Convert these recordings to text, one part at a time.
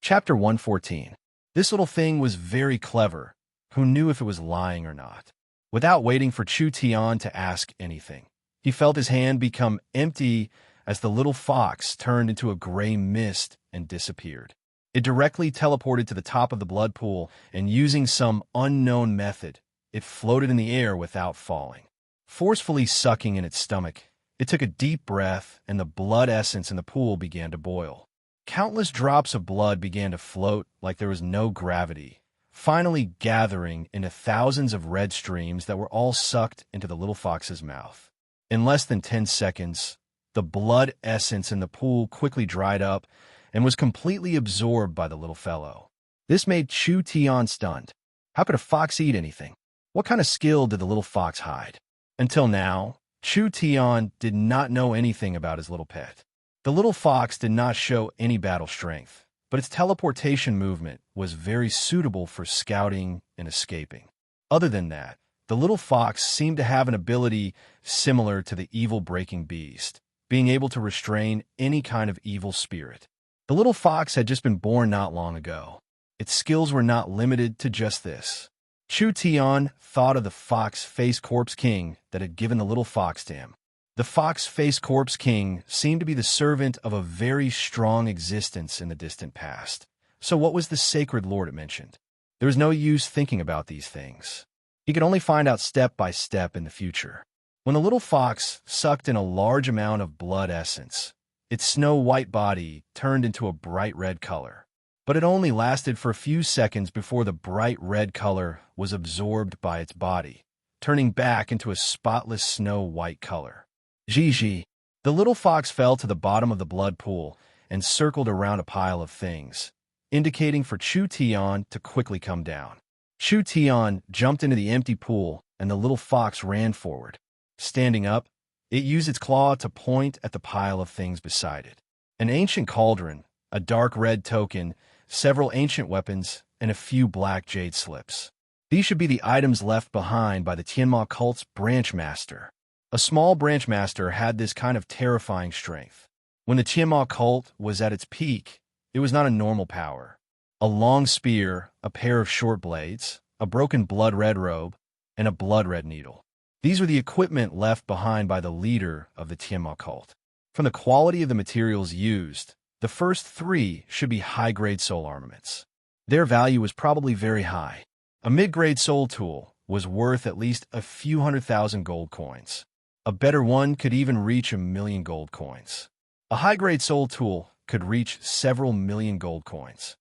Chapter 114. This little thing was very clever. Who knew if it was lying or not? Without waiting for Chu Tian to ask anything, he felt his hand become empty as the little fox turned into a gray mist and disappeared. It directly teleported to the top of the blood pool, and using some unknown method, it floated in the air without falling. Forcefully sucking in its stomach, it took a deep breath, and the blood essence in the pool began to boil. Countless drops of blood began to float like there was no gravity, finally gathering into thousands of red streams that were all sucked into the little fox's mouth. In less than 10 seconds, the blood essence in the pool quickly dried up and was completely absorbed by the little fellow. This made Chu Tian stunned. How could a fox eat anything? What kind of skill did the little fox hide? Until now, Chu Tian did not know anything about his little pet. The little fox did not show any battle strength, but its teleportation movement was very suitable for scouting and escaping. Other than that, the little fox seemed to have an ability similar to the evil-breaking beast, being able to restrain any kind of evil spirit. The little fox had just been born not long ago. Its skills were not limited to just this. Chu Tian thought of the Fox Face Corpse King that had given the little fox to him. The Fox Face Corpse King seemed to be the servant of a very strong existence in the distant past. So what was the sacred lord it mentioned? There was no use thinking about these things. He could only find out step by step in the future. When the little fox sucked in a large amount of blood essence, its snow-white body turned into a bright red color. But it only lasted for a few seconds before the bright red color was absorbed by its body, turning back into a spotless snow-white color. Gigi. The little fox fell to the bottom of the blood pool and circled around a pile of things, indicating for Chu Tian to quickly come down. Chu Tian jumped into the empty pool, and the little fox ran forward. Standing up, it used its claw to point at the pile of things beside it. An ancient cauldron, a dark red token, several ancient weapons, and a few black jade slips. These should be the items left behind by the Tianma cult's branch master. A small branch master had this kind of terrifying strength. When the Tianma cult was at its peak, it was not a normal power. A long spear, a pair of short blades, a broken blood-red robe, and a blood-red needle. These were the equipment left behind by the leader of the Tianma cult. From the quality of the materials used, the first 3 should be high-grade soul armaments. Their value was probably very high. A mid-grade soul tool was worth at least a few 100,000 gold coins. A better one could even reach 1,000,000 gold coins. A high-grade soul tool could reach several million gold coins.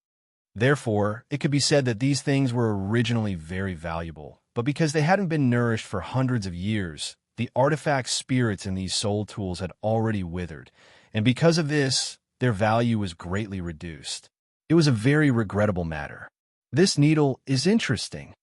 Therefore, it could be said that these things were originally very valuable, but because they hadn't been nourished for hundreds of years, the artifact spirits in these soul tools had already withered, and because of this, their value was greatly reduced. It was a very regrettable matter. This needle is interesting.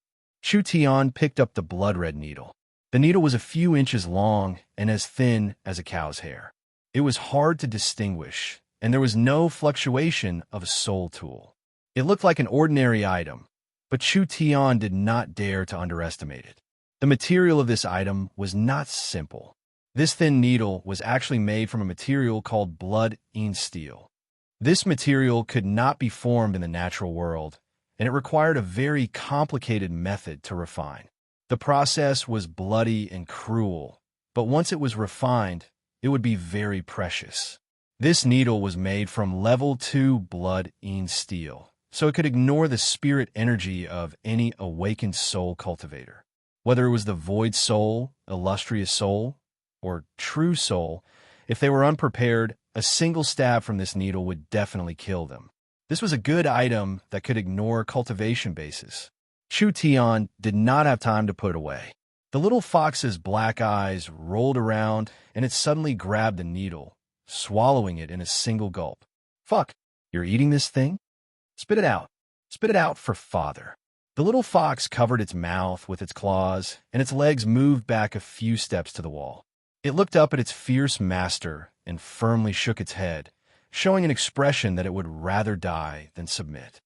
Chu Tian picked up the blood-red needle. The needle was a few inches long and as thin as a cow's hair. It was hard to distinguish, and there was no fluctuation of a soul tool. It looked like an ordinary item, but Chu Tian did not dare to underestimate it. The material of this item was not simple. This thin needle was actually made from a material called blood-in steel. This material could not be formed in the natural world, and it required a very complicated method to refine. The process was bloody and cruel, but once it was refined, it would be very precious. This needle was made from level 2 blood-in steel, so it could ignore the spirit energy of any awakened soul cultivator. Whether it was the void soul, illustrious soul, or true soul, if they were unprepared, a single stab from this needle would definitely kill them. This was a good item that could ignore cultivation bases. Chu Tian did not have time to put it away. The little fox's black eyes rolled around, and it suddenly grabbed the needle, swallowing it in a single gulp. Fuck, you're eating this thing? Spit it out. Spit it out for father. The little fox covered its mouth with its claws, and its legs moved back a few steps to the wall. It looked up at its fierce master and firmly shook its head, showing an expression that it would rather die than submit.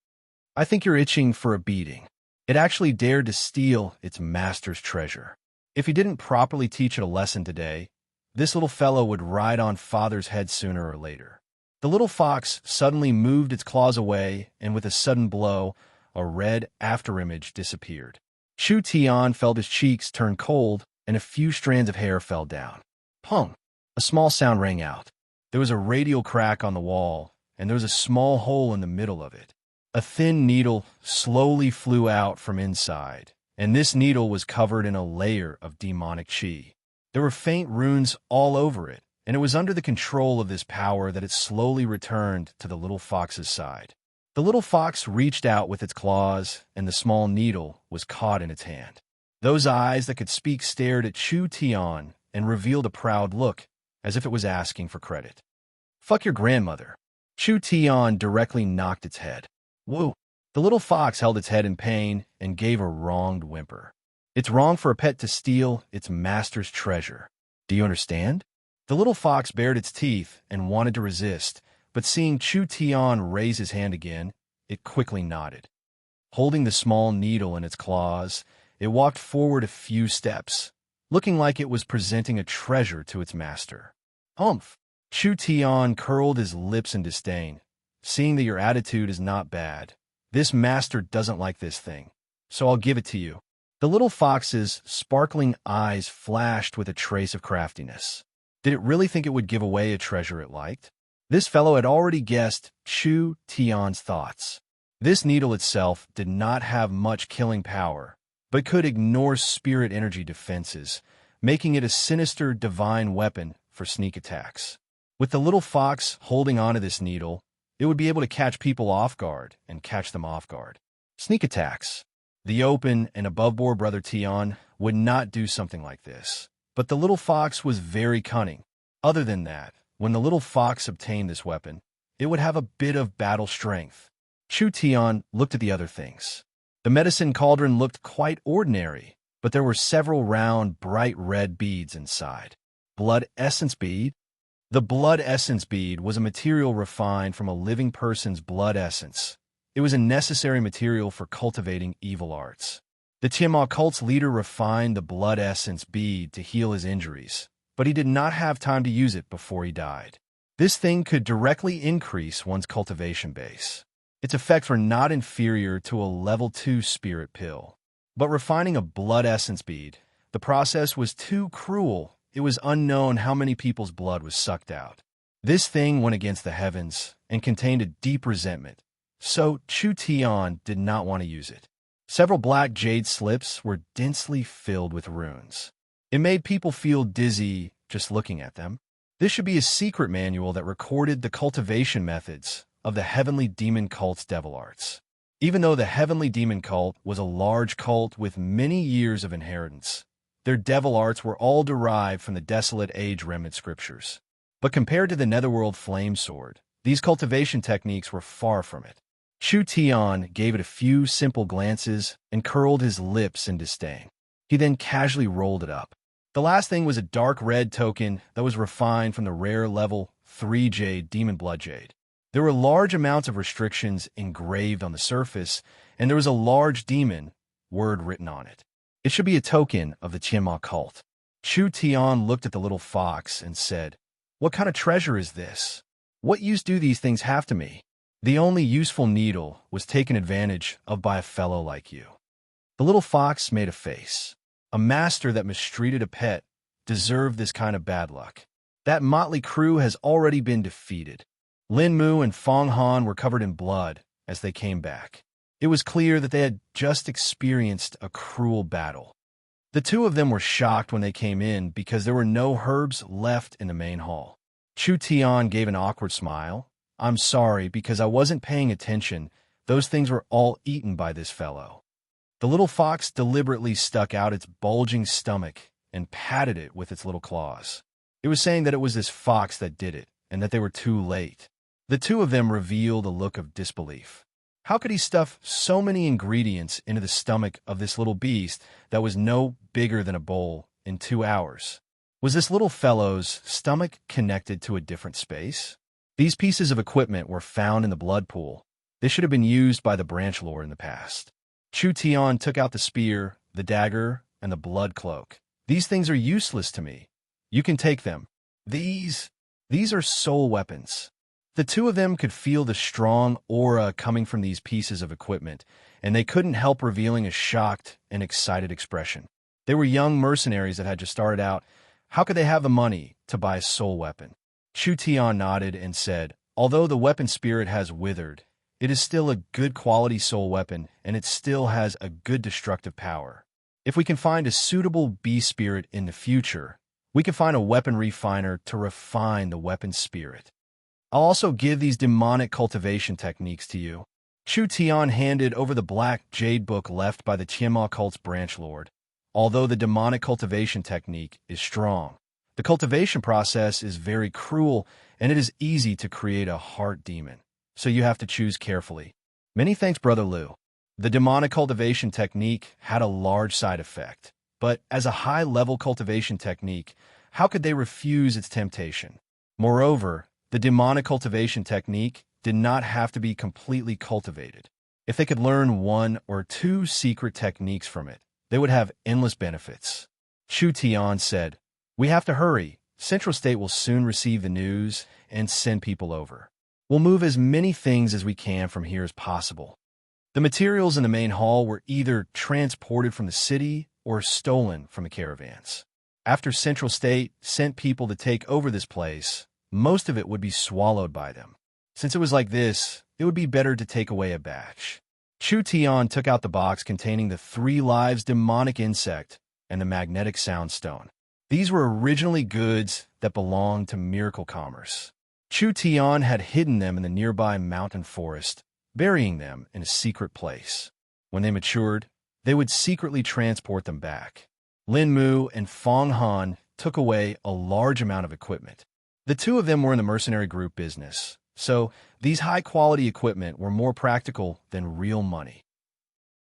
I think you're itching for a beating. It actually dared to steal its master's treasure. If he didn't properly teach it a lesson today, this little fellow would ride on father's head sooner or later. The little fox suddenly moved its claws away, and with a sudden blow, a red afterimage disappeared. Chu Tian felt his cheeks turn cold, and a few strands of hair fell down. Pong! A small sound rang out. There was a radial crack on the wall, and there was a small hole in the middle of it. A thin needle slowly flew out from inside, and this needle was covered in a layer of demonic qi. There were faint runes all over it, and it was under the control of this power that it slowly returned to the little fox's side. The little fox reached out with its claws, and the small needle was caught in its hand. Those eyes that could speak stared at Chu Tian and revealed a proud look, as if it was asking for credit. "Fuck your grandmother." Chu Tian directly knocked its head. Woo! The little fox held its head in pain and gave a wronged whimper. It's wrong for a pet to steal its master's treasure. Do you understand? The little fox bared its teeth and wanted to resist, but seeing Chu Tian raise his hand again, it quickly nodded. Holding the small needle in its claws, it walked forward a few steps, looking like it was presenting a treasure to its master. Humph! Chu Tian curled his lips in disdain. Seeing that your attitude is not bad, this master doesn't like this thing, so I'll give it to you. The little fox's sparkling eyes flashed with a trace of craftiness. Did it really think it would give away a treasure it liked? This fellow had already guessed Chu Tian's thoughts. This needle itself did not have much killing power, but could ignore spirit energy defenses, making it a sinister divine weapon for sneak attacks. With the little fox holding onto this needle, it would be able to catch people off guard and catch them off guard. Sneak attacks. The open and above-board brother Tian would not do something like this, but the little fox was very cunning. Other than that, when the little fox obtained this weapon, it would have a bit of battle strength. Chu Tian looked at the other things. The medicine cauldron looked quite ordinary, but there were several round, bright red beads inside. Blood essence bead? The blood essence bead was a material refined from a living person's blood essence. It was a necessary material for cultivating evil arts. The Tiamat cult's leader refined the blood essence bead to heal his injuries, but he did not have time to use it before he died. This thing could directly increase one's cultivation base. Its effects were not inferior to a level 2 spirit pill. But refining a blood essence bead, the process was too cruel. It was unknown how many people's blood was sucked out. This thing went against the heavens and contained a deep resentment, so Chu Tian did not want to use it. Several black jade slips were densely filled with runes. It made people feel dizzy just looking at them. This should be a secret manual that recorded the cultivation methods of the Heavenly Demon Cult's devil arts. Even though the Heavenly Demon Cult was a large cult with many years of inheritance, their devil arts were all derived from the Desolate Age remnant scriptures. But compared to the Netherworld Flame Sword, these cultivation techniques were far from it. Chu Tian gave it a few simple glances and curled his lips in disdain. He then casually rolled it up. The last thing was a dark red token that was refined from the rare level 3 Jade Demon Blood Jade. There were large amounts of restrictions engraved on the surface, and there was a large demon word written on it. It should be a token of the Tiamat cult. Chu Tian looked at the little fox and said, "What kind of treasure is this? What use do these things have to me? The only useful needle was taken advantage of by a fellow like you." The little fox made a face. A master that mistreated a pet deserved this kind of bad luck. That motley crew has already been defeated. Lin Mu and Fong Han were covered in blood as they came back. It was clear that they had just experienced a cruel battle. The two of them were shocked when they came in because there were no herbs left in the main hall. Chu Tian gave an awkward smile. "I'm sorry, because I wasn't paying attention. Those things were all eaten by this fellow." The little fox deliberately stuck out its bulging stomach and patted it with its little claws. It was saying that it was this fox that did it, and that they were too late. The two of them revealed a look of disbelief. How could he stuff so many ingredients into the stomach of this little beast that was no bigger than a bowl in 2 hours? Was this little fellow's stomach connected to a different space? These pieces of equipment were found in the blood pool. They should have been used by the branch lord in the past. Chu Tian took out the spear, the dagger, and the blood cloak. "These things are useless to me. You can take them. These are soul weapons." The two of them could feel the strong aura coming from these pieces of equipment, and they couldn't help revealing a shocked and excited expression. They were young mercenaries that had just started out. How could they have the money to buy a soul weapon? Chu Tian nodded and said, although the weapon spirit has withered, it is still a good quality soul weapon, and it still has a good destructive power. If we can find a suitable beast spirit in the future, we can find a weapon refiner to refine the weapon spirit. I'll also give these demonic cultivation techniques to you. Chu Tian handed over the black jade book left by the Tianma cult's branch lord. Although the demonic cultivation technique is strong, the cultivation process is very cruel, and it is easy to create a heart demon, so you have to choose carefully. Many thanks, Brother Liu. The demonic cultivation technique had a large side effect, but as a high-level cultivation technique, how could they refuse its temptation? Moreover, the demonic cultivation technique did not have to be completely cultivated. If they could learn one or two secret techniques from it, they would have endless benefits. Chu Tian said, we have to hurry. Central State will soon receive the news and send people over. We'll move as many things as we can from here as possible. The materials in the main hall were either transported from the city or stolen from the caravans. After Central State sent people to take over this place, most of it would be swallowed by them. Since it was like this, it would be better to take away a batch. Chu Tian took out the box containing the 3 lives demonic insect and the magnetic sound stone. These were originally goods that belonged to Miracle Commerce. Chu Tian had hidden them in the nearby mountain forest, burying them in a secret place. When they matured, they would secretly transport them back. Lin Mu and Fong Han took away a large amount of equipment. The two of them were in the mercenary group business, so these high-quality equipment were more practical than real money.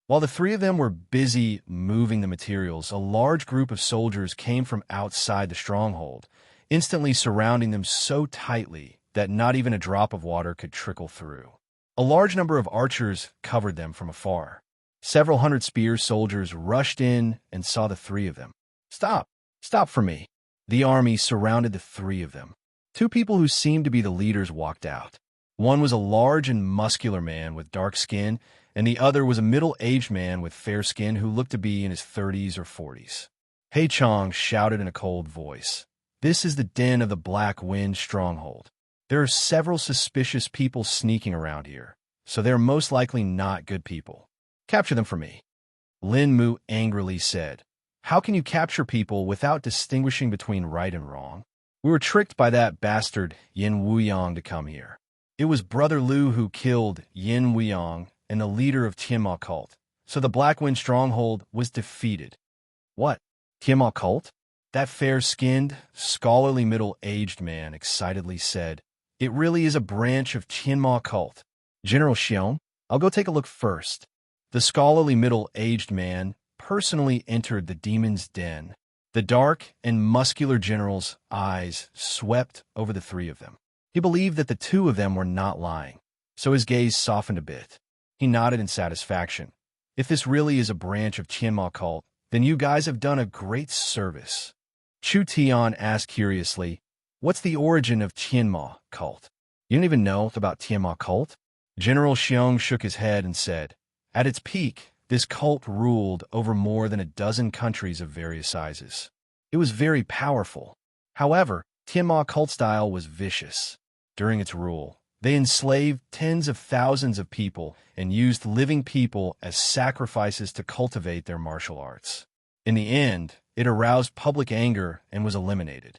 While the 3 of them were busy moving the materials, a large group of soldiers came from outside the stronghold, instantly surrounding them so tightly that not even a drop of water could trickle through. A large number of archers covered them from afar. Several hundred spear soldiers rushed in and saw the 3 of them. Stop! Stop for me! The army surrounded the 3 of them. 2 people who seemed to be the leaders walked out. One was a large and muscular man with dark skin, and the other was a middle-aged man with fair skin who looked to be in his 30s or 40s. Hei Chong shouted in a cold voice, "This is the den of the Black Wind Stronghold. There are several suspicious people sneaking around here, so they are most likely not good people. Capture them for me." Lin Mu angrily said, "How can you capture people without distinguishing between right and wrong? We were tricked by that bastard Yin Wuyang to come here. It was Brother Liu who killed Yin Wuyang and the leader of Tianma cult, so the Black Wind Stronghold was defeated." "What? Tianma cult?" That fair-skinned, scholarly middle-aged man excitedly said, "It really is a branch of Tianma cult. General Xiong, I'll go take a look first." The scholarly middle-aged man personally entered the demon's den. The dark and muscular general's eyes swept over the 3 of them. He believed that the 2 of them were not lying, so his gaze softened a bit. He nodded in satisfaction. "If this really is a branch of Tianma cult, then you guys have done a great service." Chu Tian asked curiously, "What's the origin of Tianma cult? You don't even know about Tianma cult?" General Xiong shook his head and said, "At its peak, this cult ruled over more than a dozen countries of various sizes. It was very powerful. However, Tianma cult style was vicious. During its rule, they enslaved tens of thousands of people and used living people as sacrifices to cultivate their martial arts. In the end, it aroused public anger and was eliminated.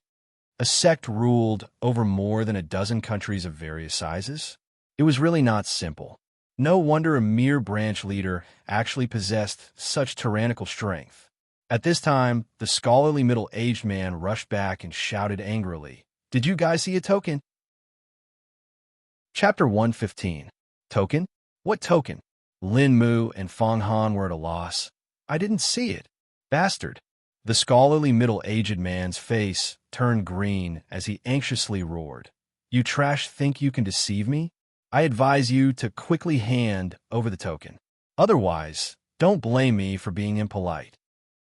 A sect ruled over more than a dozen countries of various sizes? It was really not simple. No wonder a mere branch leader actually possessed such tyrannical strength. At this time, the scholarly middle-aged man rushed back and shouted angrily, "Did you guys see a token?" Chapter 115. Token? What token? Lin Mu and Fong Han were at a loss. "I didn't see it." "Bastard." The scholarly middle-aged man's face turned green as he anxiously roared, "You trash think you can deceive me? I advise you to quickly hand over the token. Otherwise, don't blame me for being impolite."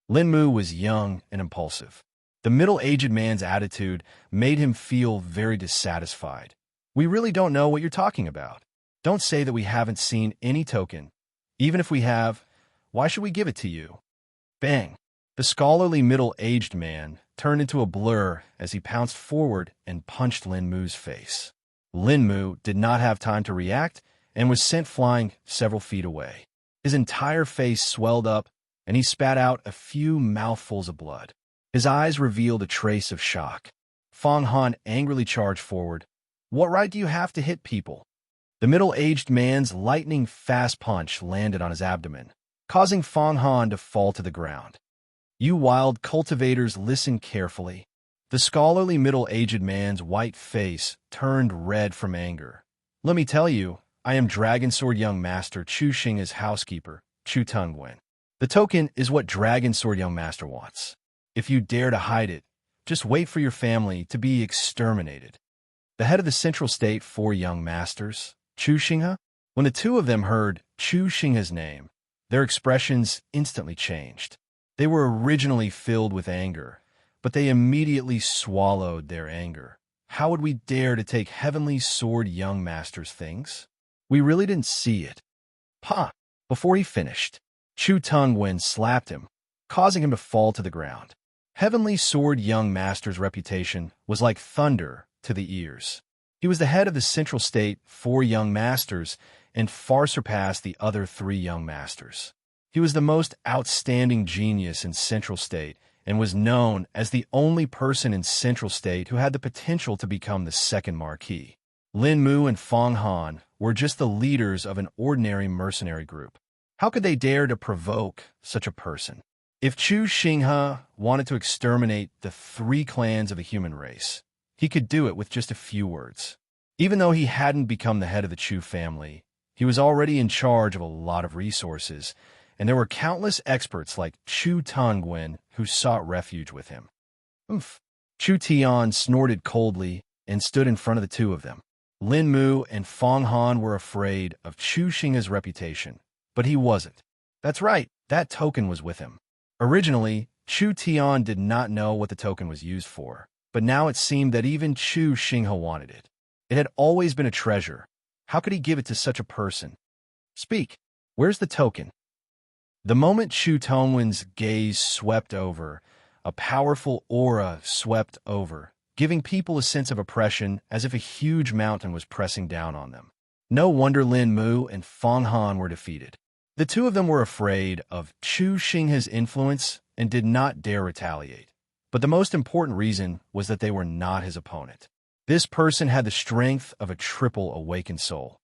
Lin Mu was young and impulsive. The middle-aged man's attitude made him feel very dissatisfied. We really don't know what you're talking about. Don't say that we haven't seen any token. Even if we have, why should we give it to you? Bang! The scholarly middle-aged man turned into a blur as he pounced forward and punched Lin Mu's face. Lin Mu did not have time to react and was sent flying several feet away. His entire face swelled up, and he spat out a few mouthfuls of blood. His eyes revealed a trace of shock. Fong Han angrily charged forward. What right do you have to hit people? The middle-aged man's lightning-fast punch landed on his abdomen, causing Fong Han to fall to the ground. You wild cultivators, listen carefully. The scholarly middle-aged man's white face turned red from anger. Let me tell you, I am Dragon Sword Young Master Chu Xing's housekeeper, Chu Tungwen. The token is what Dragon Sword Young Master wants. If you dare to hide it, just wait for your family to be exterminated. The head of the Central State 4 Young Masters, Chu Xinghe, when the two of them heard Chu Xinghe's name, their expressions instantly changed. They were originally filled with anger, but they immediately swallowed their anger. How would we dare to take Heavenly Sword Young Master's things? We really didn't see it. Pa! Before he finished, Chu Tungwen slapped him, causing him to fall to the ground. Heavenly Sword Young Master's reputation was like thunder to the ears. He was the head of the Central State 4 Young Masters and far surpassed the other 3 Young Masters. He was the most outstanding genius in Central State and was known as the only person in Central State who had the potential to become the second Marquis. Lin Mu and Fong Han were just the leaders of an ordinary mercenary group. How could they dare to provoke such a person? If Chu Xinghe wanted to exterminate the 3 clans of the human race, he could do it with just a few words. Even though he hadn't become the head of the Chu family, he was already in charge of a lot of resources, and there were countless experts like Chu Tungwen who sought refuge with him. Oomph! Chu Tian snorted coldly and stood in front of the two of them. Lin Mu and Fong Han were afraid of Chu Xinghe's reputation, but he wasn't. That's right, that token was with him. Originally, Chu Tian did not know what the token was used for, but now it seemed that even Chu Xinghe wanted it. It had always been a treasure. How could he give it to such a person? Speak. Where's the token? The moment Chu Tongwen's gaze swept over, a powerful aura swept over, giving people a sense of oppression as if a huge mountain was pressing down on them. No wonder Lin Mu and Fong Han were defeated. The two of them were afraid of Chu Xinghe's influence and did not dare retaliate. But the most important reason was that they were not his opponent. This person had the strength of a triple awakened soul.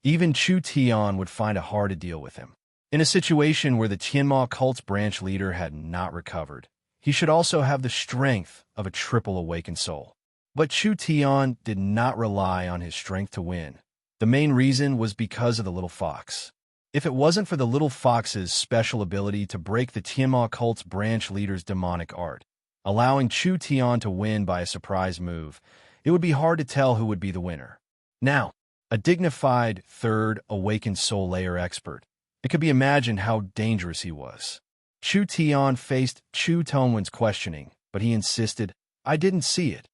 Even Chu Tian would find it hard to deal with him. In a situation where the Tianma cult's branch leader had not recovered, he should also have the strength of a triple awakened soul. But Chu Tian did not rely on his strength to win. The main reason was because of the little fox. If it wasn't for the little fox's special ability to break the Tianma cult's branch leader's demonic art, allowing Chu Tian to win by a surprise move, it would be hard to tell who would be the winner. Now, a dignified third awakened soul layer expert, it could be imagined how dangerous he was. Chu Tian faced Chu Tongwen's questioning, but he insisted, I didn't see it.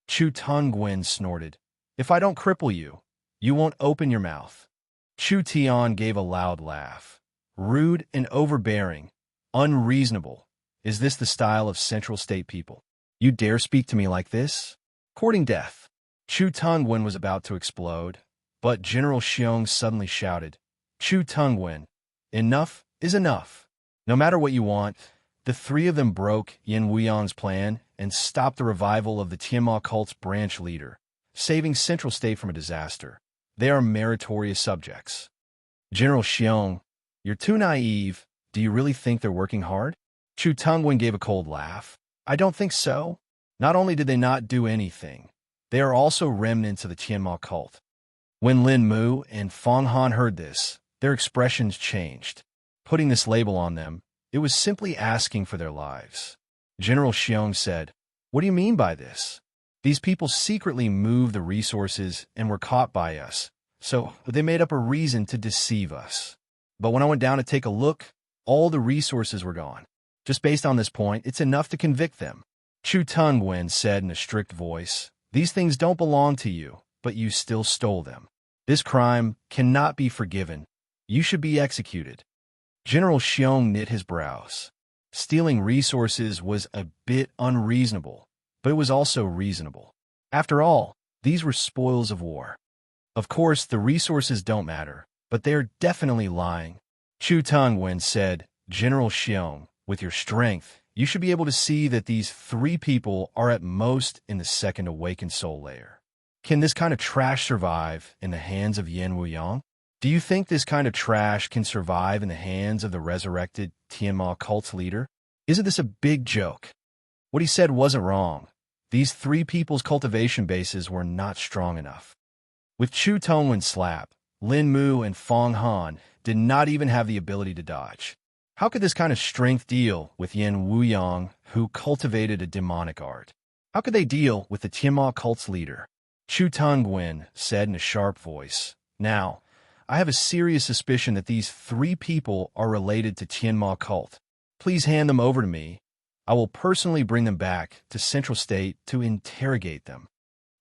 Chu Tongwen snorted, if I don't cripple you, you won't open your mouth. Chu Tian gave a loud laugh. Rude and overbearing, unreasonable. Is this the style of Central State people? You dare speak to me like this? Courting death. Chu Tongwen was about to explode, but General Xiong suddenly shouted, Chu Tongwen, enough is enough. No matter what you want, the 3 of them broke Yin Wuyang's plan and stopped the revival of the Tianma cult's branch leader, saving Central State from a disaster. They are meritorious subjects. General Xiong, you're too naive. Do you really think they're working hard? Chu Tongwen gave a cold laugh. I don't think so. Not only did they not do anything, they are also remnants of the Tianma cult. When Lin Mu and Fong Han heard this, their expressions changed. Putting this label on them, it was simply asking for their lives. General Xiong said, what do you mean by this? These people secretly moved the resources and were caught by us, so they made up a reason to deceive us. But when I went down to take a look, all the resources were gone. Just based on this point, it's enough to convict them. Chu Tungwen said in a strict voice, these things don't belong to you. but you still stole them. This crime cannot be forgiven. You should be executed. General Xiong knit his brows. Stealing resources was a bit unreasonable, but it was also reasonable. After all, these were spoils of war. Of course, the resources don't matter, but they're definitely lying. Chu Tongwen said, General Xiong, with your strength, you should be able to see that these 3 people are at most in the second awakened soul layer. Can this kind of trash survive in the hands of Yan Wuyang? Do you think this kind of trash can survive in the hands of the resurrected Tianma cult's leader? Isn't this a big joke? What he said wasn't wrong. These 3 people's cultivation bases were not strong enough. With Chu Tongwen's slap, Lin Mu and Fong Han did not even have the ability to dodge. How could this kind of strength deal with Yan Wuyang, who cultivated a demonic art? How could they deal with the Tianma cult's leader? Chu Tongwen said in a sharp voice, Now, I have a serious suspicion that these 3 people are related to Tianma cult. Please hand them over to me. I will personally bring them back to Central State to interrogate them.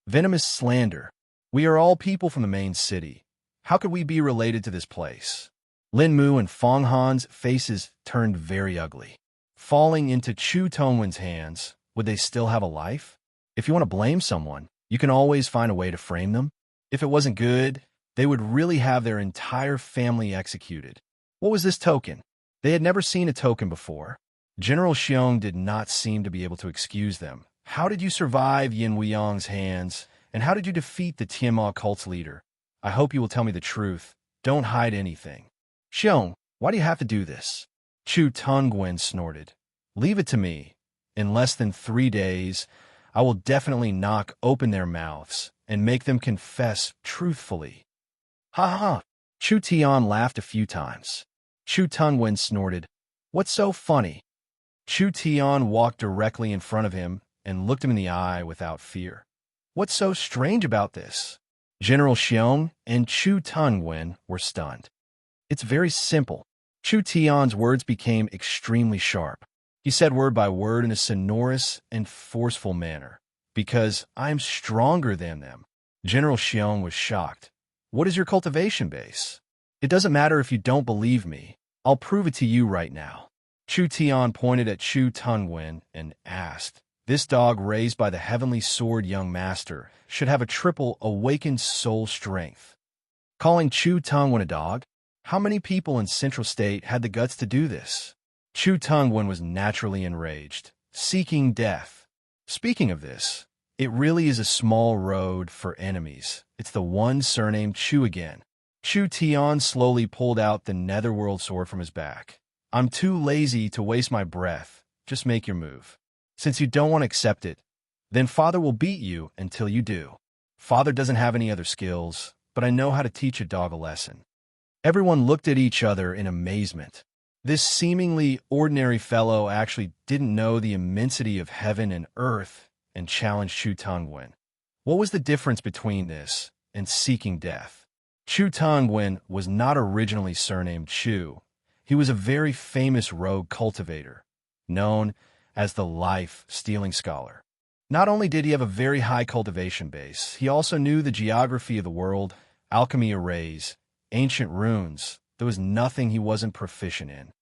Venomous slander. We are all people from the main city. How could we be related to this place? Lin Mu and Fong Han's faces turned very ugly. Falling into Chu Tongwen's hands, would they still have a life? If you want to blame someone, you can always find a way to frame them. If it wasn't good, they would really have their entire family executed. What was this token? They had never seen a token before. General Xiong did not seem to be able to excuse them. How did you survive Yin Wuyang's hands, and how did you defeat the Tianma cult's leader? I hope you will tell me the truth. Don't hide anything. Xiong, why do you have to do this? Chu Tongwen snorted. Leave it to me. In less than 3 days, I will definitely knock open their mouths and make them confess truthfully. Ha ha! Chu Tian laughed a few times. Chu Tongwen snorted. What's so funny? Chu Tian walked directly in front of him and looked him in the eye without fear. What's so strange about this? General Xiong and Chu Tongwen were stunned. It's very simple. Chu Tian's words became extremely sharp. He said word by word in a sonorous and forceful manner. Because I'm stronger than them. General Xiong was shocked. What is your cultivation base? It doesn't matter if you don't believe me. I'll prove it to you right now. Chu Tian pointed at Chu Tongwen and asked, This dog raised by the heavenly sword young master should have a triple awakened soul strength. Calling Chu Tongwen a dog? How many people in Central State had the guts to do this? Chu Tongwen was naturally enraged, seeking death. Speaking of this, it really is a small road for enemies. It's the one surnamed Chu again. Chu Tian slowly pulled out the netherworld sword from his back. I'm too lazy to waste my breath. Just make your move. Since you don't want to accept it, then Father will beat you until you do. Father doesn't have any other skills, but I know how to teach a dog a lesson. Everyone looked at each other in amazement. This seemingly ordinary fellow actually didn't know the immensity of heaven and earth and challenged Chu Tongwen. What was the difference between this and seeking death? Chu Tongwen was not originally surnamed Chu. He was a very famous rogue cultivator, known as the life-stealing scholar. Not only did he have a very high cultivation base, he also knew the geography of the world, alchemy arrays, ancient runes. There was nothing he wasn't proficient in.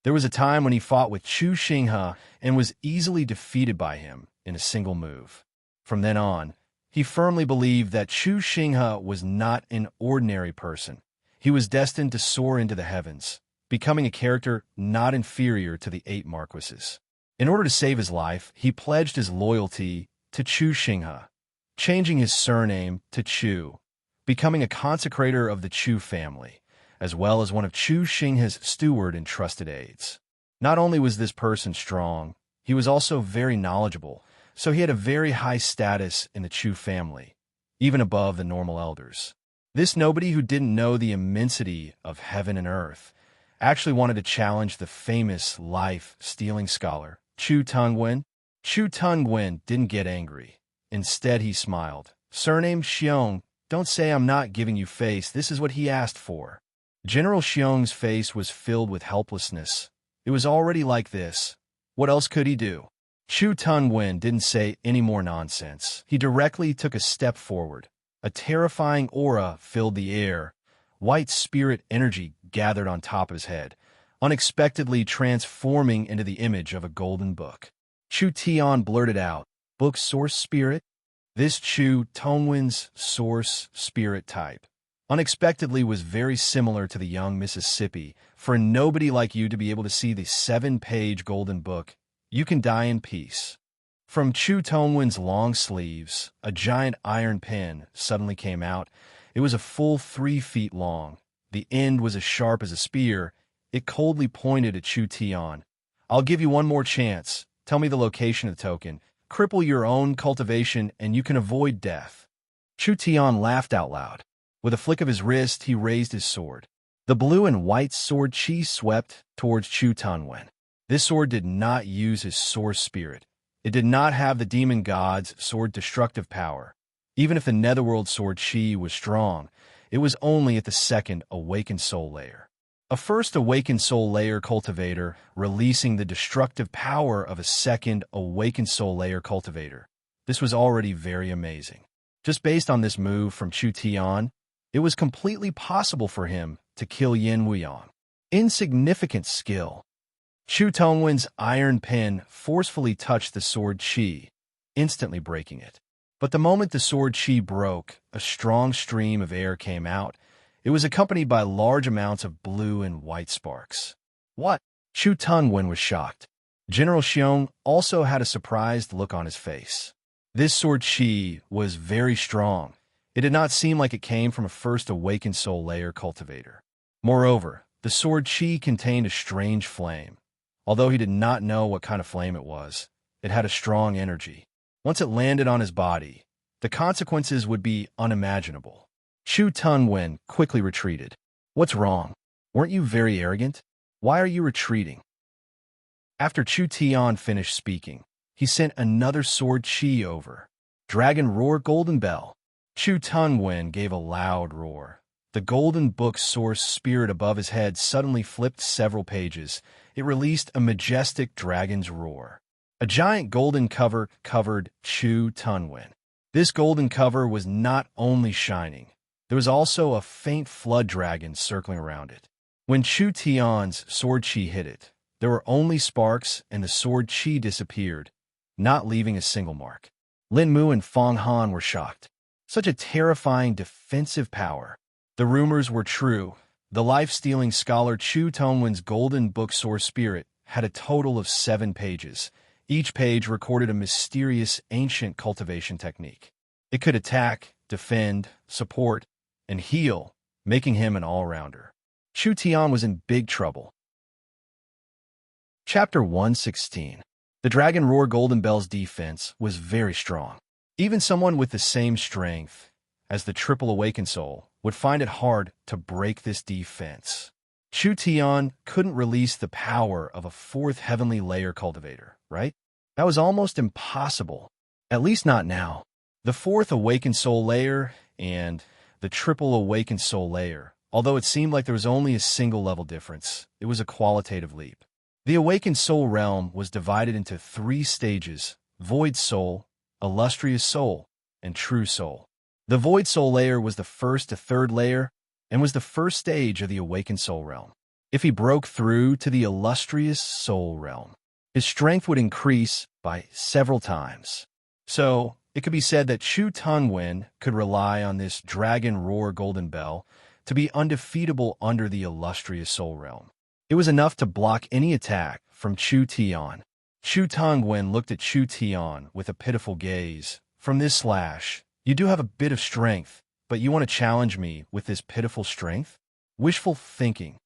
There was a time when he fought with Chu Xinghe and was easily defeated by him in a single move. From then on, he firmly believed that Chu Xinghe was not an ordinary person. He was destined to soar into the heavens, becoming a character not inferior to the 8 Marquises. In order to save his life, he pledged his loyalty to Chu Xinghe, changing his surname to Chu, becoming a consecrator of the Chu family, as well as one of Chu Xinghe's steward and trusted aides. Not only was this person strong, he was also very knowledgeable, so he had a very high status in the Chu family, even above the normal elders. This nobody who didn't know the immensity of heaven and earth actually wanted to challenge the famous life-stealing scholar, Chu Tongwen. Chu Tongwen didn't get angry. Instead, he smiled. Surname Xiong, don't say I'm not giving you face. This is what he asked for. General Xiong's face was filled with helplessness. It was already like this. What else could he do? Chu Tongwen didn't say any more nonsense. He directly took a step forward, A terrifying aura filled the air. White spirit energy gathered on top of his head, unexpectedly transforming into the image of a golden book. Chu Tian blurted out, "Book source spirit?" This Chu Tongwen's source spirit type unexpectedly was very similar to the young Mississippi. For nobody like you to be able to see the 7-page golden book, you can die in peace. From Chu Tongwen's long sleeves, a giant iron pen suddenly came out. It was a full 3 feet long. The end was as sharp as a spear. It coldly pointed at Chu Tian. "I'll give you one more chance. Tell me the location of the token. Cripple your own cultivation and you can avoid death." Chu Tian laughed out loud. With a flick of his wrist, he raised his sword. The blue and white sword chi swept towards Chu Tongwen. This sword did not use his source spirit. It did not have the demon god's sword destructive power. Even if the netherworld sword chi was strong, it was only at the second awakened soul layer. A first awakened soul layer cultivator releasing the destructive power of a second awakened soul layer cultivator. This was already very amazing. Just based on this move from Chu Tian, it was completely possible for him to kill Yin Wuyan. Insignificant skill. Chu Tongwen's iron pen forcefully touched the sword chi, instantly breaking it. But the moment the sword chi broke, a strong stream of air came out. It was accompanied by large amounts of blue and white sparks. What? Chu Tongwen was shocked. General Xiong also had a surprised look on his face. This sword chi was very strong. It did not seem like it came from a first awakened soul layer cultivator. Moreover, the sword chi contained a strange flame. Although he did not know what kind of flame it was, it had a strong energy. Once it landed on his body, the consequences would be unimaginable. Chu Tongwen quickly retreated. "What's wrong? Weren't you very arrogant? Why are you retreating?" After Chu Tian finished speaking, he sent another sword chi over. "Dragon roar golden bell." Chu Tongwen gave a loud roar. The golden book source spirit above his head suddenly flipped several pages. It released a majestic dragon's roar. A giant golden cover covered Chu Tongwen. This golden cover was not only shining, there was also a faint flood dragon circling around it. When Chu Tian's sword chi hit it, there were only sparks and the sword chi disappeared, not leaving a single mark. Lin Mu and Fong Han were shocked. Such a terrifying defensive power. The rumors were true. The life-stealing scholar Chu Tongwen's golden book source spirit had a total of 7 pages. Each page recorded a mysterious ancient cultivation technique. It could attack, defend, support, and heal, making him an all-rounder. Chu Tian was in big trouble. Chapter 116. The Dragon Roar Golden Bell's defense was very strong. Even someone with the same strength as the triple awakened soul would find it hard to break this defense. Chu Tian couldn't release the power of a 4th heavenly layer cultivator, right? That was almost impossible. At least not now. The 4th awakened soul layer and the triple awakened soul layer, although it seemed like there was only a single level difference, it was a qualitative leap. The awakened soul realm was divided into 3 stages: void soul, illustrious soul, and true soul. The void soul layer was the first to 3rd layer and was the first stage of the awakened soul realm. If he broke through to the illustrious soul realm, his strength would increase by several times. So, it could be said that Chu Tongwen could rely on this Dragon Roar Golden Bell to be undefeatable under the illustrious soul realm. It was enough to block any attack from Chu Tian. Chu Tongwen looked at Chu Tian with a pitiful gaze. "From this slash, you do have a bit of strength, but you want to challenge me with this pitiful strength?" Wishful thinking.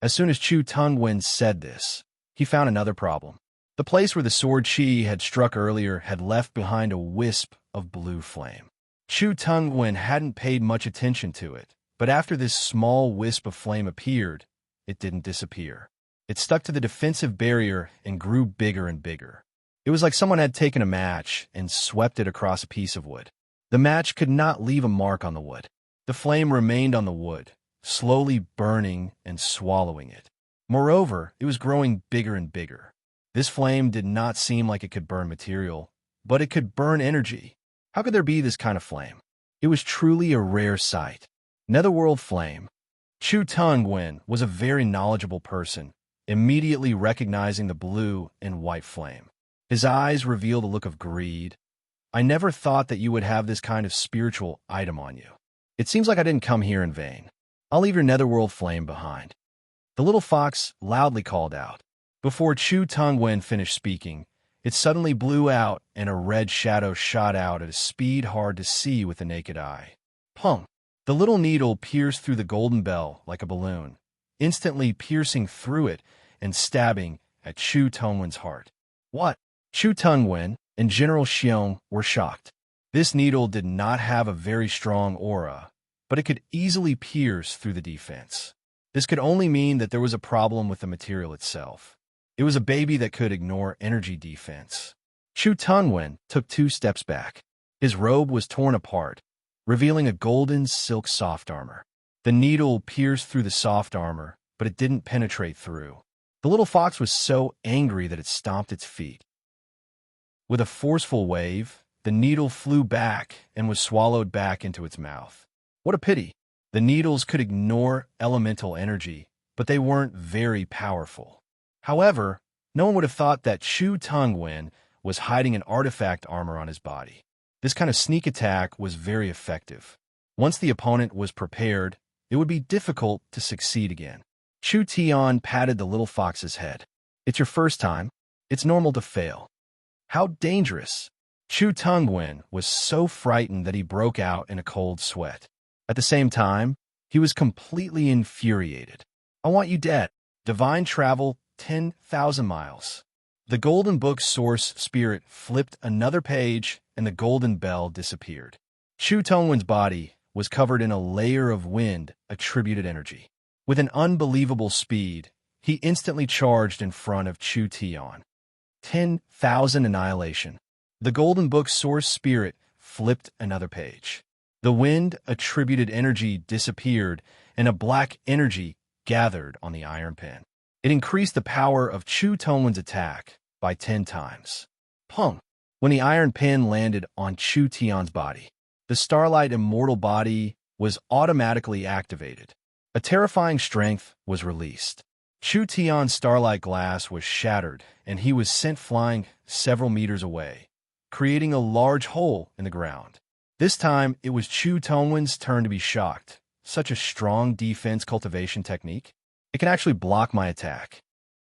As soon as Chu Tongwen said this, he found another problem. The place where the sword chi had struck earlier had left behind a wisp of blue flame. Chu Tongwen hadn't paid much attention to it, but after this small wisp of flame appeared, it didn't disappear. It stuck to the defensive barrier and grew bigger and bigger. It was like someone had taken a match and swept it across a piece of wood. The match could not leave a mark on the wood. The flame remained on the wood, slowly burning and swallowing it. Moreover, it was growing bigger and bigger. This flame did not seem like it could burn material, but it could burn energy. How could there be this kind of flame? It was truly a rare sight. Netherworld Flame. Chu Tongwen was a very knowledgeable person, immediately recognizing the blue and white flame. His eyes revealed a look of greed. I never thought that you would have this kind of spiritual item on you. It seems like I didn't come here in vain. I'll leave your netherworld flame behind. The little fox loudly called out. Before Chu Tongwen finished speaking, it suddenly blew out and a red shadow shot out at a speed hard to see with the naked eye. Pung! The little needle pierced through the golden bell like a balloon, instantly piercing through it and stabbing at Chu Tongwen's heart. What? Chu Tongwen and General Xiong were shocked. This needle did not have a very strong aura, but it could easily pierce through the defense. This could only mean that there was a problem with the material itself. It was a baby that could ignore energy defense. Chu Tongwen took 2 steps back. His robe was torn apart, revealing a golden silk soft armor. The needle pierced through the soft armor, but it didn't penetrate through. The little fox was so angry that it stomped its feet. With a forceful wave, the needle flew back and was swallowed back into its mouth. What a pity! The needles could ignore elemental energy, but they weren't very powerful. However, no one would have thought that Chu Tongwen was hiding an artifact armor on his body. This kind of sneak attack was very effective. Once the opponent was prepared, it would be difficult to succeed again. Chu Tian patted the little fox's head. It's your first time. It's normal to fail. How dangerous! Chu Tongwen was so frightened that he broke out in a cold sweat. At the same time, he was completely infuriated. I want you dead. Divine travel 10,000 miles. The golden book source spirit flipped another page and the golden bell disappeared. Chu Tongwen's body was covered in a layer of wind-attributed energy. With an unbelievable speed, he instantly charged in front of Chu Tian. 10,000 annihilation. The golden book source spirit flipped another page. The wind-attributed energy disappeared and a black energy gathered on the iron pen. It increased the power of Chu Tongwen's attack by 10 times. Pung! When the iron pin landed on Chu Tian's body, the Starlight Immortal body was automatically activated. A terrifying strength was released. Chu Tian's Starlight glass was shattered, and he was sent flying several meters away, creating a large hole in the ground. This time, it was Chu Tongwen's turn to be shocked. Such a strong defense cultivation technique. It can actually block my attack.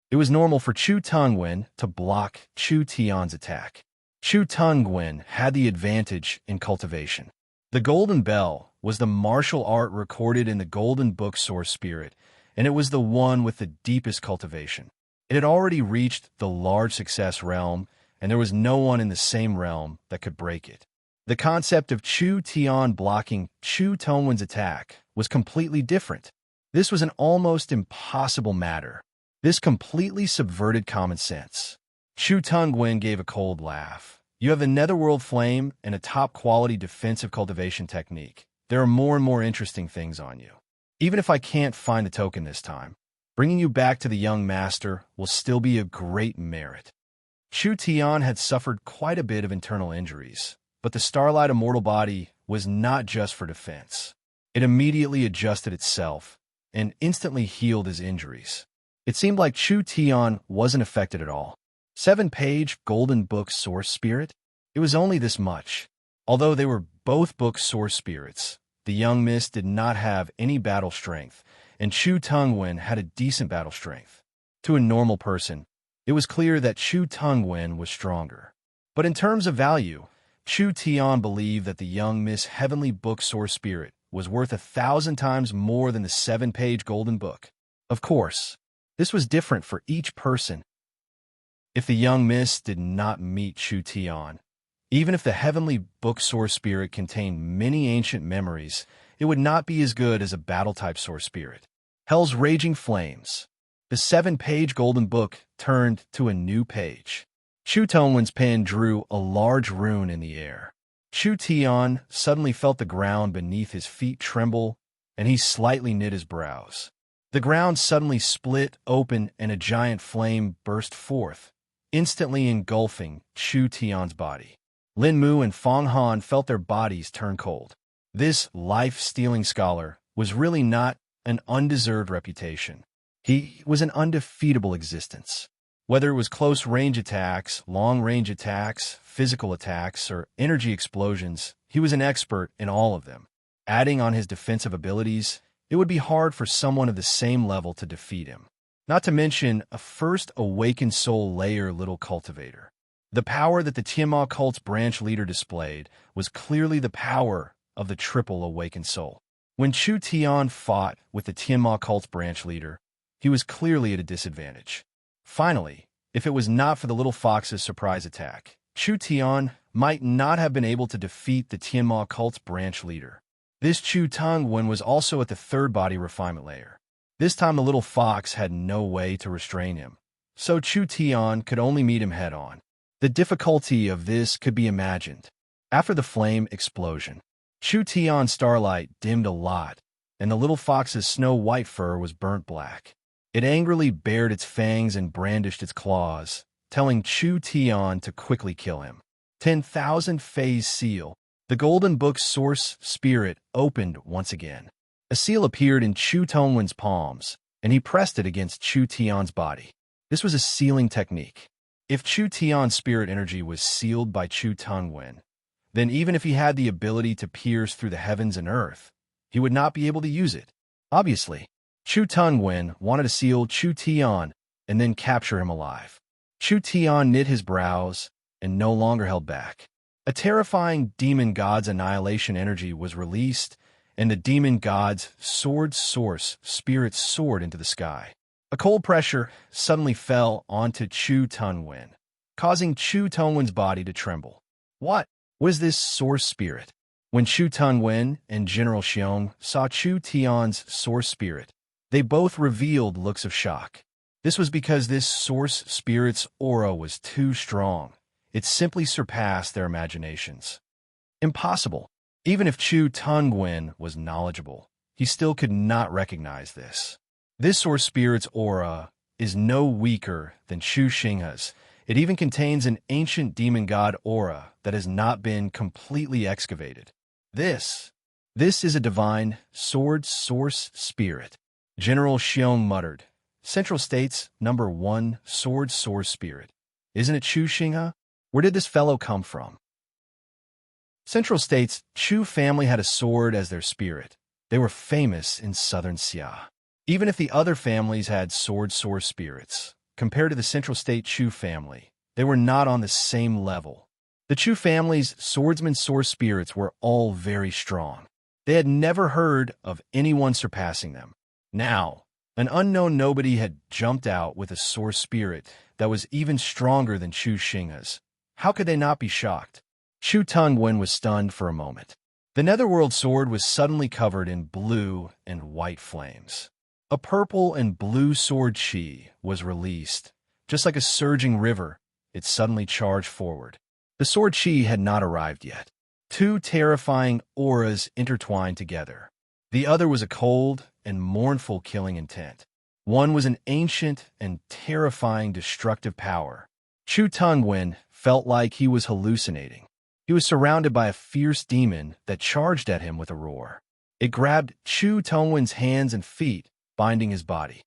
It was normal for Chu Tongwen to block Chu Tian's attack. Chu Tongwen had the advantage in cultivation. The Golden Bell was the martial art recorded in the Golden Book Source Spirit, and it was the one with the deepest cultivation. It had already reached the large success realm, and there was no one in the same realm that could break it. The concept of Chu Tian blocking Chu Tongwen's attack was completely different. This was an almost impossible matter. This completely subverted common sense. Chu Tongwen gave a cold laugh. You have the Netherworld Flame and a top-quality defensive cultivation technique. There are more and more interesting things on you. Even if I can't find the token this time, bringing you back to the young master will still be a great merit. Chu Tian had suffered quite a bit of internal injuries, but the Starlight Immortal body was not just for defense. It immediately adjusted itself and instantly healed his injuries. It seemed like Chu Tian wasn't affected at all. 7-page Golden Book Source Spirit? It was only this much. Although they were both book source spirits, the young miss did not have any battle strength, and Chu Tongwen had a decent battle strength. To a normal person, it was clear that Chu Tongwen was stronger. But in terms of value, Chu Tian believed that the young miss Heavenly Book Source Spirit was worth 1,000 times more than the 7-page Golden Book. Of course, this was different for each person. If the young miss did not meet Chu Tian, even if the Heavenly Book Source Spirit contained many ancient memories, it would not be as good as a Battle-type Source Spirit. Hell's Raging Flames. The 7-page Golden Book turned to a new page. Chu Tongwen's pen drew a large rune in the air. Chu Tian suddenly felt the ground beneath his feet tremble, and he slightly knit his brows. The ground suddenly split open and a giant flame burst forth, instantly engulfing Chu Tian's body. Lin Mu and Fong Han felt their bodies turn cold. This life-stealing scholar was really not an undeserved reputation. He was an undefeatable existence. Whether it was close-range attacks, long-range attacks, physical attacks, or energy explosions, he was an expert in all of them. Adding on his defensive abilities, it would be hard for someone of the same level to defeat him. Not to mention a first awakened soul layer little cultivator. The power that the Tiamat cult's branch leader displayed was clearly the power of the triple awakened soul. When Chu Tian fought with the Tiamat cult's branch leader, he was clearly at a disadvantage. Finally, if it was not for the little fox's surprise attack, Chu Tian might not have been able to defeat the Tiamat cult's branch leader. This Chu Tongwen was also at the third body refinement layer. This time the little fox had no way to restrain him, so Chu Tian could only meet him head-on. The difficulty of this could be imagined. After the flame explosion, Chu Tian's starlight dimmed a lot, and the little fox's snow-white fur was burnt black. It angrily bared its fangs and brandished its claws, telling Chu Tian to quickly kill him. 10,000 phase seal. The Golden Book's source spirit opened once again. A seal appeared in Chu Tongwen's palms, and he pressed it against Chu Tian's body. This was a sealing technique. If Chu Tian's spirit energy was sealed by Chu Tongwen, then even if he had the ability to pierce through the heavens and earth, he would not be able to use it. Obviously, Chu Tongwen wanted to seal Chu Tian and then capture him alive. Chu Tian knit his brows and no longer held back. A terrifying demon god's annihilation energy was released, and the demon god's sword source spirit soared into the sky. A cold pressure suddenly fell onto Chu Tongwen, causing Chu Tongwen's body to tremble. What was this source spirit? When Chu Tongwen and General Xiong saw Chu Tian's source spirit, they both revealed looks of shock. This was because this source spirit's aura was too strong. It simply surpassed their imaginations. Impossible. Even if Chu Tongwen was knowledgeable, he still could not recognize this. This source spirit's aura is no weaker than Chu Xinghe's. It even contains an ancient demon god aura that has not been completely excavated. This is a divine sword source spirit. General Xiong muttered. Central State's #1 sword source spirit. Isn't it Chu Xinghe? Where did this fellow come from? Central State's Chu family had a sword as their spirit. They were famous in southern Xia. Even if the other families had sword source spirits, compared to the Central State Chu family, they were not on the same level. The Chu family's swordsman source spirits were all very strong. They had never heard of anyone surpassing them. Now, an unknown nobody had jumped out with a source spirit that was even stronger than Chu Xinghe's. How could they not be shocked? Chu Tongwen was stunned for a moment. The Netherworld sword was suddenly covered in blue and white flames. A purple and blue sword chi was released. Just like a surging river, it suddenly charged forward. The sword chi had not arrived yet. Two terrifying auras intertwined together. The other was a cold and mournful killing intent. One was an ancient and terrifying destructive power. Chu Tongwen felt like he was hallucinating. He was surrounded by a fierce demon that charged at him with a roar. It grabbed Chu Tongwen's hands and feet, binding his body.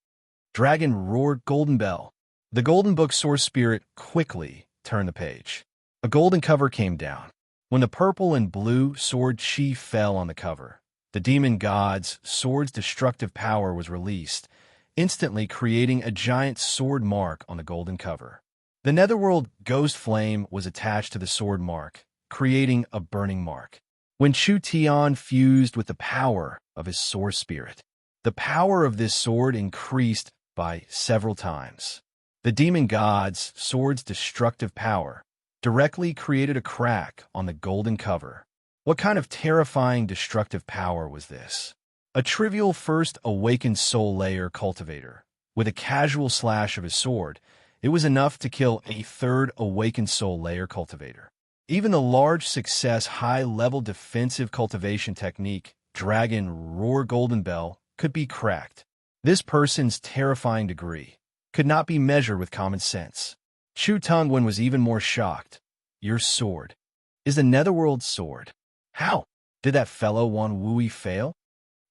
Dragon roared Golden Bell. The Golden Book source spirit quickly turned the page. A golden cover came down. When the purple and blue sword chi fell on the cover, the demon god's sword's destructive power was released, instantly creating a giant sword mark on the golden cover. The Netherworld ghost flame was attached to the sword mark, creating a burning mark. When Chu Tian fused with the power of his source spirit, the power of this sword increased by several times. The demon god's sword's destructive power directly created a crack on the golden cover. What kind of terrifying destructive power was this? A trivial first awakened soul layer cultivator. With a casual slash of his sword, it was enough to kill a third awakened soul layer cultivator. Even the large success high-level defensive cultivation technique, Dragon Roar Golden Bell, could be cracked. This person's terrifying degree could not be measured with common sense. Chu Tongwen was even more shocked. Your sword is the Netherworld sword. How? Did that fellow Wan Wui fail?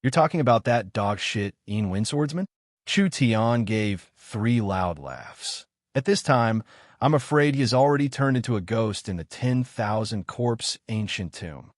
You're talking about that dog shit Yin swordsman? Chu Tian gave 3 loud laughs. At this time, I'm afraid he has already turned into a ghost in the 10,000 corpse ancient tomb.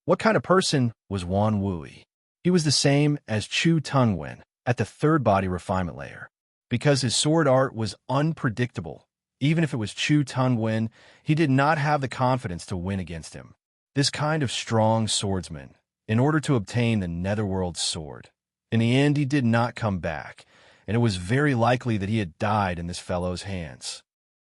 What kind of person was Wan Wui? He was the same as Chu Tungwen at the 3rd body refinement layer. Because his sword art was unpredictable, even if it was Chu Tungwen, he did not have the confidence to win against him. This kind of strong swordsman, in order to obtain the Netherworld sword. In the end, he did not come back, and it was very likely that he had died in this fellow's hands.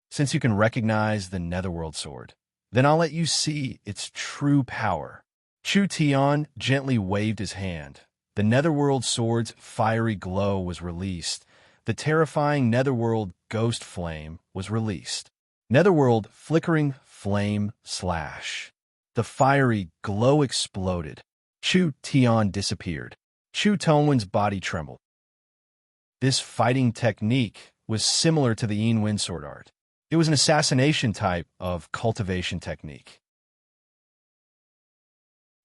Since you can recognize the Netherworld sword, then I'll let you see its true power. Chu Tian gently waved his hand. The Netherworld sword's fiery glow was released. The terrifying Netherworld ghost flame was released. Netherworld flickering flame slash. The fiery glow exploded. Chu Tian disappeared. Chu Tongwen's body trembled. This fighting technique was similar to the Yin sword art. It was an assassination type of cultivation technique.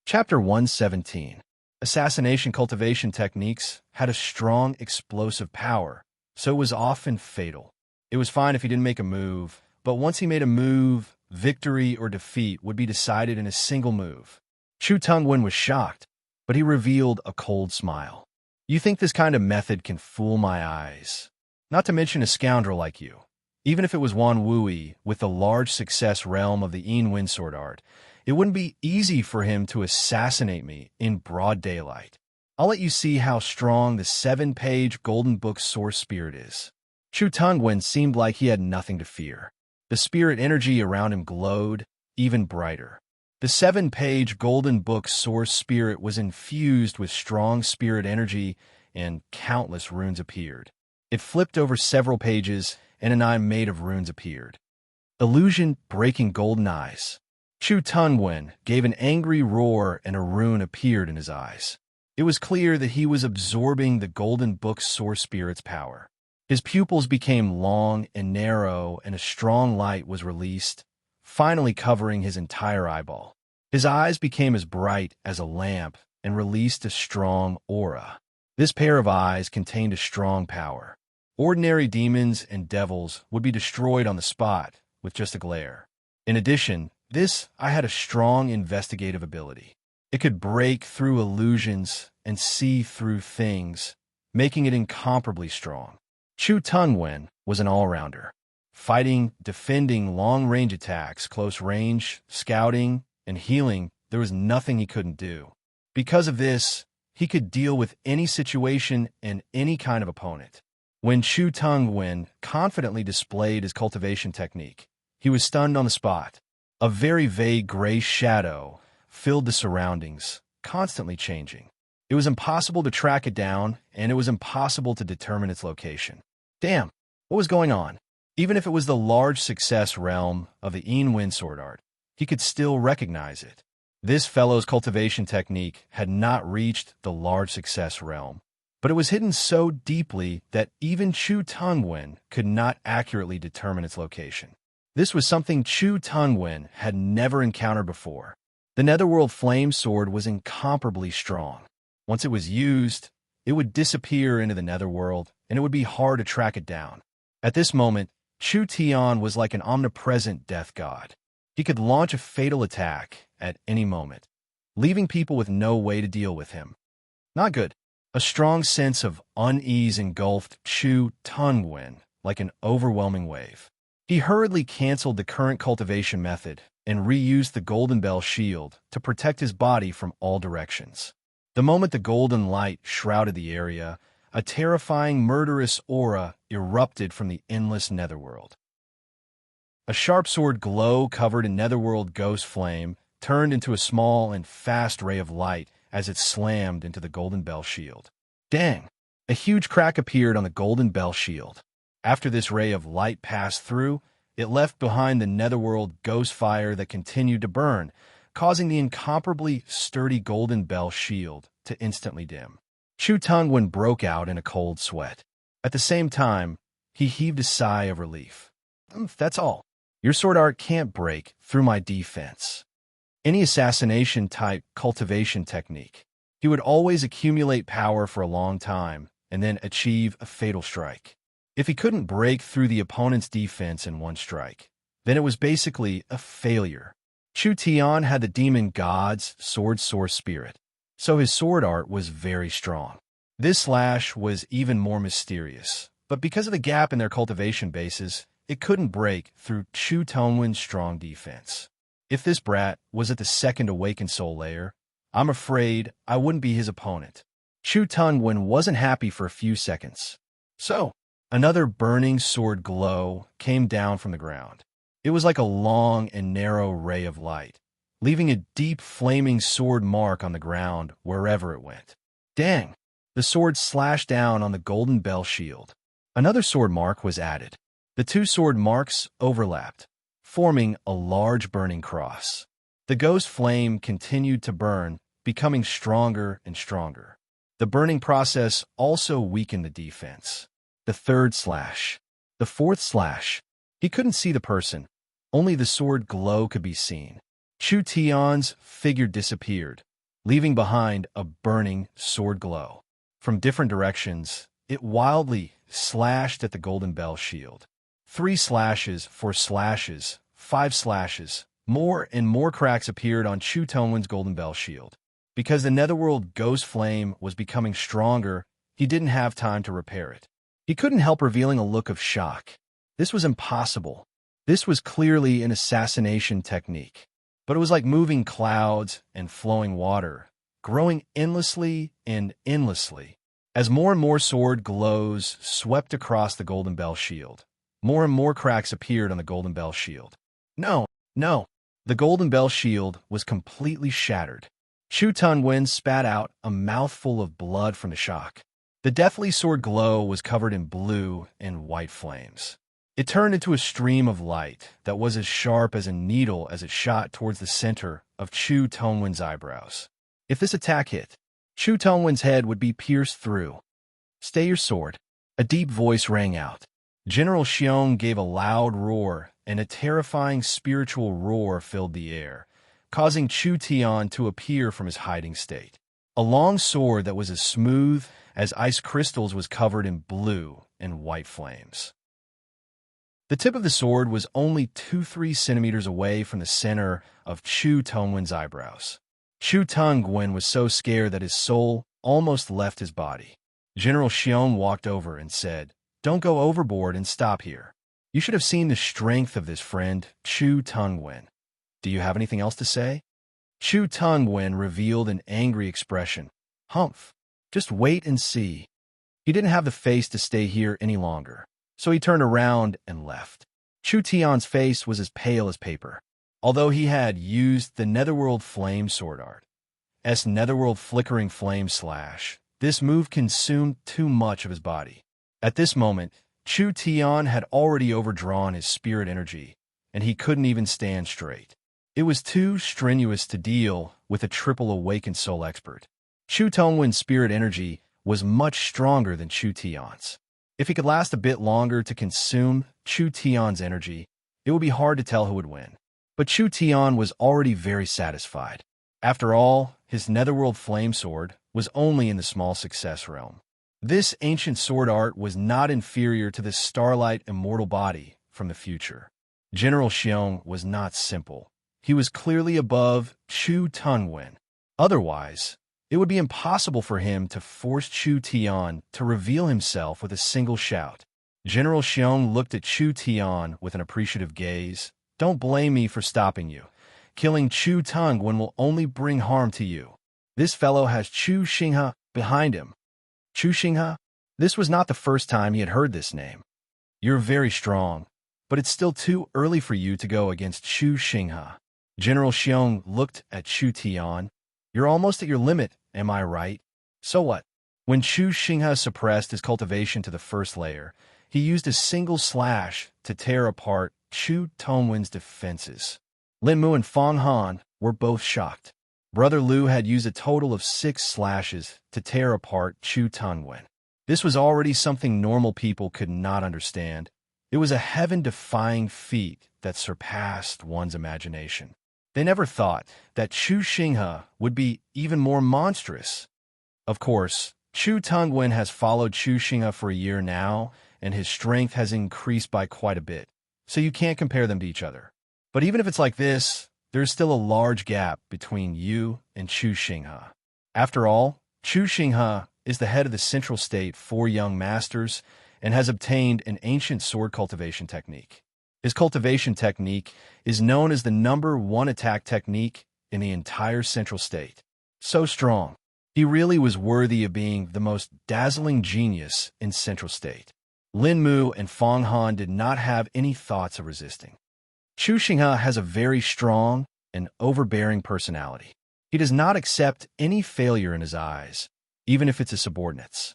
Chapter 117. Assassination cultivation techniques had a strong explosive power, so it was often fatal. It was fine if he didn't make a move, but once he made a move, victory or defeat would be decided in a single move. Chu Tungwen was shocked, but he revealed a cold smile. You think this kind of method can fool my eyes? Not to mention a scoundrel like you. Even if it was Wan Wui with the large success realm of the Yin sword art, it wouldn't be easy for him to assassinate me in broad daylight. I'll let you see how strong the 7-page Golden Book source spirit is. Chu Tungwen seemed like he had nothing to fear. The spirit energy around him glowed even brighter. The 7-page Golden Book source spirit was infused with strong spirit energy, and countless runes appeared. It flipped over several pages, and an eye made of runes appeared. Illusion-breaking golden eyes. Chu Tungwen gave an angry roar, and a rune appeared in his eyes. It was clear that he was absorbing the Golden Book source spirit's power. His pupils became long and narrow, and a strong light was released, finally covering his entire eyeball. His eyes became as bright as a lamp and released a strong aura. This pair of eyes contained a strong power. Ordinary demons and devils would be destroyed on the spot with just a glare. In addition, this eye had a strong investigative ability. It could break through illusions and see through things, making it incomparably strong. Chu Tungwen was an all-rounder. Fighting, defending, long-range attacks, close range, scouting, and healing, there was nothing he couldn't do. Because of this, he could deal with any situation and any kind of opponent. When Chu Tungwen confidently displayed his cultivation technique, he was stunned on the spot. A very vague gray shadow filled the surroundings, constantly changing. It was impossible to track it down, and it was impossible to determine its location. Damn, what was going on? Even if it was the large success realm of the Yin sword art, he could still recognize it. This fellow's cultivation technique had not reached the large success realm, but it was hidden so deeply that even Chu Tungwen could not accurately determine its location. This was something Chu Tungwen had never encountered before. The Netherworld Flame Sword was incomparably strong. Once it was used, it would disappear into the Netherworld, and it would be hard to track it down. At this moment, Chu Tian was like an omnipresent death god. He could launch a fatal attack at any moment, leaving people with no way to deal with him. Not good. A strong sense of unease engulfed Chu Tungwen like an overwhelming wave. He hurriedly canceled the current cultivation method and reused the Golden Bell shield to protect his body from all directions. The moment the golden light shrouded the area, a terrifying, murderous aura erupted from the endless Netherworld. A sharp sword glow covered in Netherworld ghost flame turned into a small and fast ray of light as it slammed into the Golden Bell shield. Dang! A huge crack appeared on the Golden Bell shield. After this ray of light passed through, it left behind the Netherworld ghost fire that continued to burn, causing the incomparably sturdy Golden Bell shield to instantly dim. Chu Tungwen broke out in a cold sweat. At the same time, he heaved a sigh of relief. That's all. Your sword art can't break through my defense. any assassination-type cultivation technique. He would always accumulate power for a long time and then achieve a fatal strike. If he couldn't break through the opponent's defense in one strike, then it was basically a failure. Chu Tian had the demon god's sword source spirit, so his sword art was very strong. This slash was even more mysterious, but because of the gap in their cultivation bases, it couldn't break through Chu Tongwen's strong defense. If this brat was at the second awakened soul layer, I'm afraid I wouldn't be his opponent. Chu Tongwen wasn't happy for a few seconds. So, another burning sword glow came down from the ground. It was like a long and narrow ray of light, leaving a deep flaming sword mark on the ground wherever it went. Dang! The sword slashed down on the golden bell shield. Another sword mark was added. The two sword marks overlapped, forming a large burning cross. The ghost flame continued to burn, becoming stronger and stronger. The burning process also weakened the defense. The third slash. The fourth slash. He couldn't see the person. Only the sword glow could be seen. Chu Tian's figure disappeared, leaving behind a burning sword glow. From different directions, it wildly slashed at the golden bell shield. 3 slashes, 4 slashes, 5 slashes. More and more cracks appeared on Chu Tongwen's golden bell shield. Because the netherworld ghost flame was becoming stronger, he didn't have time to repair it. He couldn't help revealing a look of shock. This was impossible. This was clearly an assassination technique. But it was like moving clouds and flowing water, growing endlessly and endlessly. As more and more sword glows swept across the golden bell shield, more and more cracks appeared on the golden bell shield. No, no. The golden bell shield was completely shattered. Chu Tongwen spat out a mouthful of blood from the shock. The deathly sword glow was covered in blue and white flames. It turned into a stream of light that was as sharp as a needle as it shot towards the center of Chu Tongwen's eyebrows. If this attack hit, Chu Tongwen's head would be pierced through. "Stay your sword." A deep voice rang out. General Xiong gave a loud roar, and a terrifying spiritual roar filled the air, causing Chu Tian to appear from his hiding state. A long sword that was as smooth as ice crystals was covered in blue and white flames. The tip of the sword was only 2-3 centimeters away from the center of Chu Tongwen's eyebrows. Chu Tongwen was so scared that his soul almost left his body. General Xiong walked over and said, "Don't go overboard and stop here. You should have seen the strength of this friend, Chu Tongwen. Do you have anything else to say?" Chu Tongwen revealed an angry expression. "Humph. Just wait and see." He didn't have the face to stay here any longer, so he turned around and left. Chu Tian's face was as pale as paper. Although he had used the Netherworld Flame Sword Art, Netherworld Flickering Flame Slash, this move consumed too much of his body. At this moment, Chu Tian had already overdrawn his spirit energy, and he couldn't even stand straight. It was too strenuous to deal with a triple awakened soul expert. Chu Tongwen's spirit energy was much stronger than Chu Tian's. If he could last a bit longer to consume Chu Tian's energy, it would be hard to tell who would win. But Chu Tian was already very satisfied. After all, his Netherworld Flame Sword was only in the small success realm. This ancient sword art was not inferior to the starlight immortal body from the future. General Xiong was not simple. He was clearly above Chu Tongwen. Otherwise, it would be impossible for him to force Chu Tian to reveal himself with a single shout. General Xiong looked at Chu Tian with an appreciative gaze. "Don't blame me for stopping you. Killing Chu Tongwen will only bring harm to you. This fellow has Chu Xinghe behind him." Chu Xinghe? This was not the first time he had heard this name. "You're very strong, but it's still too early for you to go against Chu Xinghe." General Xiong looked at Chu Tian. "You're almost at your limit, am I right?" "So what?" When Chu Xinghe suppressed his cultivation to the first layer, he used a single slash to tear apart Chu Tongwen's defenses. Lin Mu and Fong Han were both shocked. Brother Liu had used a total of 6 slashes to tear apart Chu Tongwen. This was already something normal people could not understand. It was a heaven-defying feat that surpassed one's imagination. They never thought that Chu Xinghe would be even more monstrous. Of course, Chu Tongwen has followed Chu Xinghe for a year now, and his strength has increased by quite a bit, so you can't compare them to each other. But even if it's like this, there's still a large gap between you and Chu Xinghe. After all, Chu Xinghe is the head of the Central State Four Young Masters and has obtained an ancient sword cultivation technique. His cultivation technique is known as the #1 attack technique in the entire Central State. So strong, he really was worthy of being the most dazzling genius in Central State. Lin Mu and Fong Han did not have any thoughts of resisting. Chu Xinghe has a very strong and overbearing personality. He does not accept any failure in his eyes, even if it's his subordinates.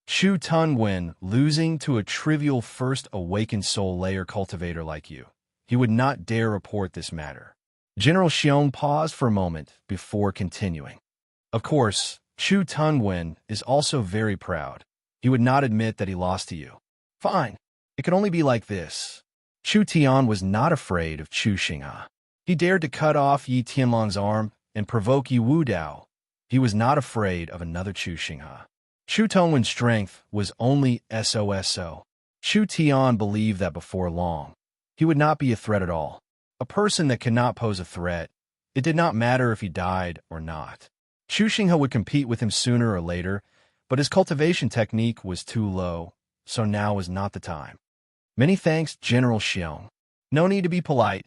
Chu Tongwen losing to a trivial first awakened soul layer cultivator like you. He would not dare report this matter. General Xiong paused for a moment before continuing. Of course, Chu Tongwen is also very proud. He would not admit that he lost to you. Fine. It could only be like this. Chu Tian was not afraid of Chu Xinghe. He dared to cut off Yi Tianlong's arm and provoke Yi Wudao. He was not afraid of another Chu Xinghe. Chu Tongwen's strength was only SOSO. Chu Tian believed that before long, he would not be a threat at all. A person that cannot pose a threat, it did not matter if he died or not. Chu Xinghe would compete with him sooner or later, but his cultivation technique was too low, so now was not the time. Many thanks, General Xiong. No need to be polite.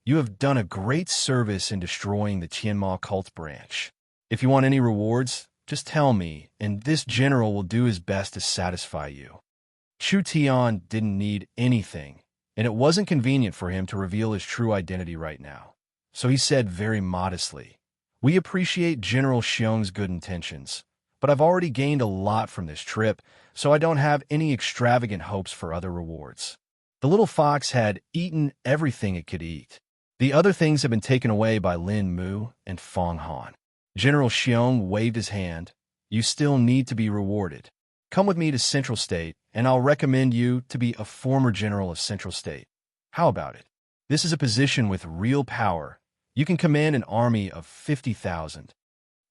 You have done a great service in destroying the Tianma cult branch. If you want any rewards, just tell me, and this general will do his best to satisfy you. Chu Tian didn't need anything, and it wasn't convenient for him to reveal his true identity right now. So he said very modestly, "We appreciate General Xiong's good intentions, but I've already gained a lot from this trip, so I don't have any extravagant hopes for other rewards." The little fox had eaten everything it could eat. The other things had been taken away by Lin Mu and Fong Han. General Xiong waved his hand. "You still need to be rewarded. Come with me to Central State, and I'll recommend you to be a former general of Central State. How about it? This is a position with real power. You can command an army of 50,000.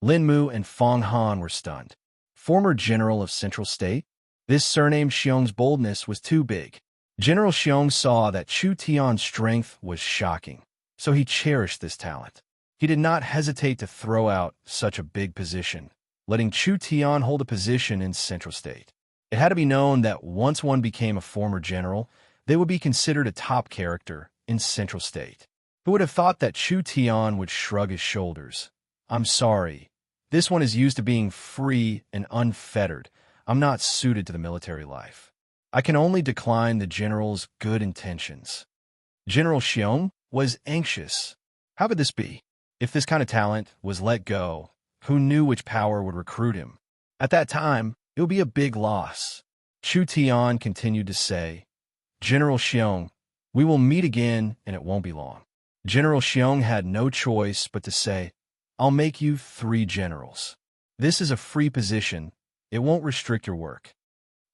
Lin Mu and Fong Han were stunned. Former general of Central State? This surname Xiong's boldness was too big. General Xiong saw that Chu Tian's strength was shocking, so he cherished this talent. He did not hesitate to throw out such a big position, letting Chu Tian hold a position in Central State. It had to be known that once one became a former general, they would be considered a top character in Central State. Who would have thought that Chu Tian would shrug his shoulders? "I'm sorry. This one is used to being free and unfettered. I'm not suited to the military life. I can only decline the general's good intentions." General Xiong was anxious. How could this be? If this kind of talent was let go, who knew which power would recruit him? At that time, it would be a big loss. Chu Tian continued to say, "General Xiong, we will meet again and it won't be long." General Xiong had no choice but to say, "I'll make you 3 generals. This is a free position. It won't restrict your work."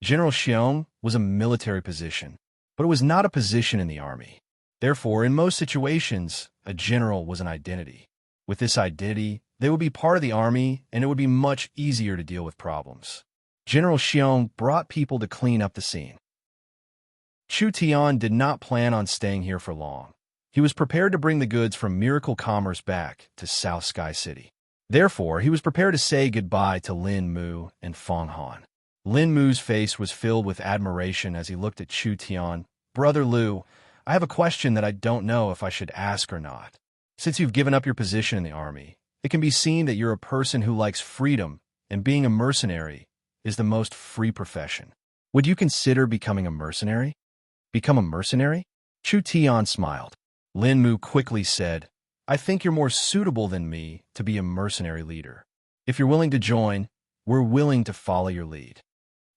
General Xiong was a military position, but it was not a position in the army. Therefore, in most situations, a general was an identity. With this identity, they would be part of the army, and it would be much easier to deal with problems. General Xiong brought people to clean up the scene. Chu Tian did not plan on staying here for long. He was prepared to bring the goods from Miracle Commerce back to South Sky City. Therefore, he was prepared to say goodbye to Lin Mu and Fong Han. Lin Mu's face was filled with admiration as he looked at Chu Tian. "Brother Lu, I have a question that I don't know if I should ask or not. Since you've given up your position in the army, it can be seen that you're a person who likes freedom, and being a mercenary is the most free profession. Would you consider becoming a mercenary?" "Become a mercenary?" Chu Tian smiled. Lin Mu quickly said, "I think you're more suitable than me to be a mercenary leader. If you're willing to join, we're willing to follow your lead."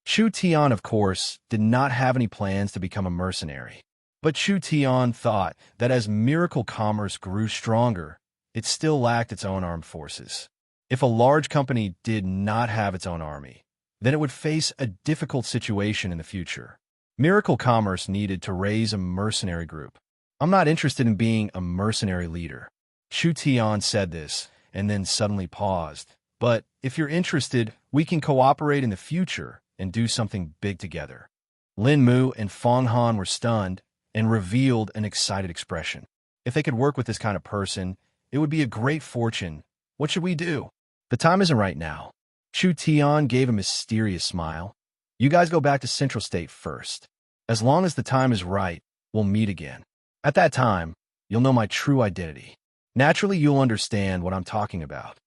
Chu Tian, of course, did not have any plans to become a mercenary. But Chu Tian thought that as Miracle Commerce grew stronger, it still lacked its own armed forces. If a large company did not have its own army, then it would face a difficult situation in the future. Miracle Commerce needed to raise a mercenary group. I'm not interested in being a mercenary leader. Chu Tian said this, and then suddenly paused. But if you're interested, we can cooperate in the future and do something big together. Lin Mu and Fong Han were stunned and revealed an excited expression. If they could work with this kind of person, it would be a great fortune. What should we do? The time isn't right now. Chu Tian gave a mysterious smile. You guys go back to Central State first. As long as the time is right, we'll meet again. At that time, you'll know my true identity. Naturally, you'll understand what I'm talking about.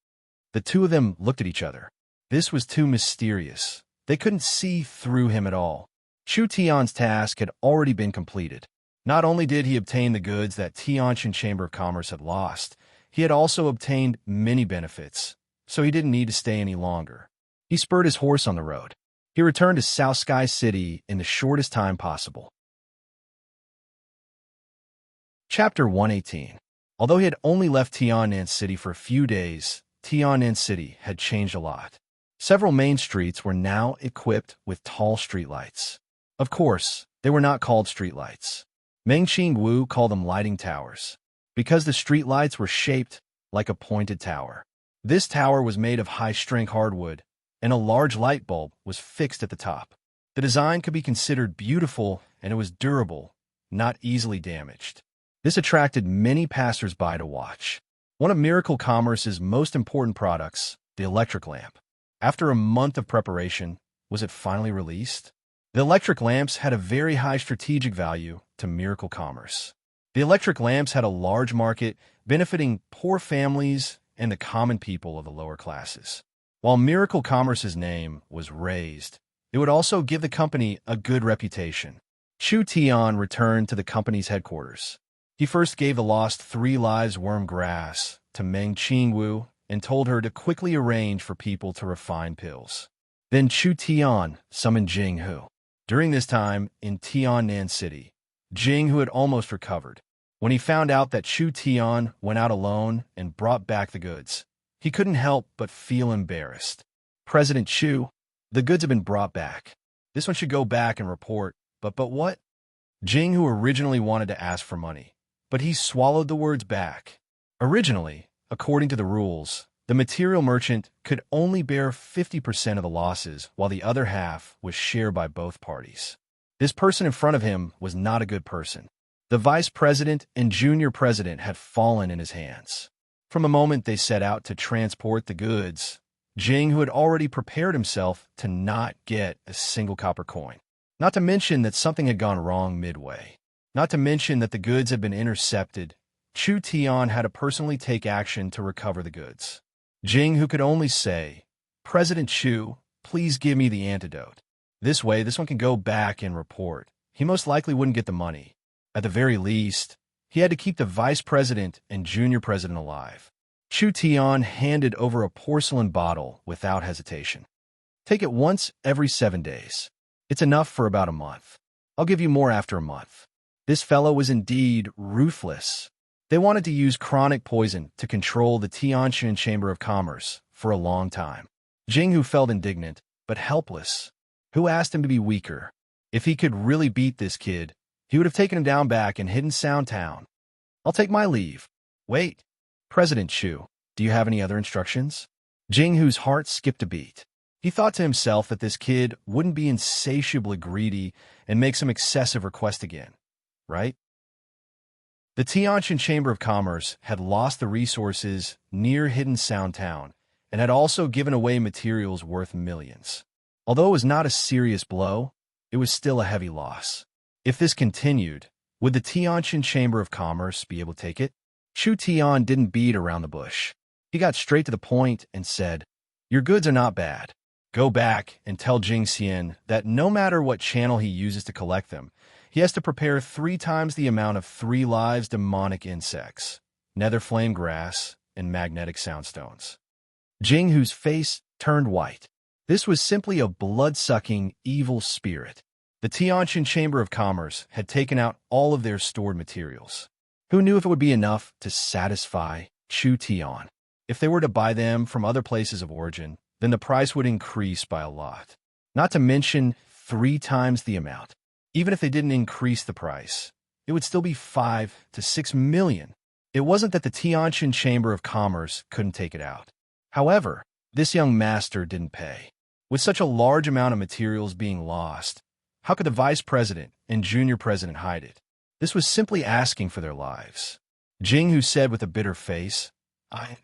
The two of them looked at each other. This was too mysterious. They couldn't see through him at all. Chu Tian's task had already been completed. Not only did he obtain the goods that Tianjin Chamber of Commerce had lost, he had also obtained many benefits, so he didn't need to stay any longer. He spurred his horse on the road. He returned to South Sky City in the shortest time possible. Chapter 118. Although he had only left Tiannan City for a few days, Tiannan City had changed a lot. Several main streets were now equipped with tall streetlights. Of course, they were not called streetlights. Meng Qingwu called them lighting towers, because the streetlights were shaped like a pointed tower. This tower was made of high-strength hardwood, and a large light bulb was fixed at the top. The design could be considered beautiful, and it was durable, not easily damaged. This attracted many passers-by to watch. One of Miracle Commerce's most important products, the electric lamp. After a month of preparation, was it finally released? The electric lamps had a very high strategic value to Miracle Commerce. The electric lamps had a large market, benefiting poor families and the common people of the lower classes. While Miracle Commerce's name was raised, it would also give the company a good reputation. Chu Tian returned to the company's headquarters. He first gave the lost 3 lives worm grass to Meng Qingwu and told her to quickly arrange for people to refine pills. Then Chu Tian summoned Jing Hu. During this time, in Tiannan City, Jing Hu had almost recovered. When he found out that Chu Tian went out alone and brought back the goods, he couldn't help but feel embarrassed. President Chu, the goods have been brought back. This one should go back and report, but what? Jing Hu originally wanted to ask for money, but he swallowed the words back. Originally, according to the rules, the material merchant could only bear 50% of the losses, while the other half was shared by both parties. This person in front of him was not a good person. The vice president and junior president had fallen in his hands. From the moment they set out to transport the goods, Jing, who had already prepared himself to not get a single copper coin. Not to mention that something had gone wrong midway. Not to mention that the goods had been intercepted. Chu Tian had to personally take action to recover the goods. Jing, who could only say, President Chu, please give me the antidote. This way, this one can go back and report. He most likely wouldn't get the money. At the very least, he had to keep the vice president and junior president alive. Chu Tian handed over a porcelain bottle without hesitation. Take it once every 7 days. It's enough for about a month. I'll give you more after a month. This fellow was indeed ruthless. They wanted to use chronic poison to control the Tianjin Chamber of Commerce for a long time. Jing, who felt indignant, but helpless. Who asked him to be weaker? If he could really beat this kid, he would have taken him down back in Hidden Sound Town. I'll take my leave. Wait. President Chu, do you have any other instructions? Jing, whose heart skipped a beat. He thought to himself that this kid wouldn't be insatiably greedy and make some excessive request again, right? The Tianjin Chamber of Commerce had lost the resources near Hidden Sound Town and had also given away materials worth millions. Although it was not a serious blow, it was still a heavy loss. If this continued, would the Tianjin Chamber of Commerce be able to take it? Chu Tian didn't beat around the bush. He got straight to the point and said, Your goods are not bad. Go back and tell Jing Xian that no matter what channel he uses to collect them, he has to prepare 3 times the amount of 3 lives demonic insects, nether flame grass, and magnetic soundstones. Jing, whose face turned white. This was simply a blood-sucking, evil spirit. The Tianjin Chamber of Commerce had taken out all of their stored materials. Who knew if it would be enough to satisfy Chu Tian? If they were to buy them from other places of origin, then the price would increase by a lot. Not to mention 3 times the amount. Even if they didn't increase the price, it would still be 5 to 6 million. It wasn't that the Tianjin Chamber of Commerce couldn't take it out. However, this young master didn't pay. With such a large amount of materials being lost, how could the vice president and junior president hide it? This was simply asking for their lives. Jing Hu said with a bitter face.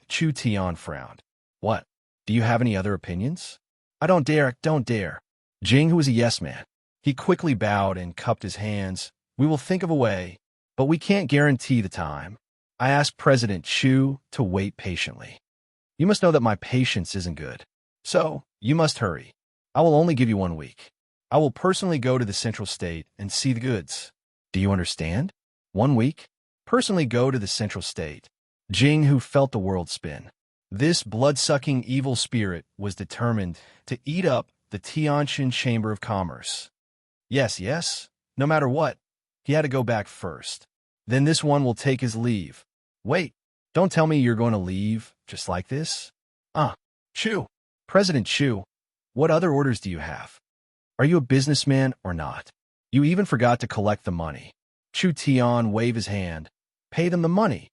Chu Tian frowned. What? Do you have any other opinions? I don't dare. Jing Hu was a yes man. He quickly bowed and cupped his hands. We will think of a way, but we can't guarantee the time. I asked President Chu to wait patiently. You must know that my patience isn't good. So, you must hurry. I will only give you 1 week. I will personally go to the central state and see the goods. Do you understand? 1 week? Personally go to the central state. Jing Hu felt the world spin. This blood-sucking evil spirit was determined to eat up the Tianjin Chamber of Commerce. Yes, no matter what, he had to go back first. Then this one will take his leave. Wait, don't tell me you're going to leave just like this? Chu. President Chu, what other orders do you have? Are you a businessman or not? You even forgot to collect the money. Chu Tian waved his hand. Pay them the money.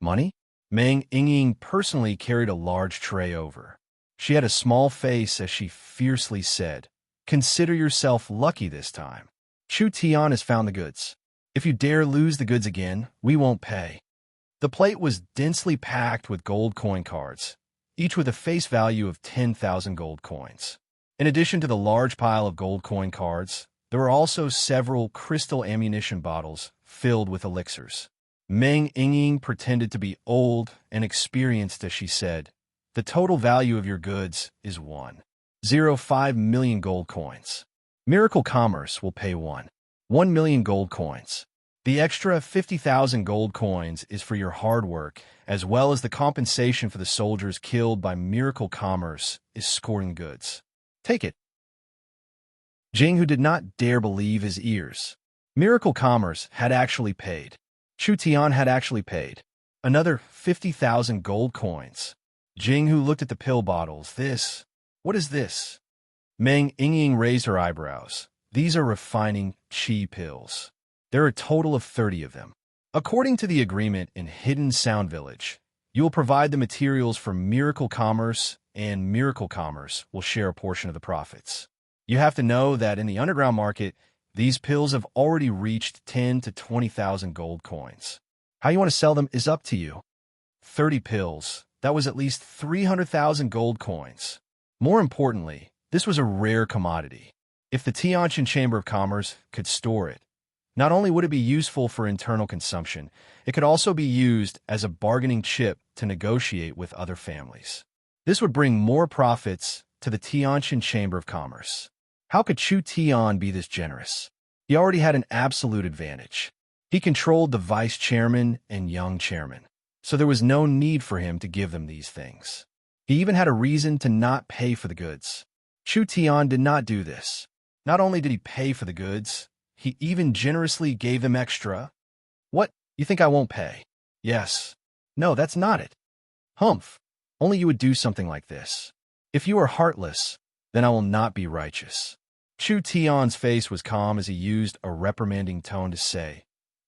Money? Meng Yingying personally carried a large tray over. She had a small face as she fiercely said, Consider yourself lucky this time. Chu Tian has found the goods. If you dare lose the goods again, we won't pay. The plate was densely packed with gold coin cards, each with a face value of 10,000 gold coins. In addition to the large pile of gold coin cards, there were also several crystal ammunition bottles filled with elixirs. Meng Yingying pretended to be old and experienced as she said, The total value of your goods is 1.05 million gold coins. Miracle Commerce will pay 1 million gold coins. The extra 50,000 gold coins is for your hard work, as well as the compensation for the soldiers killed by Miracle Commerce is scoring goods. Take it. Jing Hu did not dare believe his ears. Miracle Commerce had actually paid. Chu Tian had actually paid. Another 50,000 gold coins. Jing Hu looked at the pill bottles. What is this? Meng Yingying raised her eyebrows. These are refining qi pills. There are a total of 30 of them. According to the agreement in Hidden Sound Village, you will provide the materials for Miracle Commerce, and Miracle Commerce will share a portion of the profits. You have to know that in the underground market, these pills have already reached 10 to 20,000 gold coins. How you want to sell them is up to you. 30 pills, that was at least 300,000 gold coins. More importantly, this was a rare commodity. If the Tianjin Chamber of Commerce could store it, not only would it be useful for internal consumption, it could also be used as a bargaining chip to negotiate with other families. This would bring more profits to the Tianjin Chamber of Commerce. How could Chu Tian be this generous? He already had an absolute advantage. He controlled the vice chairman and young chairman, so there was no need for him to give them these things. He even had a reason to not pay for the goods. Chu Tian did not do this. Not only did he pay for the goods, he even generously gave them extra. What? You think I won't pay? Yes. No, that's not it. Humph. Only you would do something like this. If you are heartless, then I will not be righteous. Chu Tian's face was calm as he used a reprimanding tone to say,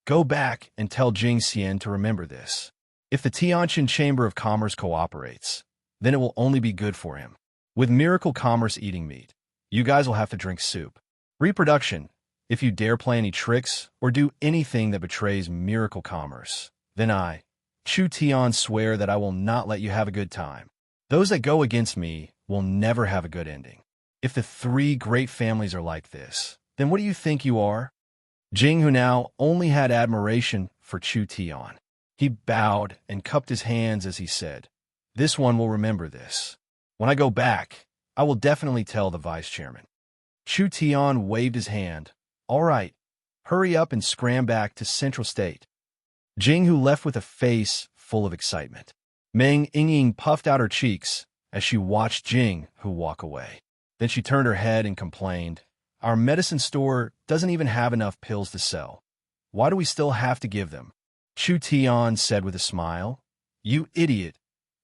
Go back and tell Jing Xian to remember this. If the Tianjin Chamber of Commerce cooperates, then it will only be good for him. With Miracle Commerce eating meat, you guys will have to drink soup. Reproduction, if you dare play any tricks or do anything that betrays Miracle Commerce, then I, Chu Tian, swear that I will not let you have a good time. Those that go against me will never have a good ending. If the 3 great families are like this, then what do you think you are? Jing Hu now only had admiration for Chu Tian. He bowed and cupped his hands as he said, This one will remember this. When I go back, I will definitely tell the vice chairman. Chu Tian waved his hand. All right, hurry up and scram back to Central State. Jing Hu left with a face full of excitement. Meng Yingying puffed out her cheeks as she watched Jing Hu walk away. Then she turned her head and complained, Our medicine store doesn't even have enough pills to sell. Why do we still have to give them? Chu Tian said with a smile, You idiot.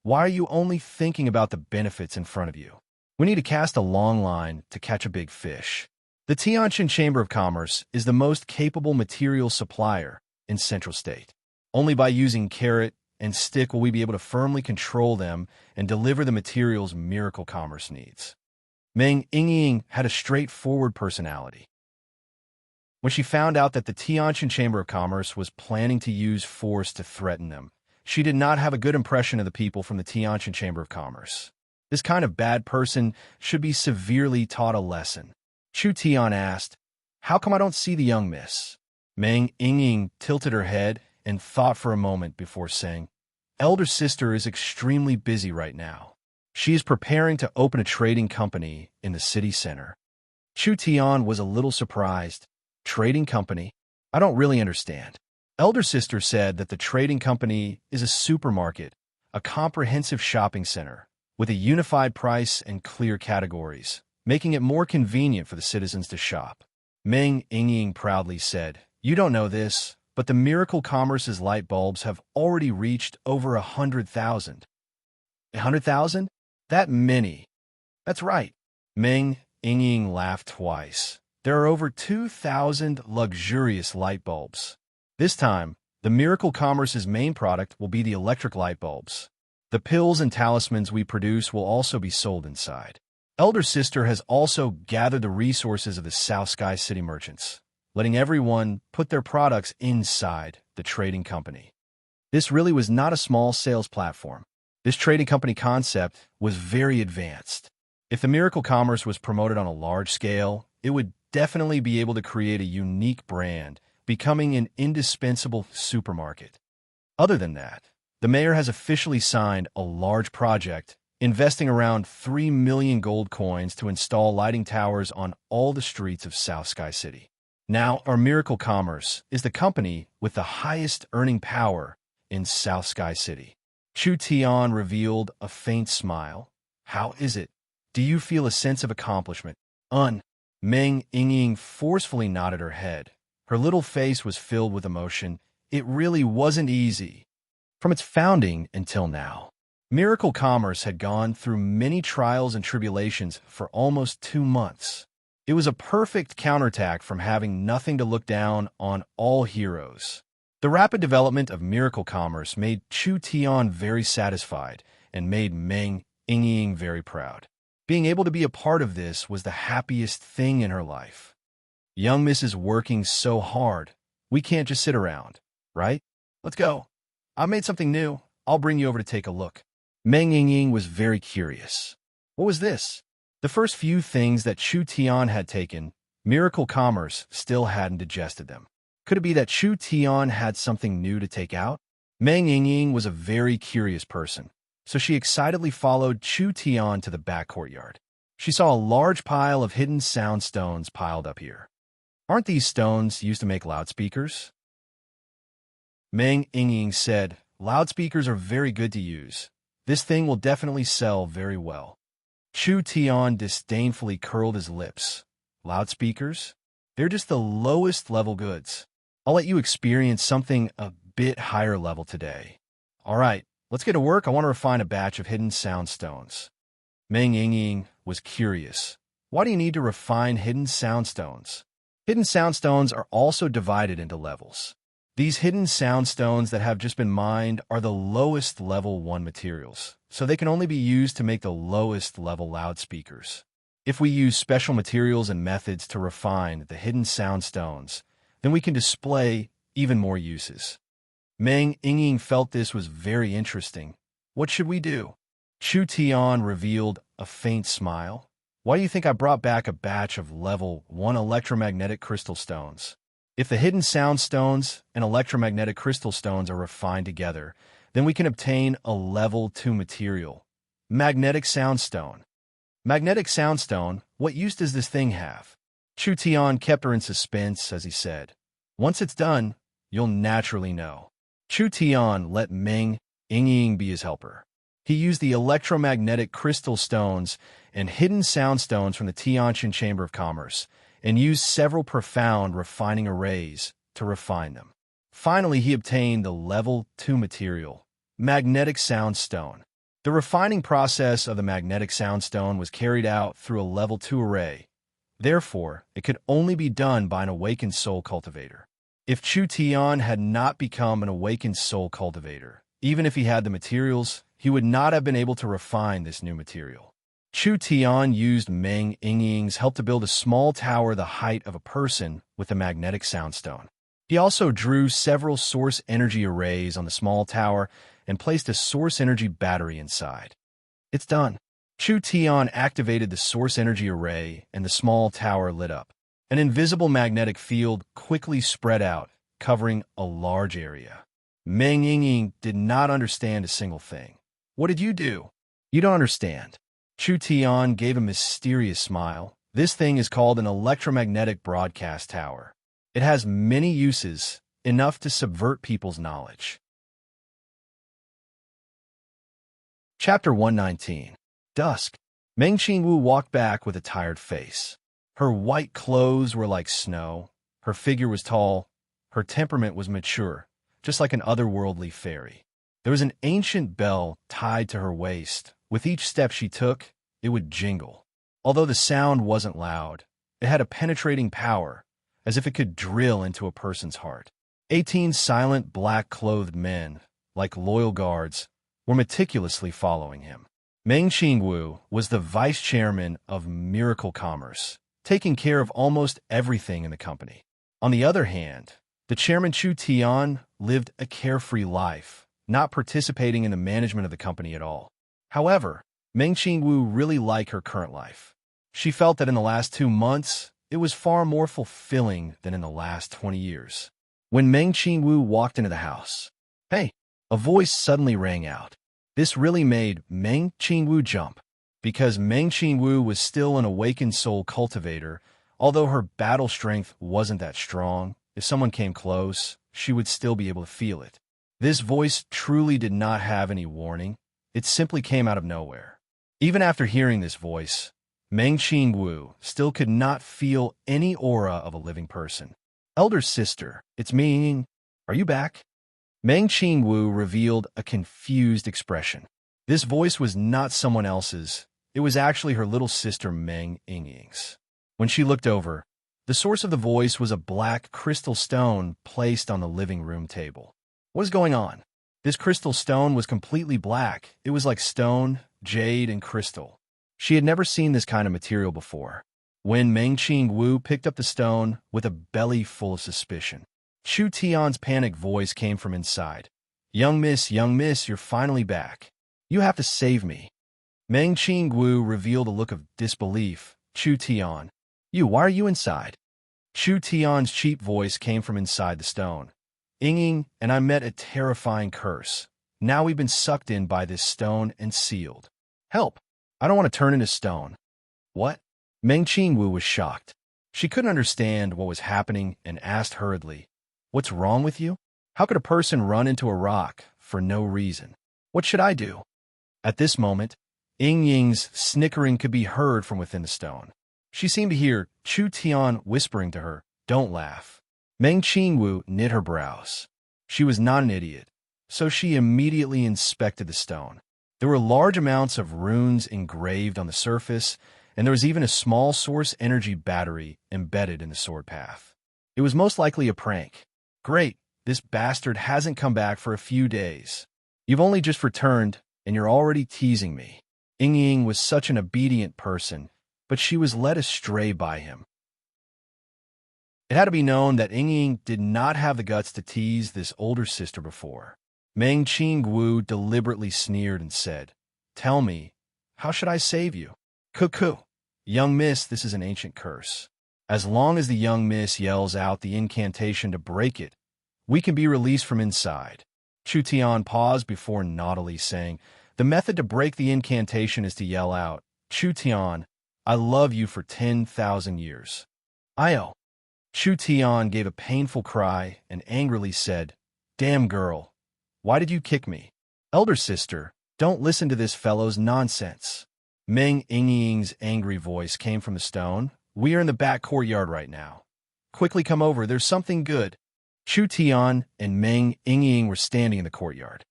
Why are you only thinking about the benefits in front of you? We need to cast a long line to catch a big fish. The Tianjin Chamber of Commerce is the most capable material supplier in Central State. Only by using carrot and stick will we be able to firmly control them and deliver the materials Miracle Commerce needs. Meng Yingying had a straightforward personality. When she found out that the Tianjin Chamber of Commerce was planning to use force to threaten them, she did not have a good impression of the people from the Tianjin Chamber of Commerce. This kind of bad person should be severely taught a lesson. Chu Tian asked, "How come I don't see the young miss?" Meng Yingying tilted her head and thought for a moment before saying, "Elder sister is extremely busy right now. She is preparing to open a trading company in the city center." Chu Tian was a little surprised. "Trading company? I don't really understand." Elder sister said that the trading company is a supermarket, a comprehensive shopping center, with a unified price and clear categories, making it more convenient for the citizens to shop. Meng Yingying proudly said, "You don't know this, but the Miracle Commerce's light bulbs have already reached over 100,000. 100,000? That many?" "That's right." Meng Yingying laughed twice. "There are over 2,000 luxurious light bulbs. This time, the Miracle Commerce's main product will be the electric light bulbs. The pills and talismans we produce will also be sold inside." Elder sister has also gathered the resources of the South Sky City merchants, letting everyone put their products inside the trading company. This really was not a small sales platform. This trading company concept was very advanced. If the Miracle Commerce was promoted on a large scale, it would definitely be able to create a unique brand, becoming an indispensable supermarket. Other than that, the mayor has officially signed a large project, investing around 3 million gold coins to install lighting towers on all the streets of South Sky City. Now, our Miracle Commerce is the company with the highest earning power in South Sky City. Chu Tian revealed a faint smile. "How is it? Do you feel a sense of accomplishment?" Meng Yingying forcefully nodded her head. Her little face was filled with emotion. It really wasn't easy. From its founding until now, Miracle Commerce had gone through many trials and tribulations for almost 2 months. It was a perfect counterattack from having nothing to look down on all heroes. The rapid development of Miracle Commerce made Chu Tian very satisfied and made Meng Yingying very proud. Being able to be a part of this was the happiest thing in her life. "Young Miss is working so hard. We can't just sit around, right? Let's go. I've made something new. I'll bring you over to take a look." Meng Yingying was very curious. What was this? The first few things that Chu Tian had taken, Miracle Commerce still hadn't digested them. Could it be that Chu Tian had something new to take out? Meng Yingying was a very curious person, so she excitedly followed Chu Tian to the back courtyard. She saw a large pile of hidden sound stones piled up here. "Aren't these stones used to make loudspeakers?" Meng Yingying said, "Loudspeakers are very good to use. This thing will definitely sell very well." Chu Tian disdainfully curled his lips. "Loudspeakers? They're just the lowest level goods. I'll let you experience something a bit higher level today." "All right, let's get to work. I want to refine a batch of hidden sound stones." Meng Yingying was curious. Why do you need to refine hidden sound stones? Hidden sound stones are also divided into levels. These hidden sound stones that have just been mined are the lowest level 1 materials, so they can only be used to make the lowest level loudspeakers. If we use special materials and methods to refine the hidden sound stones, then we can display even more uses. Meng Yingying felt this was very interesting. "What should we do?" Chu Tian revealed a faint smile. "Why do you think I brought back a batch of level 1 electromagnetic crystal stones? If the hidden sound stones and electromagnetic crystal stones are refined together, then we can obtain a level 2 material, magnetic sound stone." "Magnetic sound stone? What use does this thing have?" Chu Tian kept her in suspense as he said, "Once it's done, you'll naturally know." Chu Tian let Meng Yingying be his helper. He used the electromagnetic crystal stones and hidden sound stones from the Tianjin Chamber of Commerce and used several profound refining arrays to refine them. Finally, he obtained the level 2 material, magnetic sound stone. The refining process of the magnetic sound stone was carried out through a level 2 array. Therefore, it could only be done by an awakened soul cultivator. If Chu Tian had not become an awakened soul cultivator, even if he had the materials, he would not have been able to refine this new material. Chu Tian used Meng Yingying's help to build a small tower the height of a person with a magnetic soundstone. He also drew several source energy arrays on the small tower and placed a source energy battery inside. It's done. Chu Tian activated the source energy array and the small tower lit up. An invisible magnetic field quickly spread out, covering a large area. Meng Yingying did not understand a single thing. What did you do? You don't understand. Chu Tian gave a mysterious smile. This thing is called an electromagnetic broadcast tower. It has many uses, enough to subvert people's knowledge. Chapter 119. Dusk. Meng Qingwu walked back with a tired face. Her white clothes were like snow, her figure was tall, her temperament was mature, just like an otherworldly fairy. There was an ancient bell tied to her waist. With each step she took, it would jingle. Although the sound wasn't loud, it had a penetrating power, as if it could drill into a person's heart. 18 silent, black-clothed men, like loyal guards, were meticulously following him. Meng Qingwu was the vice chairman of Miracle Commerce, taking care of almost everything in the company. On the other hand, the chairman Chu Tian lived a carefree life, not participating in the management of the company at all. However, Meng Qingwu really liked her current life. She felt that in the last 2 months, it was far more fulfilling than in the last 20 years. When Meng Qingwu walked into the house, "Hey!" a voice suddenly rang out. This really made Meng Qingwu jump. Because Meng Qingwu was still an awakened soul cultivator, although her battle strength wasn't that strong, if someone came close, she would still be able to feel it. This voice truly did not have any warning. It simply came out of nowhere. Even after hearing this voice, Meng Qingwu still could not feel any aura of a living person. "Elder sister, it's me. Are you back?" Meng Qingwu revealed a confused expression. This voice was not someone else's. It was actually her little sister Meng Yingying's. When she looked over, the source of the voice was a black crystal stone placed on the living room table. What is going on? This crystal stone was completely black. It was like stone, jade, and crystal. She had never seen this kind of material before. When Meng Qingwu picked up the stone with a belly full of suspicion, Chu Tian's panicked voice came from inside. Young miss, you're finally back. You have to save me." Meng Qingwu revealed a look of disbelief. "Chu Tian, why are you inside?" Chu Tian's cheap voice came from inside the stone. "Yingying and I met a terrifying curse. Now we've been sucked in by this stone and sealed. Help! I don't want to turn into stone." "What?" Meng Qingwu was shocked. She couldn't understand what was happening and asked hurriedly, "What's wrong with you? How could a person run into a rock for no reason? What should I do?" At this moment, Yingying's snickering could be heard from within the stone. She seemed to hear Chu Tian whispering to her, "Don't laugh." Meng Qingwu knit her brows. She was not an idiot, so she immediately inspected the stone. There were large amounts of runes engraved on the surface, and there was even a small source energy battery embedded in the sword path. It was most likely a prank. "Great, this bastard hasn't come back for a few days. You've only just returned, and you're already teasing me." Yingying was such an obedient person, but she was led astray by him. It had to be known that Yingying did not have the guts to tease this older sister before. Meng Qingwu deliberately sneered and said, "Tell me, how should I save you?" "Cuckoo. Young miss, this is an ancient curse. As long as the young miss yells out the incantation to break it, we can be released from inside." Chu Tian paused before naughtily saying, "The method to break the incantation is to yell out, 'Chu Tian, I love you for 10,000 years.'" "Io." Chu Tian gave a painful cry and angrily said, "Damn girl, why did you kick me?" "Elder sister, don't listen to this fellow's nonsense." Meng Yingying's angry voice came from the stone. "We are in the back courtyard right now. Quickly come over, there's something good." Chu Tian and Meng Yingying were standing in the courtyard.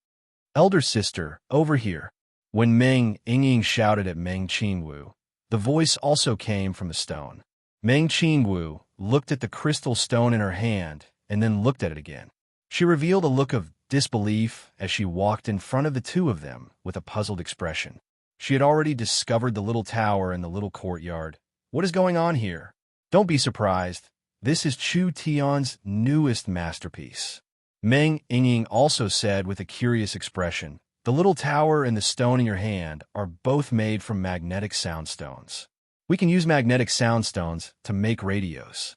"Elder sister, over here." When Meng Yingying shouted at Meng Qingwu, the voice also came from the stone. Meng Qingwu looked at the crystal stone in her hand and then looked at it again. She revealed a look of disbelief as she walked in front of the two of them with a puzzled expression. She had already discovered the little tower in the little courtyard. What is going on here? Don't be surprised. This is Chu Tian's newest masterpiece. Meng Yingying also said with a curious expression, the little tower and the stone in your hand are both made from magnetic soundstones. We can use magnetic soundstones to make radios.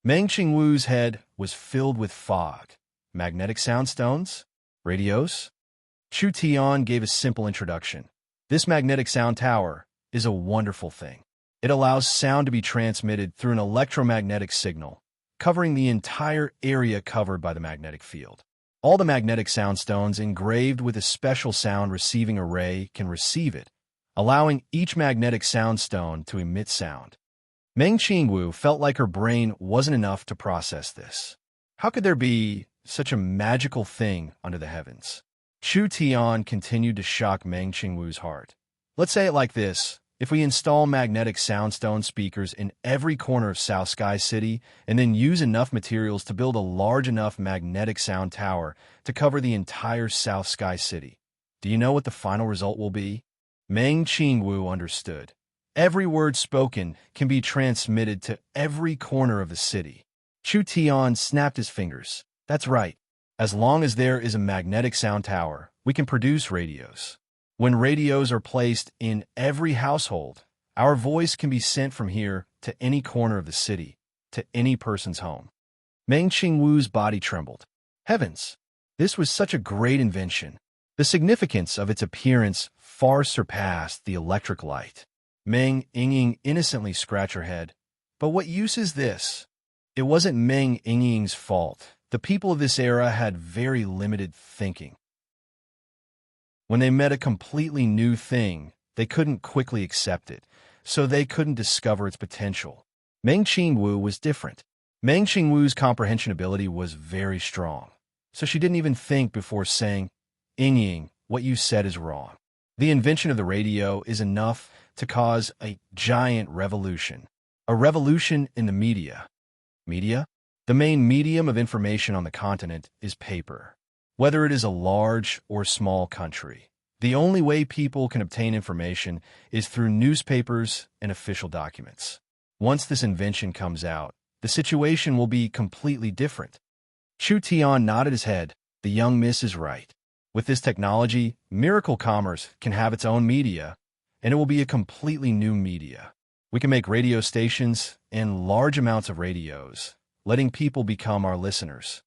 Meng Qingwu's head was filled with fog. Magnetic soundstones? Radios? Chu Tian gave a simple introduction. This magnetic sound tower is a wonderful thing. It allows sound to be transmitted through an electromagnetic signal, covering the entire area covered by the magnetic field. All the magnetic soundstones engraved with a special sound receiving array can receive it, allowing each magnetic soundstone to emit sound. Meng Qingwu felt like her brain wasn't enough to process this. How could there be such a magical thing under the heavens? Chu Tian continued to shock Meng Qingwu's heart. Let's say it like this. If we install magnetic soundstone speakers in every corner of South Sky City and then use enough materials to build a large enough magnetic sound tower to cover the entire South Sky City, do you know what the final result will be? Meng Qingwu understood. Every word spoken can be transmitted to every corner of the city. Chu Tian snapped his fingers. That's right. As long as there is a magnetic sound tower, we can produce radios. When radios are placed in every household, our voice can be sent from here to any corner of the city, to any person's home. Meng Qingwu's body trembled. Heavens! This was such a great invention. The significance of its appearance far surpassed the electric light. Meng Yingying innocently scratched her head. But what use is this? It wasn't Meng Yingying's fault. The people of this era had very limited thinking. When they met a completely new thing, they couldn't quickly accept it, so they couldn't discover its potential. Meng Qingwu was different. Meng Qingwu's comprehension ability was very strong, so she didn't even think before saying, Yingying, what you said is wrong. The invention of the radio is enough to cause a giant revolution. A revolution in the media. Media? The main medium of information on the continent is paper. Whether it is a large or small country, the only way people can obtain information is through newspapers and official documents. Once this invention comes out, the situation will be completely different. Chu Tian nodded his head. The young miss is right. With this technology, Miracle Commerce can have its own media, and it will be a completely new media. We can make radio stations and large amounts of radios, letting people become our listeners.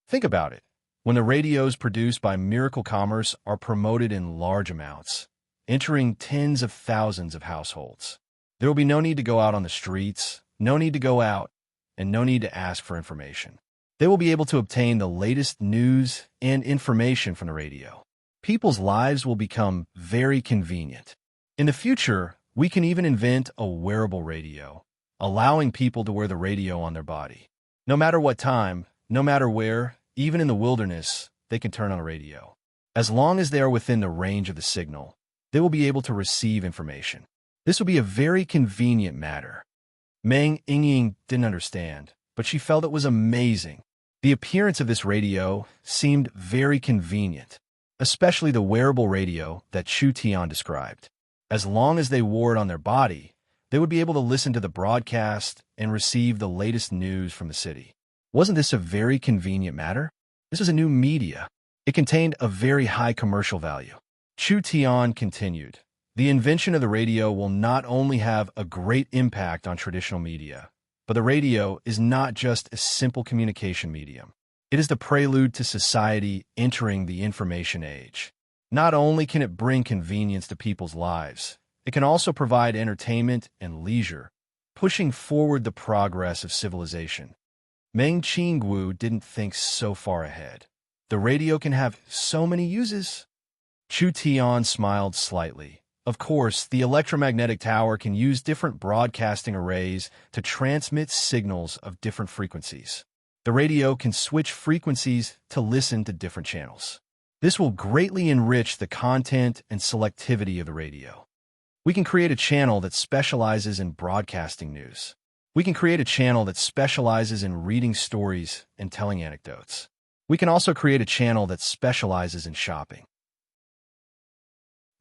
Think about it. When the radios produced by Miracle Commerce are promoted in large amounts, entering tens of thousands of households, there will be no need to go out on the streets, no need to go out, and no need to ask for information. They will be able to obtain the latest news and information from the radio. People's lives will become very convenient. In the future, we can even invent a wearable radio, allowing people to wear the radio on their body. No matter what time, no matter where, even in the wilderness, they can turn on a radio. As long as they are within the range of the signal, they will be able to receive information. This will be a very convenient matter. Meng Yingying didn't understand, but she felt it was amazing. The appearance of this radio seemed very convenient, especially the wearable radio that Chu Tian described. As long as they wore it on their body, they would be able to listen to the broadcast and receive the latest news from the city. Wasn't this a very convenient matter? This was a new media. It contained a very high commercial value. Chu Tian continued, the invention of the radio will not only have a great impact on traditional media, but the radio is not just a simple communication medium. It is the prelude to society entering the information age. Not only can it bring convenience to people's lives, it can also provide entertainment and leisure, pushing forward the progress of civilization. Meng Qingwu didn't think so far ahead. The radio can have so many uses. Chu Tian smiled slightly. Of course, the electromagnetic tower can use different broadcasting arrays to transmit signals of different frequencies. The radio can switch frequencies to listen to different channels. This will greatly enrich the content and selectivity of the radio. We can create a channel that specializes in broadcasting news. We can create a channel that specializes in reading stories and telling anecdotes. We can also create a channel that specializes in shopping.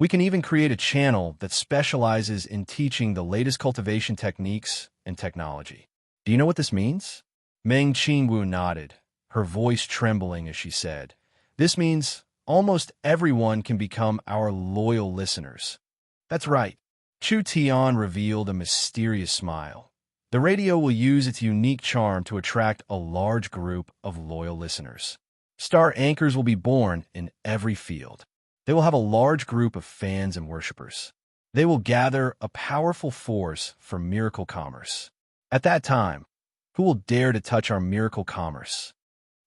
We can even create a channel that specializes in teaching the latest cultivation techniques and technology. Do you know what this means? Meng Qingwu nodded, her voice trembling as she said, "This means almost everyone can become our loyal listeners." That's right. Chu Tian revealed a mysterious smile. The radio will use its unique charm to attract a large group of loyal listeners. Star anchors will be born in every field. They will have a large group of fans and worshippers. They will gather a powerful force for miracle commerce. At that time, who will dare to touch our miracle commerce?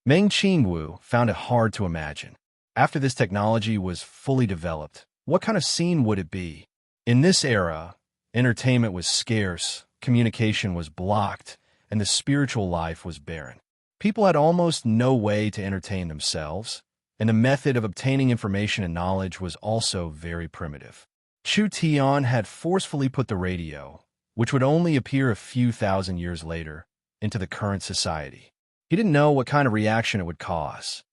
Meng Qingwu found it hard to imagine. After this technology was fully developed, what kind of scene would it be? In this era, entertainment was scarce, communication was blocked, and the spiritual life was barren. People had almost no way to entertain themselves, and the method of obtaining information and knowledge was also very primitive. Chu Tian had forcefully put the radio, which would only appear a few thousand years later, into the current society. He didn't know what kind of reaction it would cause.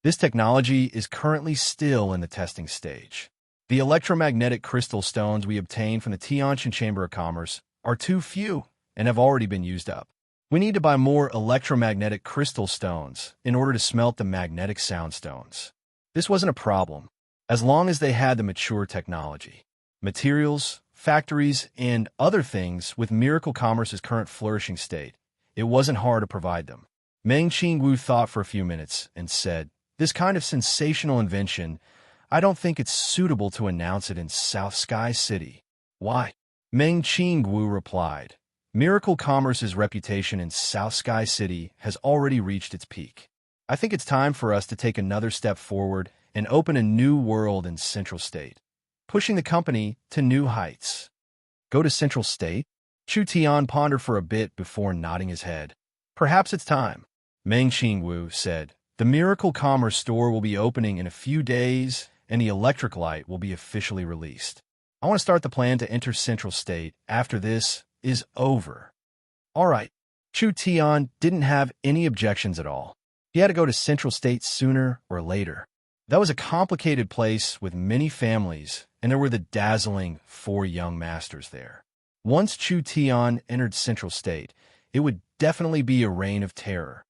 This technology is currently still in the testing stage. The electromagnetic crystal stones we obtain from the Tianjin Chamber of Commerce are too few and have already been used up. We need to buy more electromagnetic crystal stones in order to smelt the magnetic sound stones. This wasn't a problem, as long as they had the mature technology. Materials, factories, and other things with Miracle Commerce's current flourishing state, it wasn't hard to provide them. Meng Qingwu thought for a few minutes and said, "This kind of sensational invention, I don't think it's suitable to announce it in South Sky City." "Why?" Meng Qingwu replied, "Miracle Commerce's reputation in South Sky City has already reached its peak. I think it's time for us to take another step forward and open a new world in Central State, pushing the company to new heights." "Go to Central State?" Chu Tian pondered for a bit before nodding his head. "Perhaps it's time," Meng Qingwu said. "The Miracle Commerce store will be opening in a few days, and the electric light will be officially released. I want to start the plan to enter Central State after this is over." All right. Chu Tian didn't have any objections at all. He had to go to Central State sooner or later. That was a complicated place with many families, and there were the dazzling 4 young masters there. Once Chu Tian entered Central State, it would definitely be a reign of terror.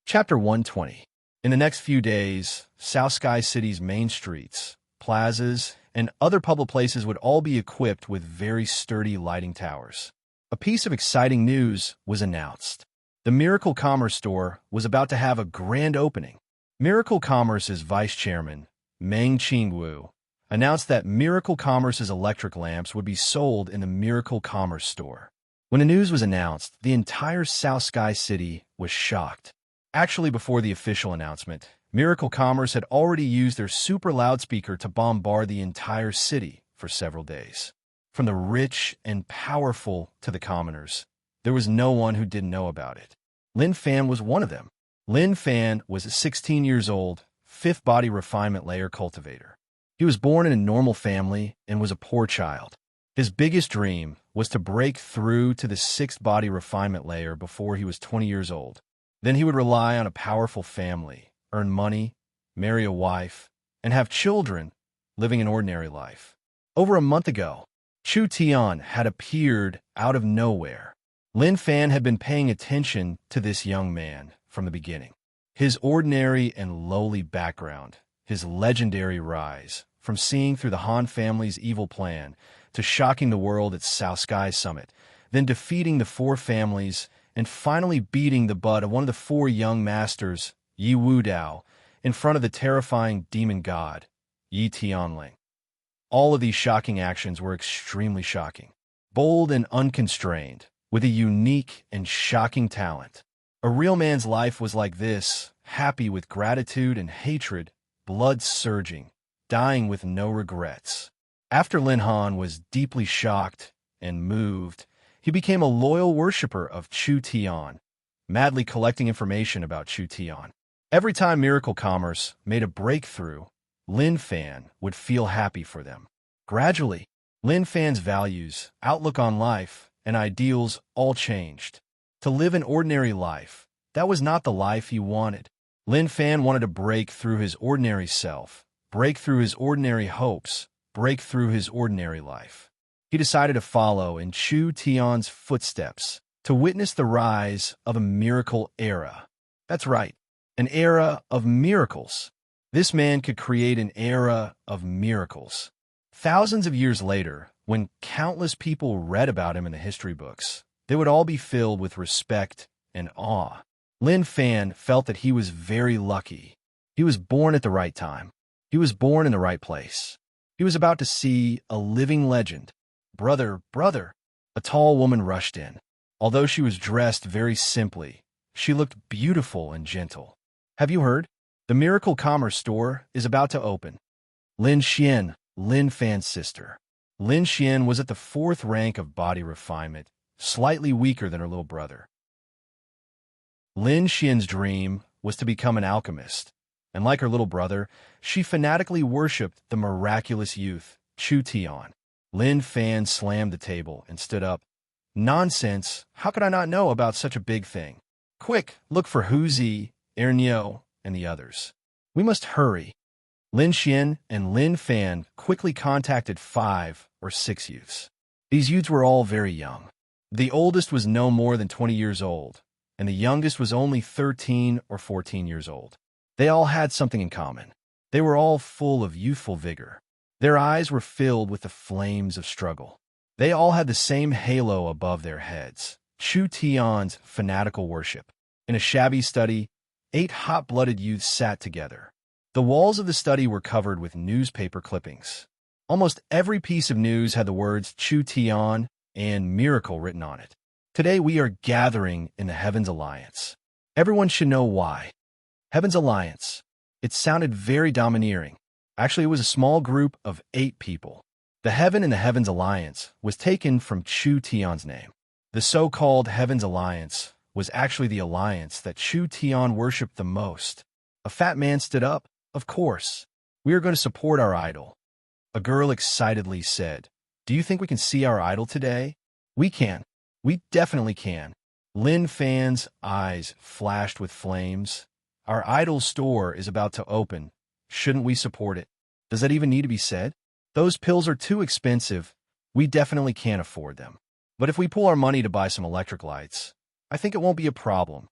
Chapter 120. In the next few days, South Sky City's main streets, plazas, and other public places would all be equipped with very sturdy lighting towers. A piece of exciting news was announced. The Miracle Commerce store was about to have a grand opening. Miracle Commerce's vice chairman, Meng Qingwu, announced that Miracle Commerce's electric lamps would be sold in the Miracle Commerce store. When the news was announced, the entire South Sky City was shocked. Actually, before the official announcement, Miracle Commerce had already used their super loudspeaker to bombard the entire city for several days. From the rich and powerful to the commoners, there was no one who didn't know about it. Lin Fan was one of them. Lin Fan was a 16 years old, 5th body refinement layer cultivator. He was born in a normal family and was a poor child. His biggest dream was to break through to the 6th body refinement layer before he was 20 years old. Then he would rely on a powerful family, earn money, marry a wife, and have children, living an ordinary life. Over a month ago, Chu Tian had appeared out of nowhere. Lin Fan had been paying attention to this young man from the beginning. His ordinary and lowly background, his legendary rise, from seeing through the Han family's evil plan to shocking the world at South Sky Summit, then defeating the 4 families and finally beating the butt of one of the 4 young masters, Yi Wudao, in front of the terrifying demon god, Yi Tianling. All of these shocking actions were extremely shocking, bold and unconstrained, with a unique and shocking talent. A real man's life was like this, happy with gratitude and hatred, blood surging, dying with no regrets. After Lin Han was deeply shocked and moved, he became a loyal worshiper of Chu Tian, madly collecting information about Chu Tian. Every time Miracle Commerce made a breakthrough, Lin Fan would feel happy for them. Gradually, Lin Fan's values, outlook on life, and ideals all changed. To live an ordinary life, that was not the life he wanted. Lin Fan wanted to break through his ordinary self, break through his ordinary hopes, break through his ordinary life. He decided to follow in Chu Tian's footsteps, to witness the rise of a miracle era. That's right, an era of miracles. This man could create an era of miracles. Thousands of years later, when countless people read about him in the history books, they would all be filled with respect and awe. Lin Fan felt that he was very lucky. He was born at the right time. He was born in the right place. He was about to see a living legend. Brother, brother! A tall woman rushed in. Although she was dressed very simply, she looked beautiful and gentle. Have you heard? The Miracle Commerce Store is about to open. Lin Xian, Lin Fan's sister. Lin Xian was at the 4th rank of body refinement, slightly weaker than her little brother. Lin Xian's dream was to become an alchemist, and like her little brother, she fanatically worshipped the miraculous youth, Chu Tian. Lin Fan slammed the table and stood up. Nonsense! How could I not know about such a big thing? Quick, look for Hu Zi, Ernyo, and the others. We must hurry. Lin Xian and Lin Fan quickly contacted 5 or 6 youths. These youths were all very young. The oldest was no more than 20 years old, and the youngest was only 13 or 14 years old. They all had something in common. They were all full of youthful vigor. Their eyes were filled with the flames of struggle. They all had the same halo above their heads, Chu Tian's fanatical worship. In a shabby study, 8 hot-blooded youths sat together. The walls of the study were covered with newspaper clippings. Almost every piece of news had the words Chu Tian and miracle written on it. Today we are gathering in the Heaven's Alliance. Everyone should know why. Heaven's Alliance. It sounded very domineering. Actually, it was a small group of 8 people. The Heaven in the Heaven's Alliance was taken from Chu Tian's name. The so-called Heaven's Alliance was actually the alliance that Chu Tian worshipped the most. A fat man stood up. Of course. We are going to support our idol. A girl excitedly said, Do you think we can see our idol today? We can. We definitely can. Lin Fan's eyes flashed with flames. Our idol's store is about to open. Shouldn't we support it? Does that even need to be said? Those pills are too expensive. We definitely can't afford them. But if we pool our money to buy some electric lights, I think it won't be a problem.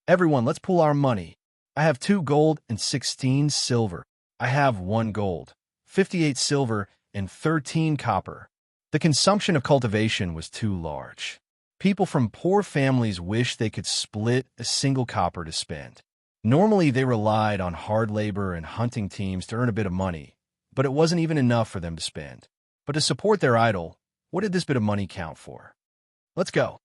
Everyone, let's pool our money. I have 2 gold and 16 silver. I have 1 gold, 58 silver, and 13 copper. The consumption of cultivation was too large. People from poor families wished they could split a single copper to spend. Normally, they relied on hard labor and hunting teams to earn a bit of money, but it wasn't even enough for them to spend. But to support their idol, what did this bit of money count for? Let's go.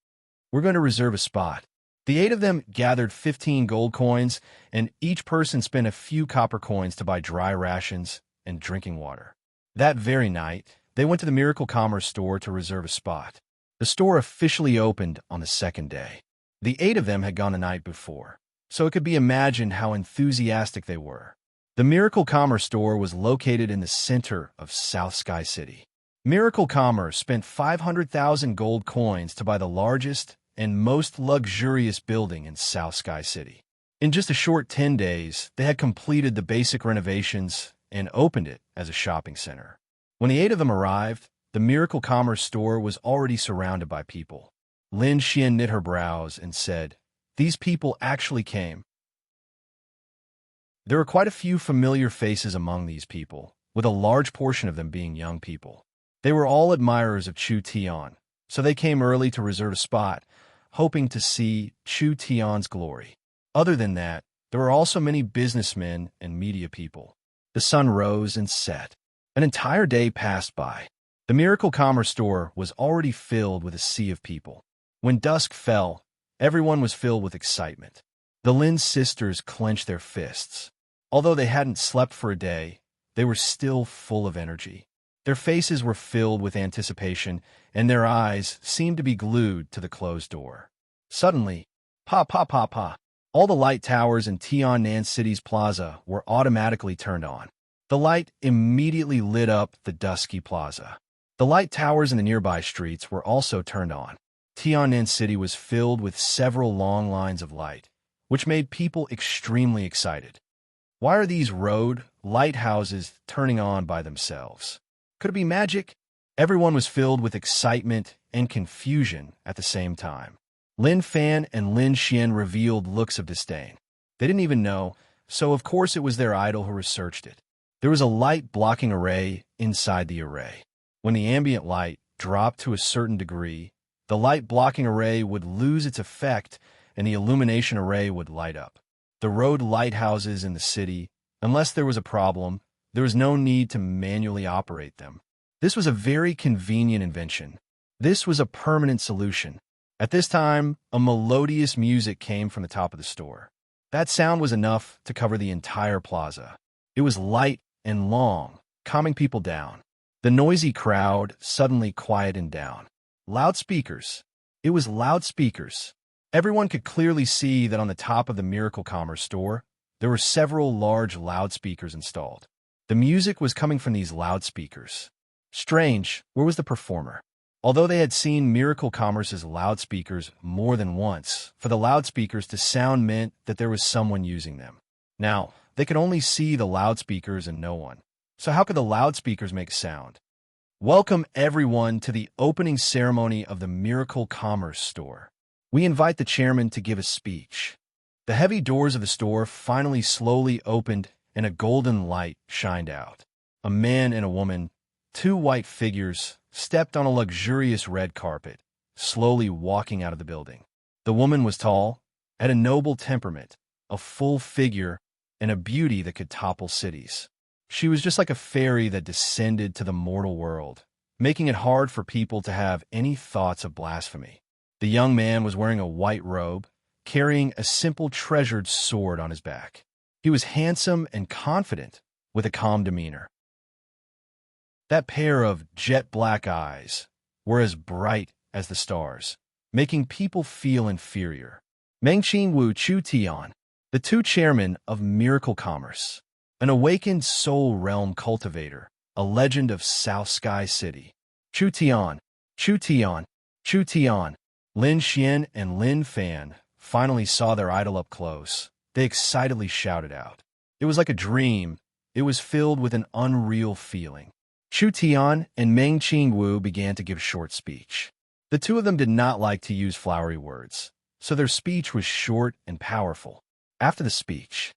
We're going to reserve a spot. The 8 of them gathered 15 gold coins, and each person spent a few copper coins to buy dry rations and drinking water. That very night, they went to the Miracle Commerce Store to reserve a spot. The store officially opened on the 2nd day. The 8 of them had gone the night before, so it could be imagined how enthusiastic they were. The Miracle Commerce Store was located in the center of South Sky City. Miracle Commerce spent 500,000 gold coins to buy the largest and most luxurious building in South Sky City. In just a short 10 days, they had completed the basic renovations and opened it as a shopping center. When the 8 of them arrived, the Miracle Commerce Store was already surrounded by people. Lin Xian knit her brows and said, These people actually came. There were quite a few familiar faces among these people, with a large portion of them being young people. They were all admirers of Chu Tian, so they came early to reserve a spot, hoping to see Chu Tian's glory. Other than that, there were also many businessmen and media people. The sun rose and set. An entire day passed by. The Miracle Commerce Store was already filled with a sea of people. When dusk fell, everyone was filled with excitement. The Lin sisters clenched their fists. Although they hadn't slept for a day, they were still full of energy. Their faces were filled with anticipation, and their eyes seemed to be glued to the closed door. Suddenly, pa pa pa pa, all the light towers in Tiannan City's plaza were automatically turned on. The light immediately lit up the dusky plaza. The light towers in the nearby streets were also turned on. Tiananmen City was filled with several long lines of light, which made people extremely excited. Why are these road lighthouses turning on by themselves? Could it be magic? Everyone was filled with excitement and confusion at the same time. Lin Fan and Lin Xian revealed looks of disdain. They didn't even know, so of course it was their idol who researched it. There was a light blocking array inside the array. When the ambient light dropped to a certain degree, the light blocking array would lose its effect and the illumination array would light up. The road lighthouses in the city, unless there was a problem, there was no need to manually operate them. This was a very convenient invention. This was a permanent solution. At this time, a melodious music came from the top of the store. That sound was enough to cover the entire plaza. It was light and long, calming people down. The noisy crowd suddenly quieted down. Loudspeakers. It was loudspeakers. Everyone could clearly see that on the top of the Miracle Commerce store, there were several large loudspeakers installed. The music was coming from these loudspeakers. Strange, where was the performer? Although they had seen Miracle Commerce's loudspeakers more than once, for the loudspeakers to sound meant that there was someone using them. Now, they could only see the loudspeakers and no one. So how could the loudspeakers make sound? Welcome everyone to the opening ceremony of the Miracle Commerce store. We invite the chairman to give a speech. The heavy doors of the store finally slowly opened and a golden light shined out. A man and a woman, two white figures, stepped on a luxurious red carpet, slowly walking out of the building. The woman was tall, had a noble temperament, a full figure, and a beauty that could topple cities. She was just like a fairy that descended to the mortal world, making it hard for people to have any thoughts of blasphemy. The young man was wearing a white robe, carrying a simple treasured sword on his back. He was handsome and confident, with a calm demeanor. That pair of jet-black eyes were as bright as the stars, making people feel inferior. Meng Qingwu Chu Tian, the two chairmen of Miracle Commerce, an awakened soul realm cultivator, a legend of South Sky City. Chu Tian, Chu Tian, Chu Tian. Lin Xian and Lin Fan finally saw their idol up close. They excitedly shouted out. It was like a dream. It was filled with an unreal feeling. Chu Tian and Meng Qingwu began to give short speech. The two of them did not like to use flowery words, so their speech was short and powerful. After the speech,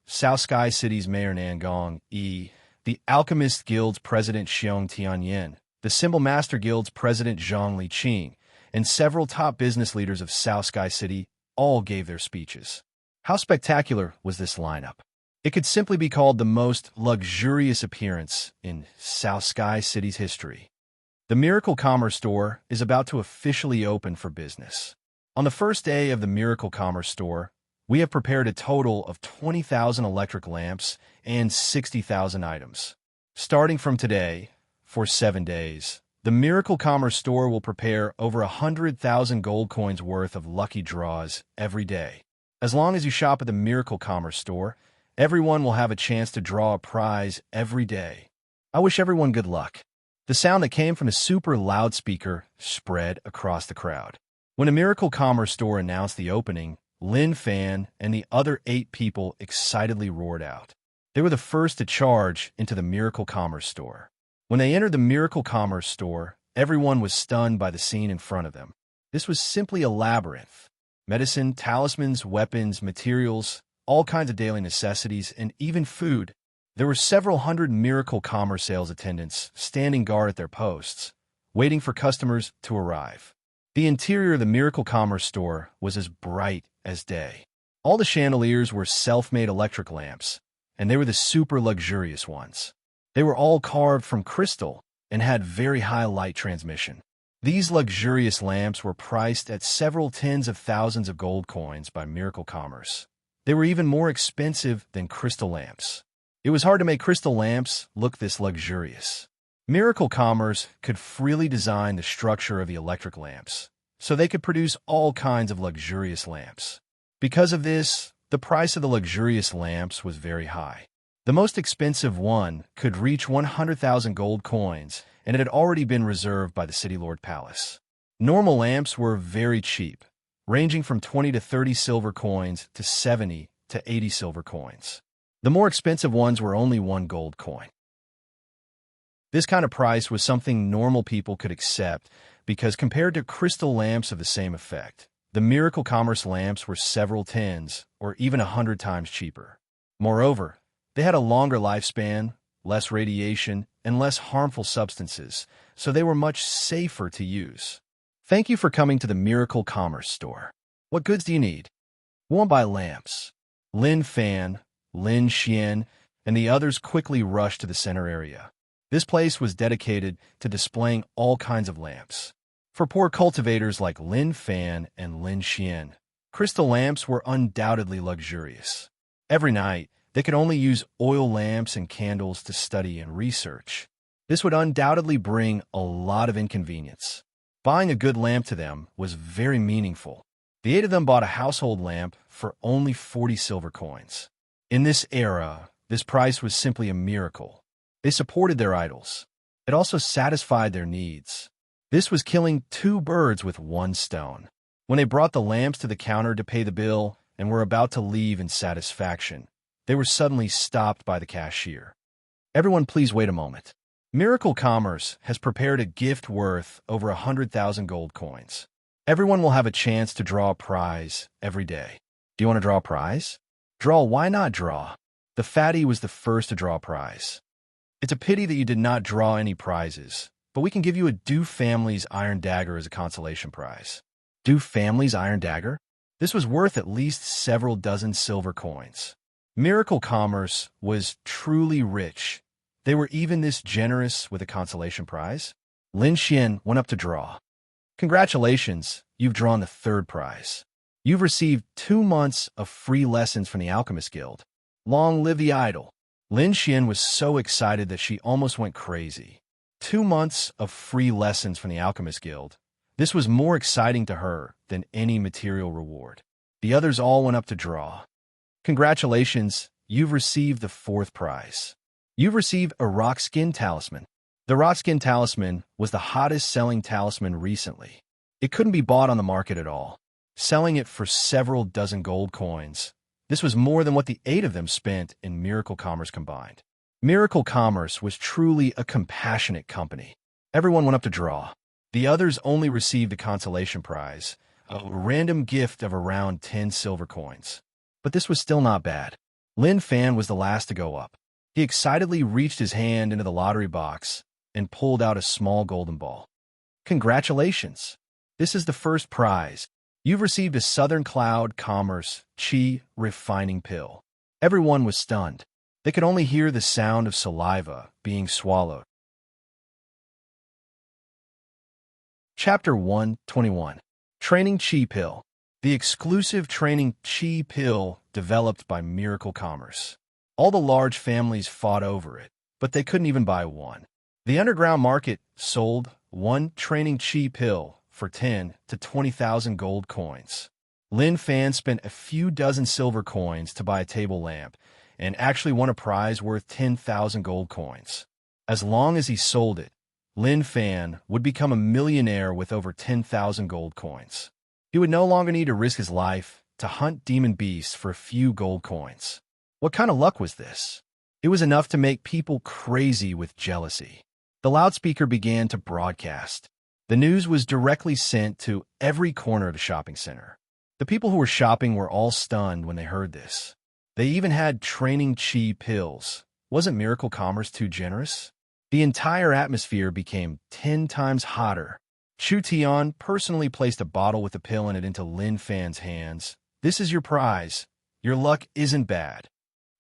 South Sky City's Mayor Nangong E, the Alchemist Guild's President Xiong Tianyan, the Symbol Master Guild's President Zhang Liqing, and several top business leaders of South Sky City all gave their speeches. How spectacular was this lineup? It could simply be called the most luxurious appearance in South Sky City's history. The Miracle Commerce store is about to officially open for business. On the first day of the Miracle Commerce store, we have prepared a total of 20,000 electric lamps and 60,000 items. Starting from today, for 7 days, the Miracle Commerce store will prepare over 100,000 gold coins worth of lucky draws every day. As long as you shop at the Miracle Commerce store, everyone will have a chance to draw a prize every day. I wish everyone good luck. The sound that came from the super loudspeaker spread across the crowd. When a Miracle Commerce store announced the opening, Lin Fan and the other 8 people excitedly roared out. They were the first to charge into the Miracle Commerce store. When they entered the Miracle Commerce store, everyone was stunned by the scene in front of them. This was simply a labyrinth. Medicine, talismans, weapons, materials, all kinds of daily necessities, and even food. There were several hundred Miracle Commerce sales attendants standing guard at their posts, waiting for customers to arrive. The interior of the Miracle Commerce store was as bright as day. All the chandeliers were self-made electric lamps, and they were the super luxurious ones. They were all carved from crystal and had very high light transmission. These luxurious lamps were priced at several tens of thousands of gold coins by Miracle Commerce. They were even more expensive than crystal lamps. It was hard to make crystal lamps look this luxurious. Miracle Commerce could freely design the structure of the electric lamps, so they could produce all kinds of luxurious lamps. Because of this, the price of the luxurious lamps was very high. The most expensive one could reach 100,000 gold coins, and it had already been reserved by the City Lord Palace. Normal lamps were very cheap, ranging from 20 to 30 silver coins to 70 to 80 silver coins. The more expensive ones were only 1 gold coin. This kind of price was something normal people could accept because compared to crystal lamps of the same effect, the Miracle Commerce lamps were several tens or even 100 times cheaper. Moreover, they had a longer lifespan, less radiation, and less harmful substances, so they were much safer to use. Thank you for coming to the Miracle Commerce store. What goods do you need? We want to buy lamps. Lin Fan, Lin Xian, and the others quickly rushed to the center area. This place was dedicated to displaying all kinds of lamps. For poor cultivators like Lin Fan and Lin Xian, crystal lamps were undoubtedly luxurious. Every night, they could only use oil lamps and candles to study and research. This would undoubtedly bring a lot of inconvenience. Buying a good lamp to them was very meaningful. The 8 of them bought a household lamp for only 40 silver coins. In this era, this price was simply a miracle. They supported their idols. It also satisfied their needs. This was killing 2 birds with 1 stone. When they brought the lamps to the counter to pay the bill and were about to leave in satisfaction, they were suddenly stopped by the cashier. Everyone, please wait a moment. Miracle Commerce has prepared a gift worth over 100,000 gold coins. Everyone will have a chance to draw a prize every day. Do you want to draw a prize? Draw, why not draw? The fatty was the first to draw a prize. It's a pity that you did not draw any prizes, but we can give you a Du Family's Iron Dagger as a consolation prize. Du Family's Iron Dagger? This was worth at least several dozen silver coins. Miracle Commerce was truly rich. They were even this generous with a consolation prize. Lin Xian went up to draw. Congratulations, you've drawn the 3rd prize. You've received 2 months of free lessons from the Alchemist Guild. Long live the idol. Lin Xian was so excited that she almost went crazy. 2 months of free lessons from the Alchemist Guild. This was more exciting to her than any material reward. The others all went up to draw. Congratulations, you've received the 4th prize. You've received a rock skin talisman. The rock skin talisman was the hottest selling talisman recently. It couldn't be bought on the market at all, selling it for several dozen gold coins. This was more than what the 8 of them spent in Miracle Commerce combined. Miracle Commerce was truly a compassionate company. Everyone went up to draw. The others only received a consolation prize, a random gift of around 10 silver coins. But this was still not bad. Lin Fan was the last to go up. He excitedly reached his hand into the lottery box and pulled out a small golden ball. Congratulations! This is the 1st prize. You've received a Southern Cloud Commerce Qi refining pill. Everyone was stunned. They could only hear the sound of saliva being swallowed. Chapter 121. Training Qi Pill. The exclusive training Qi Pill developed by Miracle Commerce. All the large families fought over it, but they couldn't even buy one. The underground market sold 1 training Qi Pill for 10 to 20,000 gold coins. Lin Fan spent a few dozen silver coins to buy a table lamp and actually won a prize worth 10,000 gold coins. As long as he sold it, Lin Fan would become a millionaire with over 10,000 gold coins. He would no longer need to risk his life to hunt demon beasts for a few gold coins. What kind of luck was this? It was enough to make people crazy with jealousy. The loudspeaker began to broadcast. The news was directly sent to every corner of the shopping center. The people who were shopping were all stunned when they heard this. They even had training Qi pills. Wasn't Miracle Commerce too generous? The entire atmosphere became 10 times hotter. Chu Tian personally placed a bottle with a pill in it into Lin Fan's hands. This is your prize. Your luck isn't bad.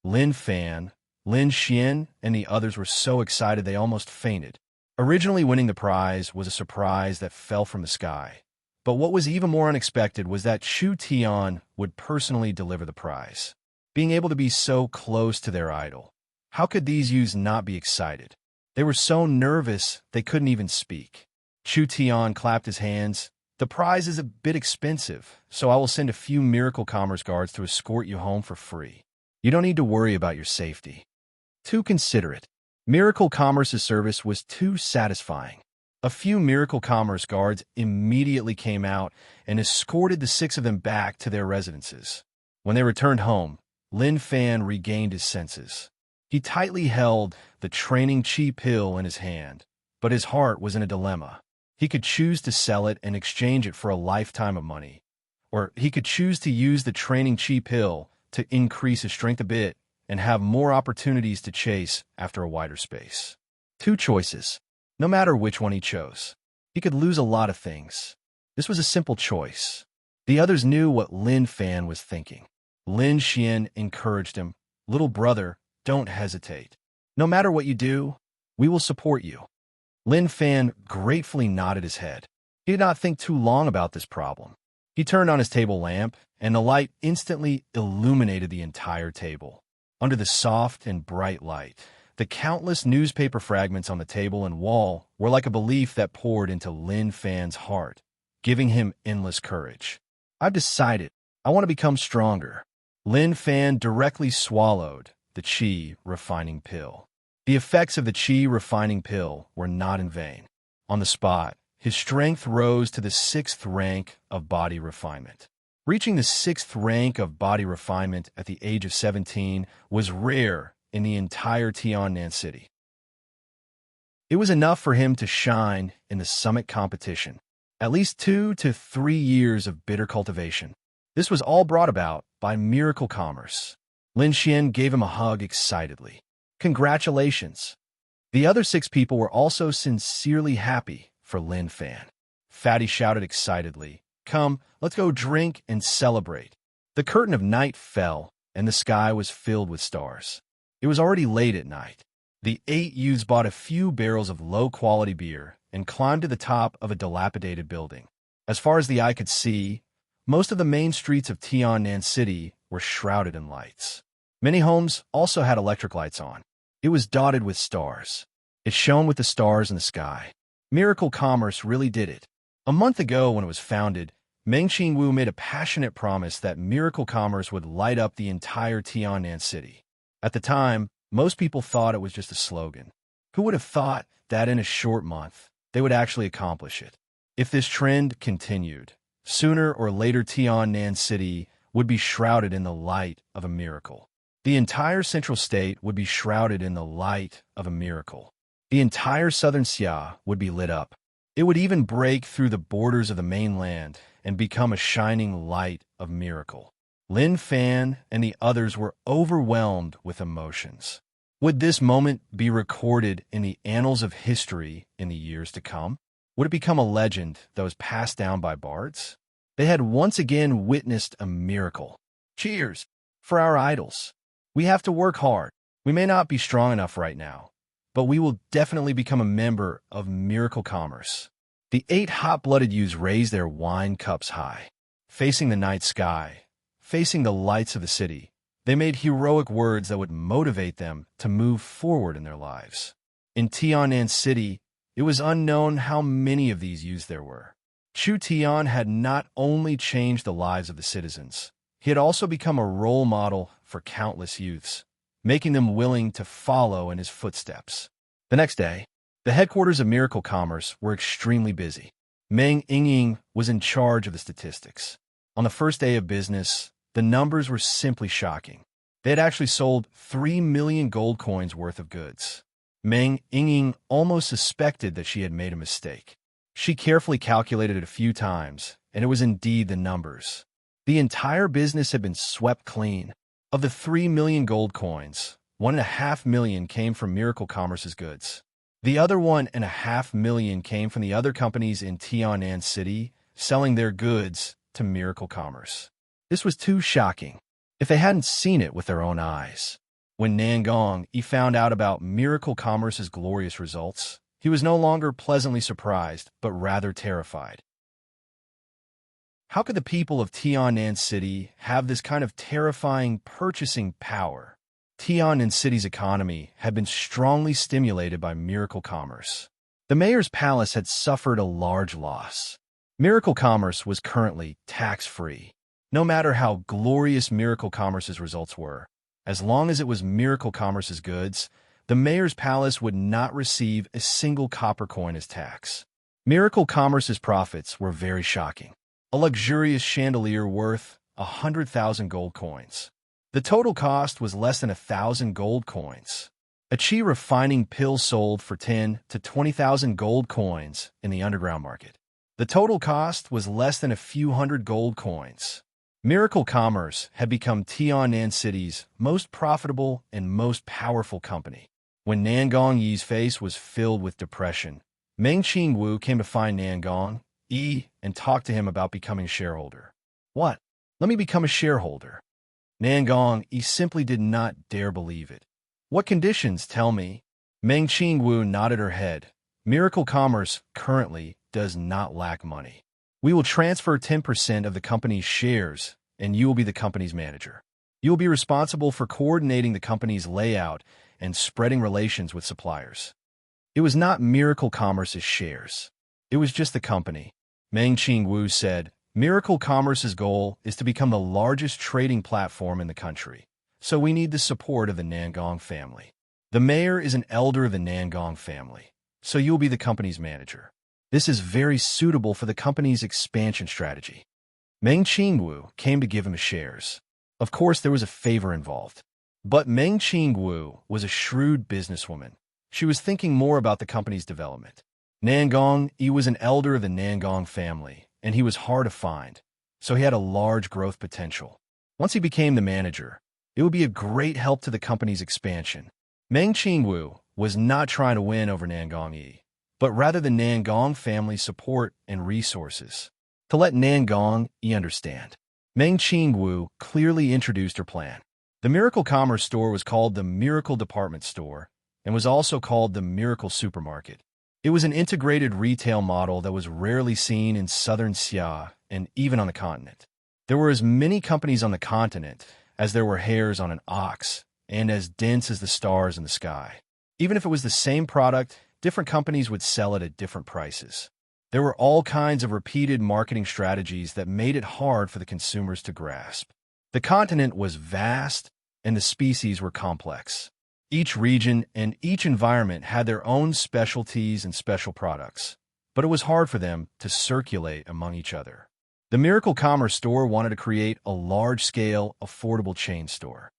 Lin Fan, Lin Xian, and the others were so excited they almost fainted. Originally winning the prize was a surprise that fell from the sky. But what was even more unexpected was that Chu Tian would personally deliver the prize. Being able to be so close to their idol. How could these youths not be excited? They were so nervous they couldn't even speak. Chu Tian clapped his hands. The prize is a bit expensive, so I will send a few Miracle Commerce guards to escort you home for free. You don't need to worry about your safety. too considerate. Miracle Commerce's service was too satisfying. A few Miracle Commerce guards immediately came out and escorted the 6 of them back to their residences. When they returned home, Lin Fan regained his senses. He tightly held the training chi pill in his hand, but his heart was in a dilemma. He could choose to sell it and exchange it for a lifetime of money, or he could choose to use the training chi pill to increase his strength a bit and have more opportunities to chase after a wider space. 2 choices. No matter which one he chose, he could lose a lot of things. This was a simple choice. The others knew what Lin Fan was thinking. Lin Xian encouraged him, "Little brother, don't hesitate. No matter what you do, we will support you." Lin Fan gratefully nodded his head. He did not think too long about this problem. He turned on his table lamp, and the light instantly illuminated the entire table. Under the soft and bright light, the countless newspaper fragments on the table and wall were like a belief that poured into Lin Fan's heart, giving him endless courage. "I've decided. I want to become stronger." Lin Fan directly swallowed the Qi refining pill. The effects of the Qi refining pill were not in vain. On the spot, his strength rose to the 6th rank of body refinement. Reaching the 6th rank of body refinement at the age of 17 was rare in the entire Tiannan city. It was enough for him to shine in the summit competition. At least 2 to 3 years of bitter cultivation. This was all brought about by Miracle Commerce. Lin Xian gave him a hug excitedly. "Congratulations." The other 6 people were also sincerely happy for Lin Fan. Fatty shouted excitedly, "Come, let's go drink and celebrate." The curtain of night fell, and the sky was filled with stars. It was already late at night. The 8 youths bought a few barrels of low-quality beer and climbed to the top of a dilapidated building. As far as the eye could see, most of the main streets of Tiannan City were shrouded in lights. Many homes also had electric lights on. It was dotted with stars. It shone with the stars in the sky. Miracle Commerce really did it. A month ago, when it was founded, Meng Qingwu made a passionate promise that Miracle Commerce would light up the entire Tiannan city. At the time, most people thought it was just a slogan. Who would have thought that in a short month, they would actually accomplish it? If this trend continued, sooner or later Tiannan City would be shrouded in the light of a miracle. The entire central state would be shrouded in the light of a miracle. The entire southern Xia would be lit up. It would even break through the borders of the mainland and become a shining light of miracle. Lin Fan and the others were overwhelmed with emotions. Would this moment be recorded in the annals of history in the years to come? Would it become a legend that was passed down by bards? They had once again witnessed a miracle. Cheers for our idols. We have to work hard. We may not be strong enough right now, but we will definitely become a member of Miracle Commerce. The 8 hot-blooded youths raised their wine cups high. Facing the night sky, facing the lights of the city, they made heroic words that would motivate them to move forward in their lives. In Tiannan City, it was unknown how many of these youths there were. Chu Tian had not only changed the lives of the citizens, he had also become a role model for countless youths, making them willing to follow in his footsteps. The next day, the headquarters of Miracle Commerce were extremely busy. Meng Yingying was in charge of the statistics. On the first day of business, the numbers were simply shocking. They had actually sold 3 million gold coins worth of goods. Meng Yingying almost suspected that she had made a mistake. She carefully calculated it a few times, and it was indeed the numbers. The entire business had been swept clean. Of the 3 million gold coins, 1.5 million came from Miracle Commerce's goods. The other 1.5 million came from the other companies in Tiannan City selling their goods to Miracle Commerce. This was too shocking if they hadn't seen it with their own eyes. When Nangong found out about Miracle Commerce's glorious results, he was no longer pleasantly surprised, but rather terrified. How could the people of Tiannan City have this kind of terrifying purchasing power? Tiannan City's economy had been strongly stimulated by Miracle Commerce. The mayor's palace had suffered a large loss. Miracle Commerce was currently tax-free. No matter how glorious Miracle Commerce's results were, As long as it was Miracle Commerce's goods, the mayor's palace would not receive a single copper coin as tax. Miracle Commerce's profits were very shocking. A luxurious chandelier worth 100,000 gold coins. The total cost was less than 1,000 gold coins. A chi refining pill sold for 10 to 20,000 gold coins in the underground market. The total cost was less than a few hundred gold coins. Miracle Commerce had become Tianan City's most profitable and most powerful company. When Nangong Yi's face was filled with depression, Meng Qingwu came to find Nangong Yi and talked to him about becoming a shareholder. What? Let me become a shareholder. Nangong Yi simply did not dare believe it. What conditions, tell me? Meng Qingwu nodded her head. Miracle Commerce currently does not lack money. We will transfer 10% of the company's shares, and you will be the company's manager. You will be responsible for coordinating the company's layout and spreading relations with suppliers. It was not Miracle Commerce's shares. It was just the company. Meng Qingwu said, Miracle Commerce's goal is to become the largest trading platform in the country, so we need the support of the Nangong family. The mayor is an elder of the Nangong family, so you'll be the company's manager. This is very suitable for the company's expansion strategy. Meng Qingwu came to give him shares. Of course, there was a favor involved. But Meng Qingwu was a shrewd businesswoman. She was thinking more about the company's development. Nangong Yi was an elder of the Nangong family, and he was hard to find, so he had a large growth potential. Once he became the manager, it would be a great help to the company's expansion. Meng Qingwu was not trying to win over Nangong Yi, but rather the Nangong family's support and resources. To let Nangong Yi understand, Meng Qingwu clearly introduced her plan. The Miracle Commerce store was called the Miracle Department Store and was also called the Miracle Supermarket. It was an integrated retail model that was rarely seen in southern Xia and even on the continent. There were as many companies on the continent as there were hairs on an ox and as dense as the stars in the sky. Even if it was the same product, different companies would sell it at different prices. There were all kinds of repeated marketing strategies that made it hard for the consumers to grasp. The continent was vast, and the species were complex. Each region and each environment had their own specialties and special products, but it was hard for them to circulate among each other. The Miracle Commerce store wanted to create a large-scale, affordable chain store.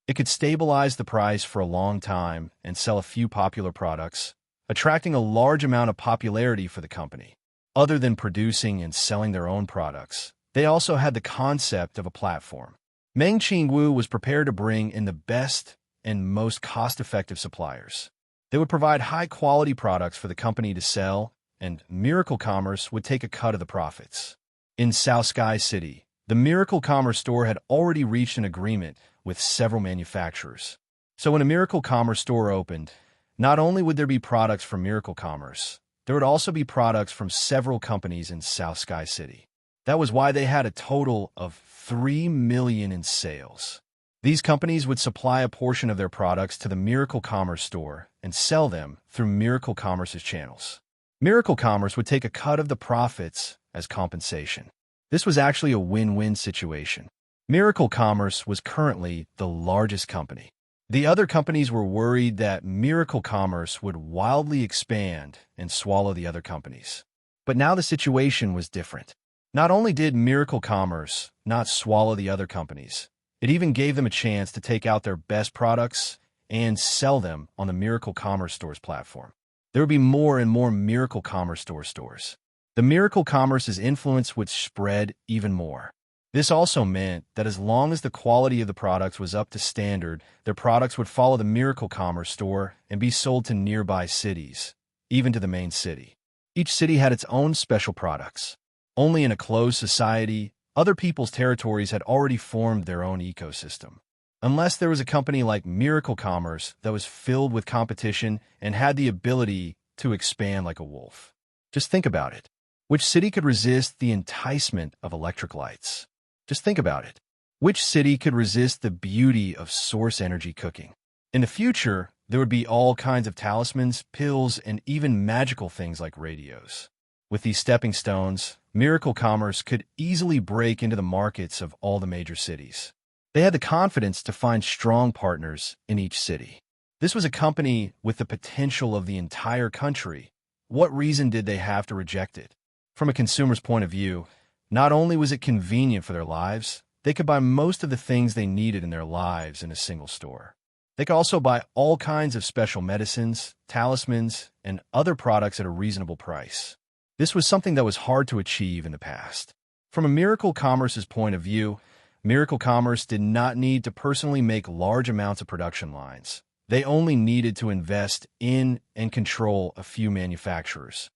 It could stabilize the price for a long time and sell a few popular products, attracting a large amount of popularity for the company. Other than producing and selling their own products, they also had the concept of a platform. Meng Qingwu was prepared to bring in the best and most cost-effective suppliers. They would provide high-quality products for the company to sell, and Miracle Commerce would take a cut of the profits. In South Sky City, the Miracle Commerce store had already reached an agreement with several manufacturers. So when a Miracle Commerce store opened, not only would there be products from Miracle Commerce, there would also be products from several companies in South Sky City. That was why they had a total of 3 million in sales. These companies would supply a portion of their products to the Miracle Commerce store and sell them through Miracle Commerce's channels. Miracle Commerce would take a cut of the profits as compensation. This was actually a win-win situation. Miracle Commerce was currently the largest company. The other companies were worried that Miracle Commerce would wildly expand and swallow the other companies. But now the situation was different. Not only did Miracle Commerce not swallow the other companies, it even gave them a chance to take out their best products and sell them on the Miracle Commerce Store's platform. There would be more and more Miracle Commerce Store stores. The Miracle Commerce's influence would spread even more. This also meant that as long as the quality of the products was up to standard, their products would follow the Miracle Commerce Store and be sold to nearby cities, even to the main city. Each city had its own special products. Only in a closed society, other people's territories had already formed their own ecosystem. Unless there was a company like Miracle Commerce that was filled with competition and had the ability to expand like a wolf. Just think about it. Which city could resist the enticement of electric lights? Just think about it. Which city could resist the beauty of source energy cooking? In the future, there would be all kinds of talismans, pills, and even magical things like radios. With these stepping stones, Miracle Commerce could easily break into the markets of all the major cities. They had the confidence to find strong partners in each city. This was a company with the potential of the entire country. What reason did they have to reject it? From a consumer's point of view, not only was it convenient for their lives, they could buy most of the things they needed in their lives in a single store. They could also buy all kinds of special medicines, talismans, and other products at a reasonable price. This was something that was hard to achieve in the past. From a Miracle Commerce's point of view, Miracle Commerce did not need to personally make large amounts of production lines. They only needed to invest in and control a few manufacturers.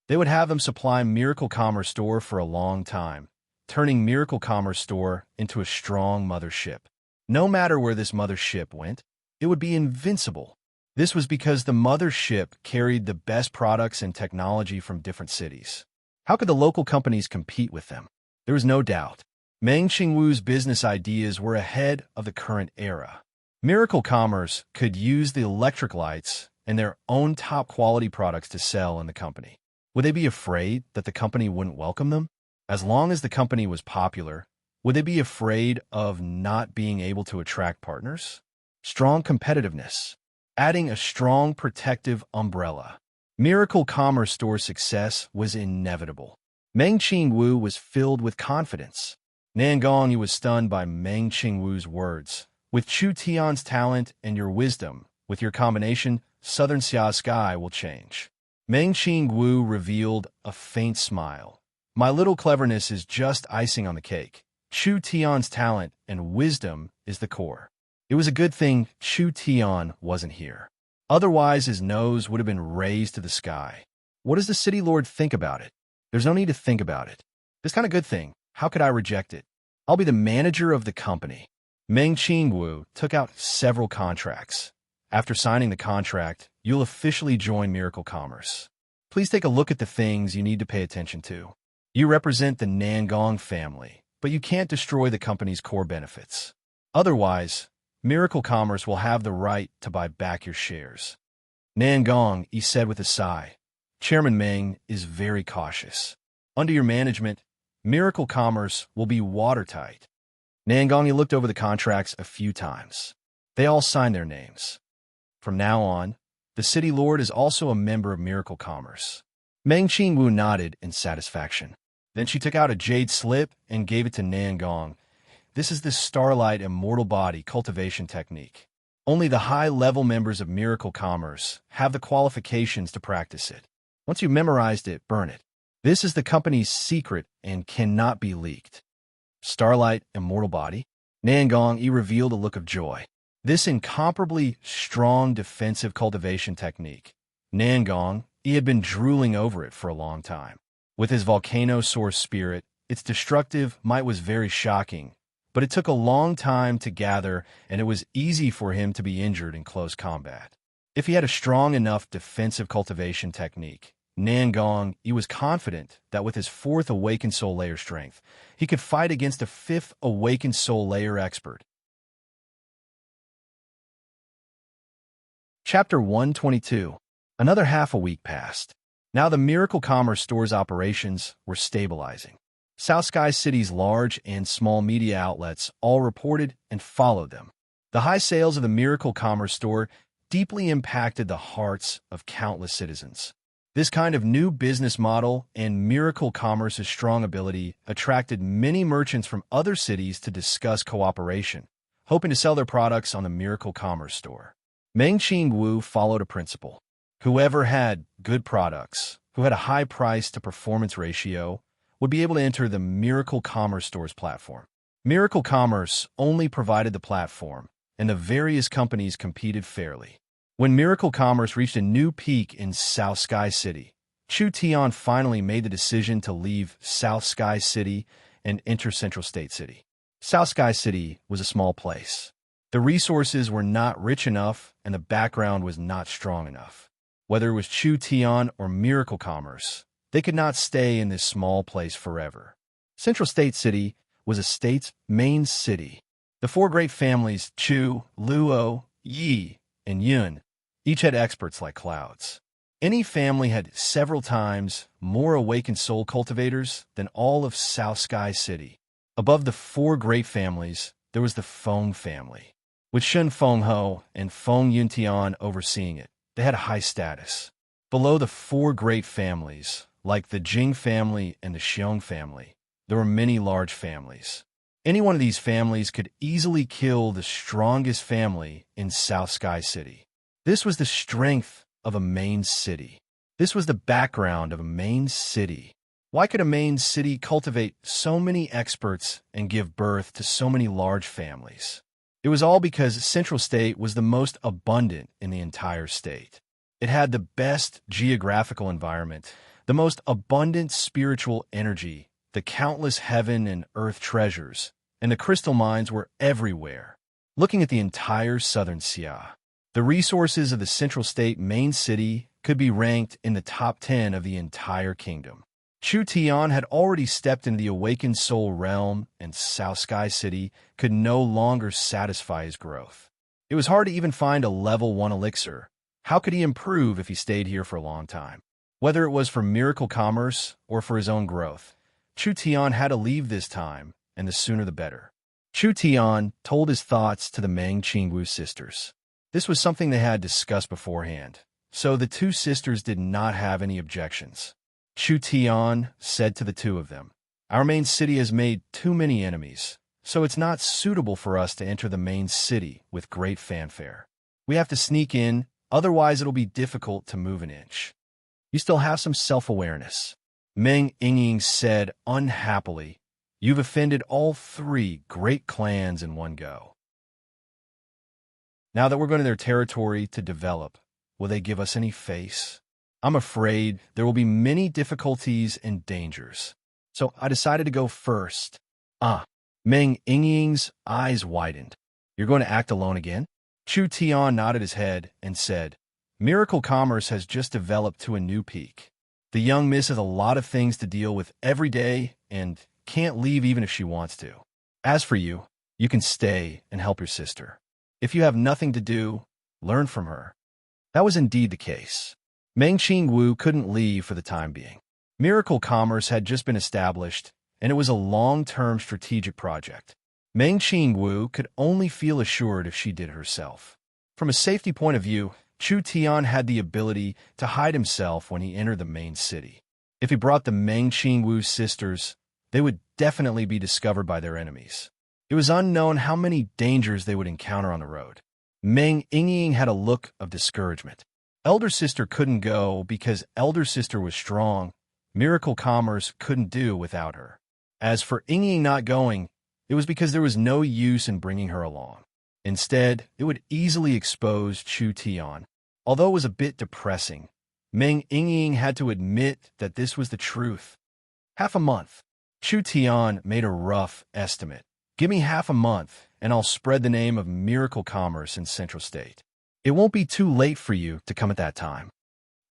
They would have them supply Miracle Commerce Store for a long time, turning Miracle Commerce Store into a strong mothership. No matter where this mothership went, it would be invincible. This was because the mothership carried the best products and technology from different cities. How could the local companies compete with them? There was no doubt. Meng Qingwu's business ideas were ahead of the current era. Miracle Commerce could use the electric lights and their own top-quality products to sell in the company. Would they be afraid that the company wouldn't welcome them? As long as the company was popular, would they be afraid of not being able to attract partners? Strong competitiveness. Adding a strong protective umbrella. Miracle Commerce Store's success was inevitable. Meng Qingwu was filled with confidence. Nangong was stunned by Meng Qingwu's words. With Chu Tian's talent and your wisdom, with your combination, Southern Xia Sky will change. Meng Qingwu revealed a faint smile. My little cleverness is just icing on the cake. Chu Tian's talent and wisdom is the core. It was a good thing Chu Tian wasn't here. Otherwise, his nose would have been raised to the sky. What does the city lord think about it? There's no need to think about it. This kind of good thing, how could I reject it? I'll be the manager of the company. Meng Qingwu took out several contracts. After signing the contract, you'll officially join Miracle Commerce. Please take a look at the things you need to pay attention to. You represent the Nangong family, but you can't destroy the company's core benefits. Otherwise, Miracle Commerce will have the right to buy back your shares. Nangong, he said with a sigh. Chairman Meng is very cautious. Under your management, Miracle Commerce will be watertight. Nangong looked over the contracts a few times. They all signed their names. From now on, the city lord is also a member of Miracle Commerce. Meng Qingwu nodded in satisfaction. Then she took out a jade slip and gave it to Nangong. This is the Starlight Immortal Body cultivation technique. Only the high-level members of Miracle Commerce have the qualifications to practice it. Once you've memorized it, burn it. This is the company's secret and cannot be leaked. Starlight Immortal Body? Nangong revealed a look of joy. This incomparably strong defensive cultivation technique. Nangong, he had been drooling over it for a long time. With his volcano source spirit, its destructive might was very shocking, but it took a long time to gather and it was easy for him to be injured in close combat. If he had a strong enough defensive cultivation technique, Nangong, he was confident that with his fourth Awakened Soul Layer strength, he could fight against a fifth Awakened Soul Layer expert. Chapter 122. Another half a week passed. Now the Miracle Commerce Store's operations were stabilizing. South Sky City's large and small media outlets all reported and followed them. The high sales of the Miracle Commerce Store deeply impacted the hearts of countless citizens. This kind of new business model and Miracle Commerce's strong ability attracted many merchants from other cities to discuss cooperation, hoping to sell their products on the Miracle Commerce Store. Meng Qingwu followed a principle. Whoever had good products, who had a high price-to-performance ratio, would be able to enter the Miracle Commerce Store's platform. Miracle Commerce only provided the platform, and the various companies competed fairly. When Miracle Commerce reached a new peak in South Sky City, Chu Tian finally made the decision to leave South Sky City and enter Central State City. South Sky City was a small place. The resources were not rich enough, and the background was not strong enough. Whether it was Chu Tian or Miracle Commerce, they could not stay in this small place forever. Central State City was a state's main city. The four great families, Chu, Luo, Yi, and Yun, each had experts like clouds. Any family had several times more awakened soul cultivators than all of South Sky City. Above the four great families, there was the Feng family, with Shen Fengho and Feng Yuntian overseeing it. They had a high status. Below the four great families, like the Jing family and the Xiong family, there were many large families. Any one of these families could easily kill the strongest family in South Sky City. This was the strength of a main city. This was the background of a main city. Why could a main city cultivate so many experts and give birth to so many large families? It was all because Central State was the most abundant in the entire state. It had the best geographical environment, the most abundant spiritual energy, the countless heaven and earth treasures, and the crystal mines were everywhere. Looking at the entire southern Xia, the resources of the Central State main city could be ranked in the top 10 of the entire kingdom. Chu Tian had already stepped into the awakened soul realm, and South Sky City could no longer satisfy his growth. It was hard to even find a level 1 elixir. How could he improve if he stayed here for a long time? Whether it was for miracle commerce or for his own growth, Chu Tian had to leave this time, and the sooner the better. Chu Tian told his thoughts to the Meng Qingwu sisters. This was something they had discussed beforehand, so the two sisters did not have any objections. Chu Tian said to the two of them, "Our main city has made too many enemies, so it's not suitable for us to enter the main city with great fanfare. We have to sneak in, otherwise it'll be difficult to move an inch. You still have some self-awareness." Meng Yingying said unhappily, "You've offended all three great clans in one go. Now that we're going to their territory to develop, will they give us any face? I'm afraid there will be many difficulties and dangers. So I decided to go first." Meng Yingying's eyes widened. "You're going to act alone again?" Chu Tian nodded his head and said, "Miracle commerce has just developed to a new peak. The young miss has a lot of things to deal with every day and can't leave even if she wants to. As for you, you can stay and help your sister. If you have nothing to do, learn from her." That was indeed the case. Meng Qingwu couldn't leave for the time being. Miracle commerce had just been established, and it was a long-term strategic project. Meng Qingwu could only feel assured if she did it herself. From a safety point of view, Chu Tian had the ability to hide himself when he entered the main city. If he brought the Meng Qingwu sisters, they would definitely be discovered by their enemies. It was unknown how many dangers they would encounter on the road. Meng Yingying had a look of discouragement. Elder sister couldn't go because elder sister was strong. Miracle commerce couldn't do without her. As for Yingying not going, it was because there was no use in bringing her along. Instead, it would easily expose Chu Tian. Although it was a bit depressing, Meng Yingying had to admit that this was the truth. Half a month. Chu Tian made a rough estimate. "Give me half a month, and I'll spread the name of Miracle Commerce in Central State. It won't be too late for you to come at that time."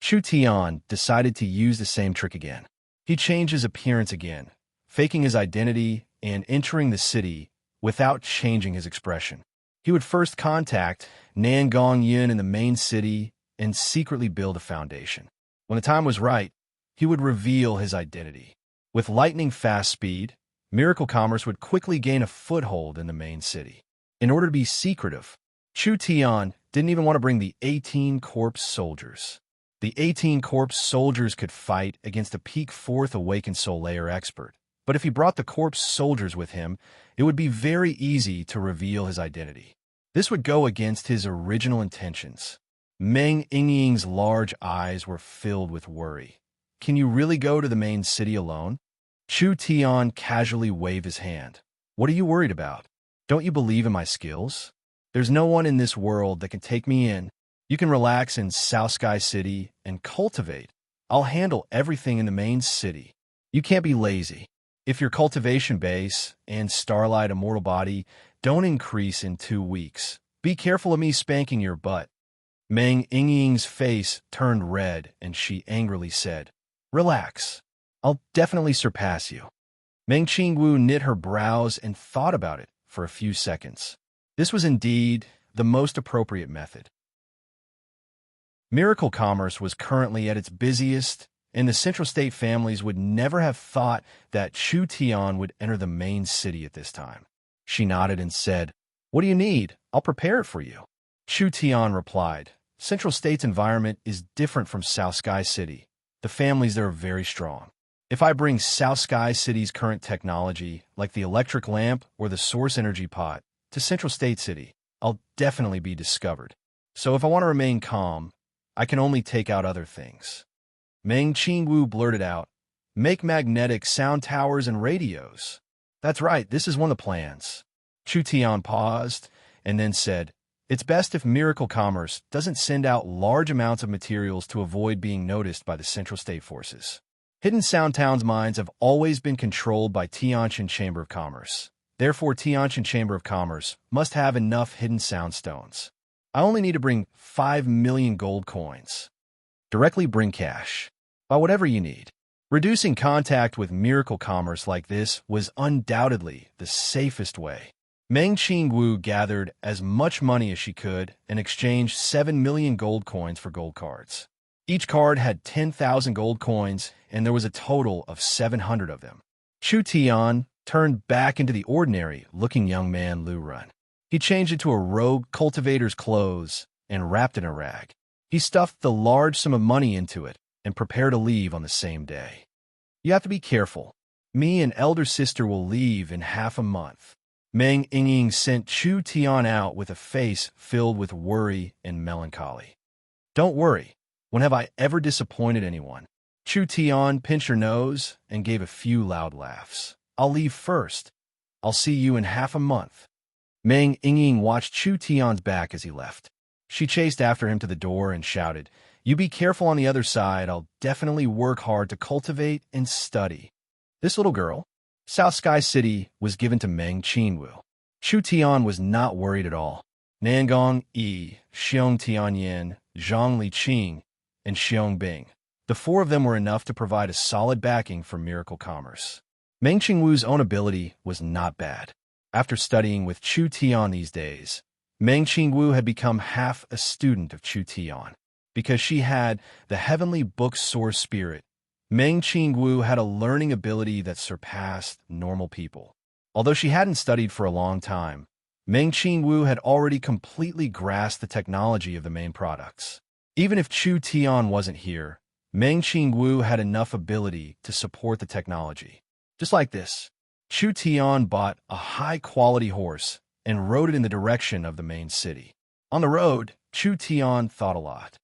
Chu Tian decided to use the same trick again. He changed his appearance again, faking his identity and entering the city without changing his expression. He would first contact Nangong Yin in the main city and secretly build a foundation. When the time was right, he would reveal his identity. With lightning-fast speed, Miracle Commerce would quickly gain a foothold in the main city. In order to be secretive, Chu Tian didn't even want to bring the 18 Corps soldiers. The 18 Corps soldiers could fight against a peak 4th Awakened Soul Layer expert, but if he brought the Corps soldiers with him, it would be very easy to reveal his identity. This would go against his original intentions. Meng Yingying's large eyes were filled with worry. "Can you really go to the main city alone?" Chu Tian casually waved his hand. "What are you worried about? Don't you believe in my skills? There's no one in this world that can take me in. You can relax in South Sky City and cultivate. I'll handle everything in the main city. You can't be lazy. If your cultivation base and Starlight Immortal Body don't increase in 2 weeks, be careful of me spanking your butt." Meng Yingying's face turned red and she angrily said, "Relax. I'll definitely surpass you." Meng Qingwu knit her brows and thought about it for a few seconds. This was indeed the most appropriate method. Miracle Commerce was currently at its busiest and the Central State families would never have thought that Chu Tian would enter the main city at this time. She nodded and said, "What do you need? I'll prepare it for you." Chu Tian replied, "Central State's environment is different from South Sky City. The families there are very strong. If I bring South Sky City's current technology, like the electric lamp or the source energy pot, to Central State City, I'll definitely be discovered. So if I want to remain calm, I can only take out other things." Meng Qingwu blurted out, "Make magnetic sound towers and radios." "That's right, this is one of the plans." Chu Tian paused and then said, "It's best if Miracle Commerce doesn't send out large amounts of materials to avoid being noticed by the Central State forces. Hidden Sound Town's mines have always been controlled by Tianshan Chamber of Commerce. Therefore, Tianshan Chamber of Commerce must have enough hidden sound stones. I only need to bring 5 million gold coins. Directly bring cash. Buy whatever you need." Reducing contact with Miracle Commerce like this was undoubtedly the safest way. Meng Qingwu gathered as much money as she could and exchanged 7 million gold coins for gold cards. Each card had 10,000 gold coins, and there was a total of 700 of them. Chu Tian turned back into the ordinary-looking young man Lu Run. He changed into a rogue cultivator's clothes and wrapped in a rag. He stuffed the large sum of money into it and prepared to leave on the same day. "You have to be careful. Me and elder sister will leave in half a month." Meng Yingying sent Chu Tian out with a face filled with worry and melancholy. "Don't worry. When have I ever disappointed anyone?" Chu Tian pinched her nose and gave a few loud laughs. "I'll leave first. I'll see you in half a month." Meng Yingying watched Chu Tian's back as he left. She chased after him to the door and shouted, "You be careful on the other side. I'll definitely work hard to cultivate and study." This little girl, South Sky City, was given to Meng Qingwu. Chu Tian was not worried at all. Nangong Yi, Xiong Tianyin, Zhang Liqing, and Xiong Bing. The four of them were enough to provide a solid backing for Miracle Commerce. Meng Qingwu's own ability was not bad. After studying with Chu Tian these days, Meng Qingwu had become half a student of Chu Tian. Because she had the heavenly book source spirit, Meng Qingwu had a learning ability that surpassed normal people. Although she hadn't studied for a long time, Meng Qingwu had already completely grasped the technology of the main products. Even if Chu Tian wasn't here, Meng Qingwu had enough ability to support the technology. Just like this, Chu Tian bought a high-quality horse and rode it in the direction of the main city. On the road, Chu Tian thought a lot.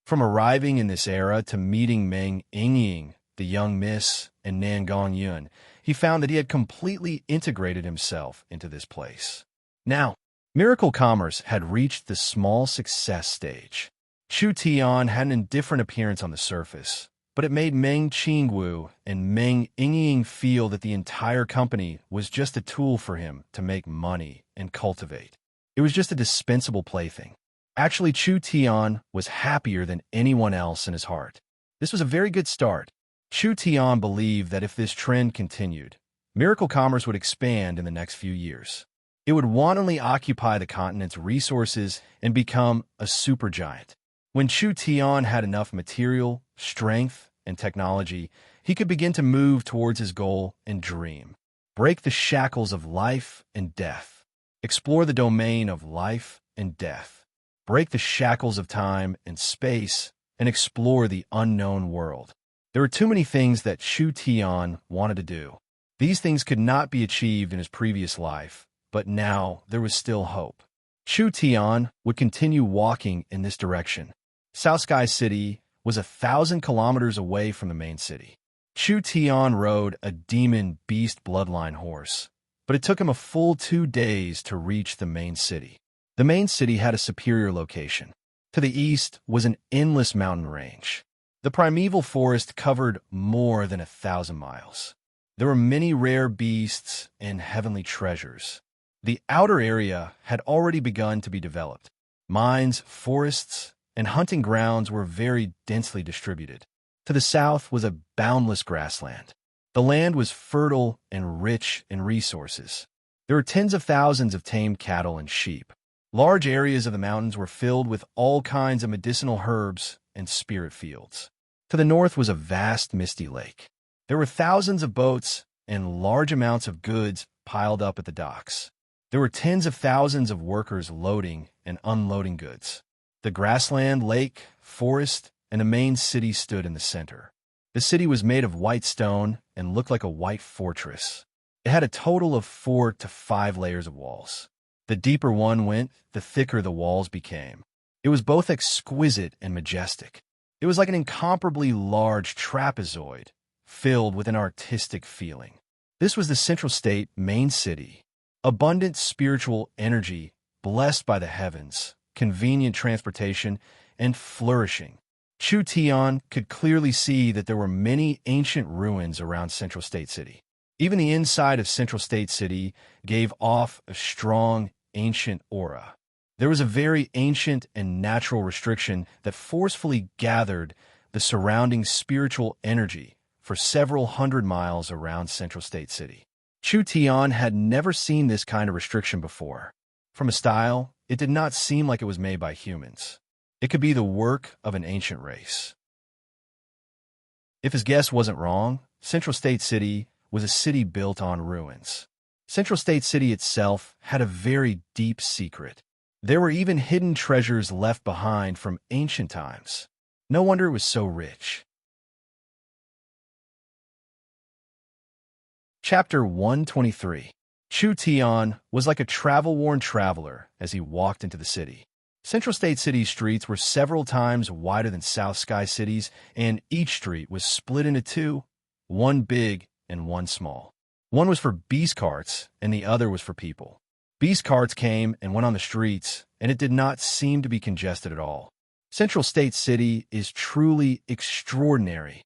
From arriving in this era to meeting Meng Yingying, the young miss, and Nangong Yun, he found that he had completely integrated himself into this place. Now, Miracle Commerce had reached the small success stage. Chu Tian had an indifferent appearance on the surface, but it made Meng Qingwu and Meng Yingying feel that the entire company was just a tool for him to make money and cultivate. It was just a dispensable plaything. Actually, Chu Tian was happier than anyone else in his heart. This was a very good start. Chu Tian believed that if this trend continued, Miracle Commerce would expand in the next few years. It would wantonly occupy the continent's resources and become a supergiant. When Chu Tian had enough material, strength, and technology, he could begin to move towards his goal and dream. Break the shackles of life and death. Explore the domain of life and death. Break the shackles of time and space and explore the unknown world. There were too many things that Chu Tian wanted to do. These things could not be achieved in his previous life, but now there was still hope. Chu Tian would continue walking in this direction. South Sky City was 1,000 kilometers away from the main city. Chu Tian rode a demon beast bloodline horse, but it took him a full 2 days to reach the main city. The main city had a superior location. To the east was an endless mountain range. The primeval forest covered more than 1,000 miles. There were many rare beasts and heavenly treasures. The outer area had already begun to be developed. Mines, forests, and hunting grounds were very densely distributed. To the south was a boundless grassland. The land was fertile and rich in resources. There were tens of thousands of tamed cattle and sheep. Large areas of the mountains were filled with all kinds of medicinal herbs and spirit fields. To the north was a vast misty lake. There were thousands of boats and large amounts of goods piled up at the docks. There were tens of thousands of workers loading and unloading goods. The grassland, lake, forest, and a main city stood in the center. The city was made of white stone and looked like a white fortress. It had a total of 4 to 5 layers of walls. The deeper one went, the thicker the walls became. It was both exquisite and majestic. It was like an incomparably large trapezoid, filled with an artistic feeling. This was the Central State main city. Abundant spiritual energy, blessed by the heavens, convenient transportation, and flourishing. Chu Tian could clearly see that there were many ancient ruins around Central State City. Even the inside of Central State City gave off a strong, ancient aura. There was a very ancient and natural restriction that forcefully gathered the surrounding spiritual energy for several hundred miles around Central State City. Chu Tian had never seen this kind of restriction before. From a style, it did not seem like it was made by humans. It could be the work of an ancient race. If his guess wasn't wrong, Central State City was a city built on ruins. Central State City itself had a very deep secret. There were even hidden treasures left behind from ancient times. No wonder it was so rich. Chapter 123. Chu Tian was like a travel-worn traveler as he walked into the city. Central State City's streets were several times wider than South Sky City's, and each street was split into two, one big and one small. One was for beast carts, and the other was for people. Beast carts came and went on the streets, and it did not seem to be congested at all. Central State City is truly extraordinary.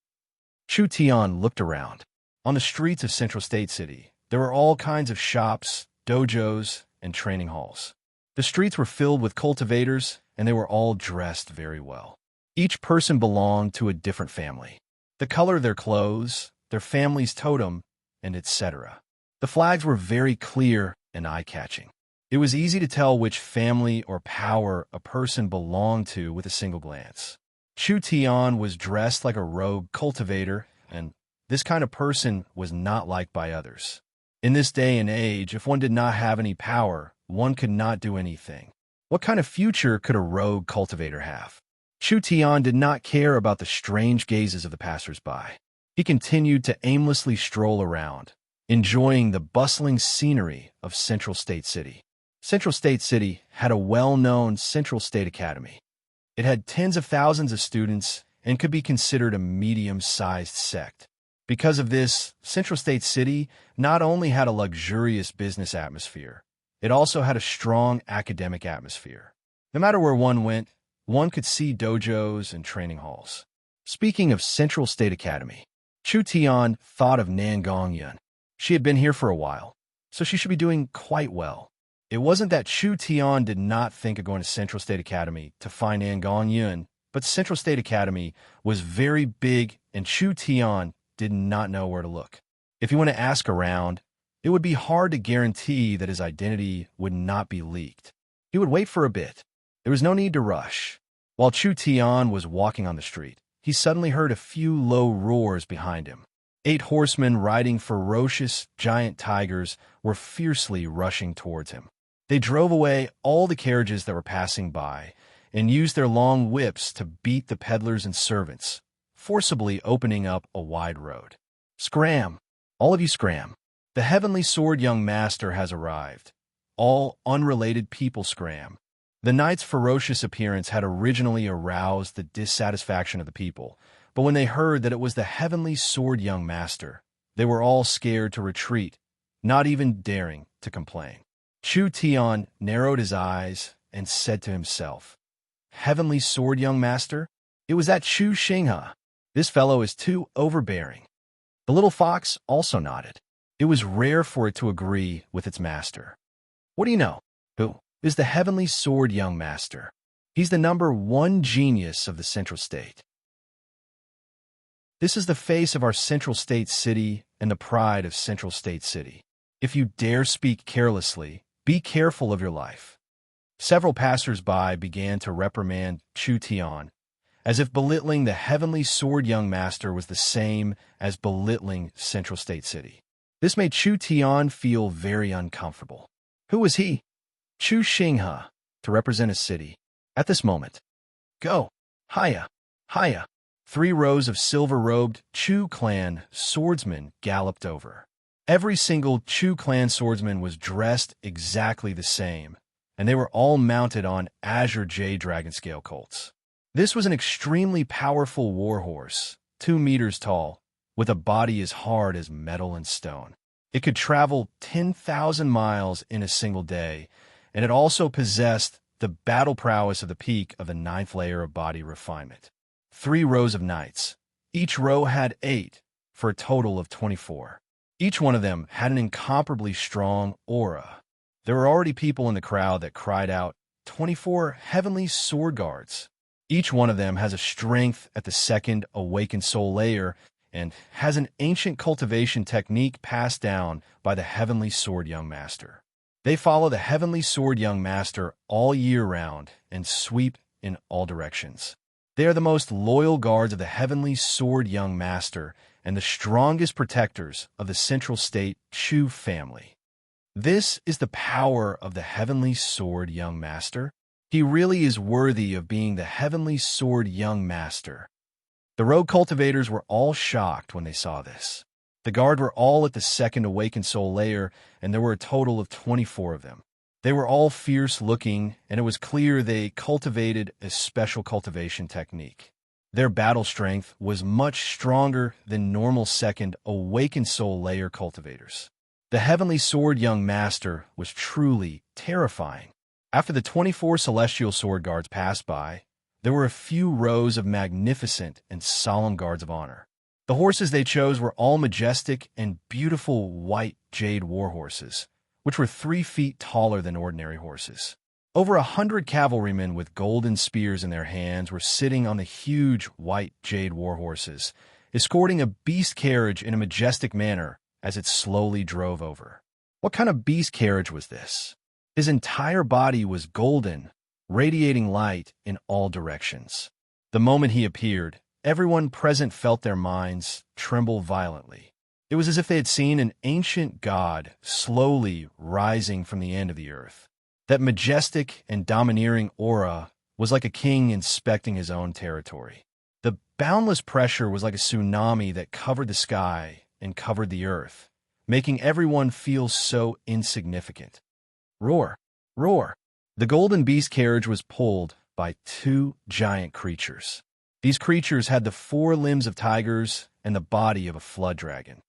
Chu Tian looked around. On the streets of Central State City, there were all kinds of shops, dojos, and training halls. The streets were filled with cultivators, and they were all dressed very well. Each person belonged to a different family. The color of their clothes, their family's totem, and etc. The flags were very clear and eye-catching. It was easy to tell which family or power a person belonged to with a single glance. Chu Tian was dressed like a rogue cultivator, and this kind of person was not liked by others. In this day and age, if one did not have any power, one could not do anything. What kind of future could a rogue cultivator have? Chu Tian did not care about the strange gazes of the passers-by. He continued to aimlessly stroll around, enjoying the bustling scenery of Central State City. Central State City had a well-known Central State Academy. It had tens of thousands of students and could be considered a medium-sized sect. Because of this, Central State City not only had a luxurious business atmosphere, it also had a strong academic atmosphere. No matter where one went, one could see dojos and training halls. Speaking of Central State Academy, Chu Tian thought of Nangong Yun. She had been here for a while, so she should be doing quite well. It wasn't that Chu Tian did not think of going to Central State Academy to find Nangong Yun, but Central State Academy was very big and Chu Tian did not know where to look. If he went to ask around, it would be hard to guarantee that his identity would not be leaked. He would wait for a bit. There was no need to rush. While Chu Tian was walking on the street, he suddenly heard a few low roars behind him. 8 horsemen riding ferocious giant tigers were fiercely rushing towards him. They drove away all the carriages that were passing by and used their long whips to beat the peddlers and servants, forcibly opening up a wide road. Scram! All of you scram! The heavenly sword young master has arrived. All unrelated people scram. The knight's ferocious appearance had originally aroused the dissatisfaction of the people, but when they heard that it was the heavenly sword young master, they were all scared to retreat, not even daring to complain. Chu Tian narrowed his eyes and said to himself, "Heavenly sword young master? It was that Chu Xinghe. This fellow is too overbearing." The little fox also nodded. It was rare for it to agree with its master. "What do you know? Who is the heavenly sword young master? He's the #1 genius of the Central State. This is the face of our Central State City and the pride of Central State City. If you dare speak carelessly, be careful of your life." Several passers-by began to reprimand Chu Tian, as if belittling the heavenly sword young master was the same as belittling Central State City. This made Chu Tian feel very uncomfortable. Who was he? Chu Xinghe, to represent his city. At this moment, go! Hiya! Hiya! 3 rows of silver-robed Chu clan swordsmen galloped over. Every single Chu clan swordsman was dressed exactly the same, and they were all mounted on azure jade dragon scale colts. This was an extremely powerful warhorse, 2 meters tall, with a body as hard as metal and stone. It could travel 10,000 miles in a single day, and it also possessed the battle prowess of the peak of the 9th layer of body refinement. 3 rows of knights. Each row had 8, for a total of 24. Each one of them had an incomparably strong aura. There were already people in the crowd that cried out, 24 heavenly sword guards. Each one of them has a strength at the 2nd awakened soul layer and has an ancient cultivation technique passed down by the heavenly sword young master. They follow the heavenly sword young master all year round and sweep in all directions. They are the most loyal guards of the heavenly sword young master and the strongest protectors of the Central State Chu family. This is the power of the heavenly sword young master. He really is worthy of being the heavenly sword young master. The rogue cultivators were all shocked when they saw this. The guard were all at the 2nd awakened soul layer, and there were a total of 24 of them. They were all fierce-looking, and it was clear they cultivated a special cultivation technique. Their battle strength was much stronger than normal 2nd awakened soul layer cultivators. The heavenly sword young master was truly terrifying. After the 24 celestial sword guards passed by, there were a few rows of magnificent and solemn guards of honor. The horses they chose were all majestic and beautiful white jade war horses, which were 3 feet taller than ordinary horses. Over 100 cavalrymen with golden spears in their hands were sitting on the huge white jade war horses, escorting a beast carriage in a majestic manner as it slowly drove over. What kind of beast carriage was this? His entire body was golden, radiating light in all directions. The moment he appeared, everyone present felt their minds tremble violently. It was as if they had seen an ancient god slowly rising from the end of the earth. That majestic and domineering aura was like a king inspecting his own territory. The boundless pressure was like a tsunami that covered the sky and covered the earth, making everyone feel so insignificant. Roar! Roar! The golden beast carriage was pulled by 2 giant creatures. These creatures had the 4 limbs of tigers and the body of a flood dragon.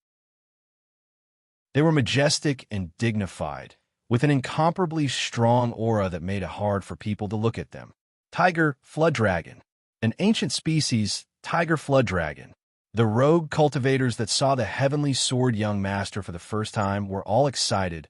They were majestic and dignified, with an incomparably strong aura that made it hard for people to look at them. Tiger flood dragon. An ancient species, tiger flood dragon. The rogue cultivators that saw the heavenly sword young master for the first time were all excited,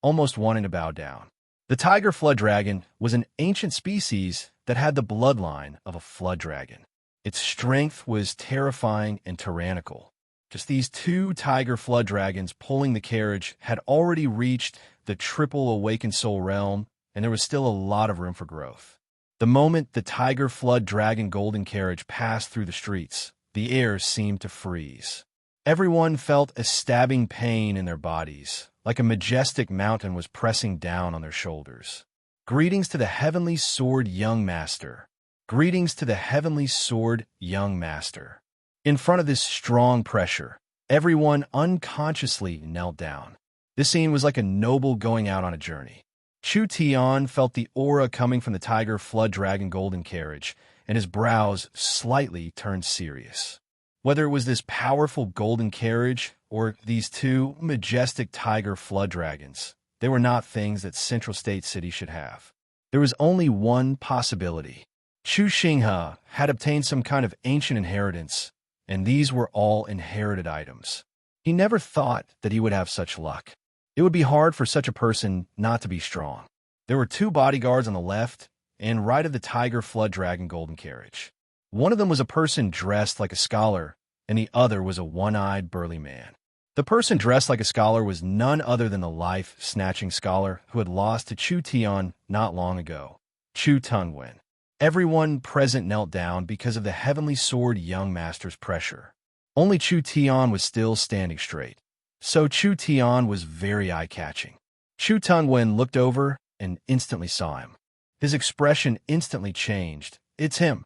almost wanting to bow down. The tiger flood dragon was an ancient species that had the bloodline of a flood dragon. Its strength was terrifying and tyrannical. Just these 2 tiger flood dragons pulling the carriage had already reached the triple awakened soul realm, and there was still a lot of room for growth. The moment the tiger flood dragon golden carriage passed through the streets, the air seemed to freeze. Everyone felt a stabbing pain in their bodies, like a majestic mountain was pressing down on their shoulders. Greetings to the heavenly sword young master. Greetings to the heavenly sword young master. In front of this strong pressure, everyone unconsciously knelt down. This scene was like a noble going out on a journey. Chu Tian felt the aura coming from the tiger flood dragon golden carriage, and his brows slightly turned serious. Whether it was this powerful golden carriage or these 2 majestic tiger flood dragons, they were not things that Central State City should have. There was only one possibility. Chu Xinghe had obtained some kind of ancient inheritance, and these were all inherited items. He never thought that he would have such luck. It would be hard for such a person not to be strong. There were 2 bodyguards on the left and right of the tiger flood dragon golden carriage. One of them was a person dressed like a scholar, and the other was a one-eyed burly man. The person dressed like a scholar was none other than the life-snatching scholar who had lost to Chu Tian not long ago, Chu Tungwen. Everyone present knelt down because of the heavenly sword young master's pressure. Only Chu Tian was still standing straight. So Chu Tian was very eye-catching. Chu Tungwen looked over and instantly saw him. His expression instantly changed. It's him.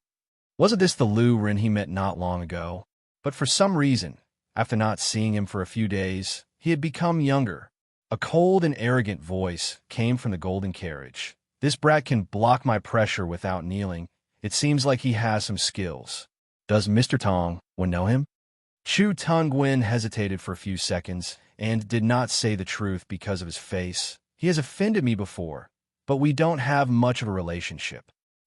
Wasn't this the Lu Ren he met not long ago? But for some reason, after not seeing him for a few days, he had become younger. A cold and arrogant voice came from the golden carriage. This brat can block my pressure without kneeling. It seems like he has some skills. Does Mr. Tong know him? Chu Tungwen hesitated for a few seconds and did not say the truth because of his face. He has offended me before, but we don't have much of a relationship.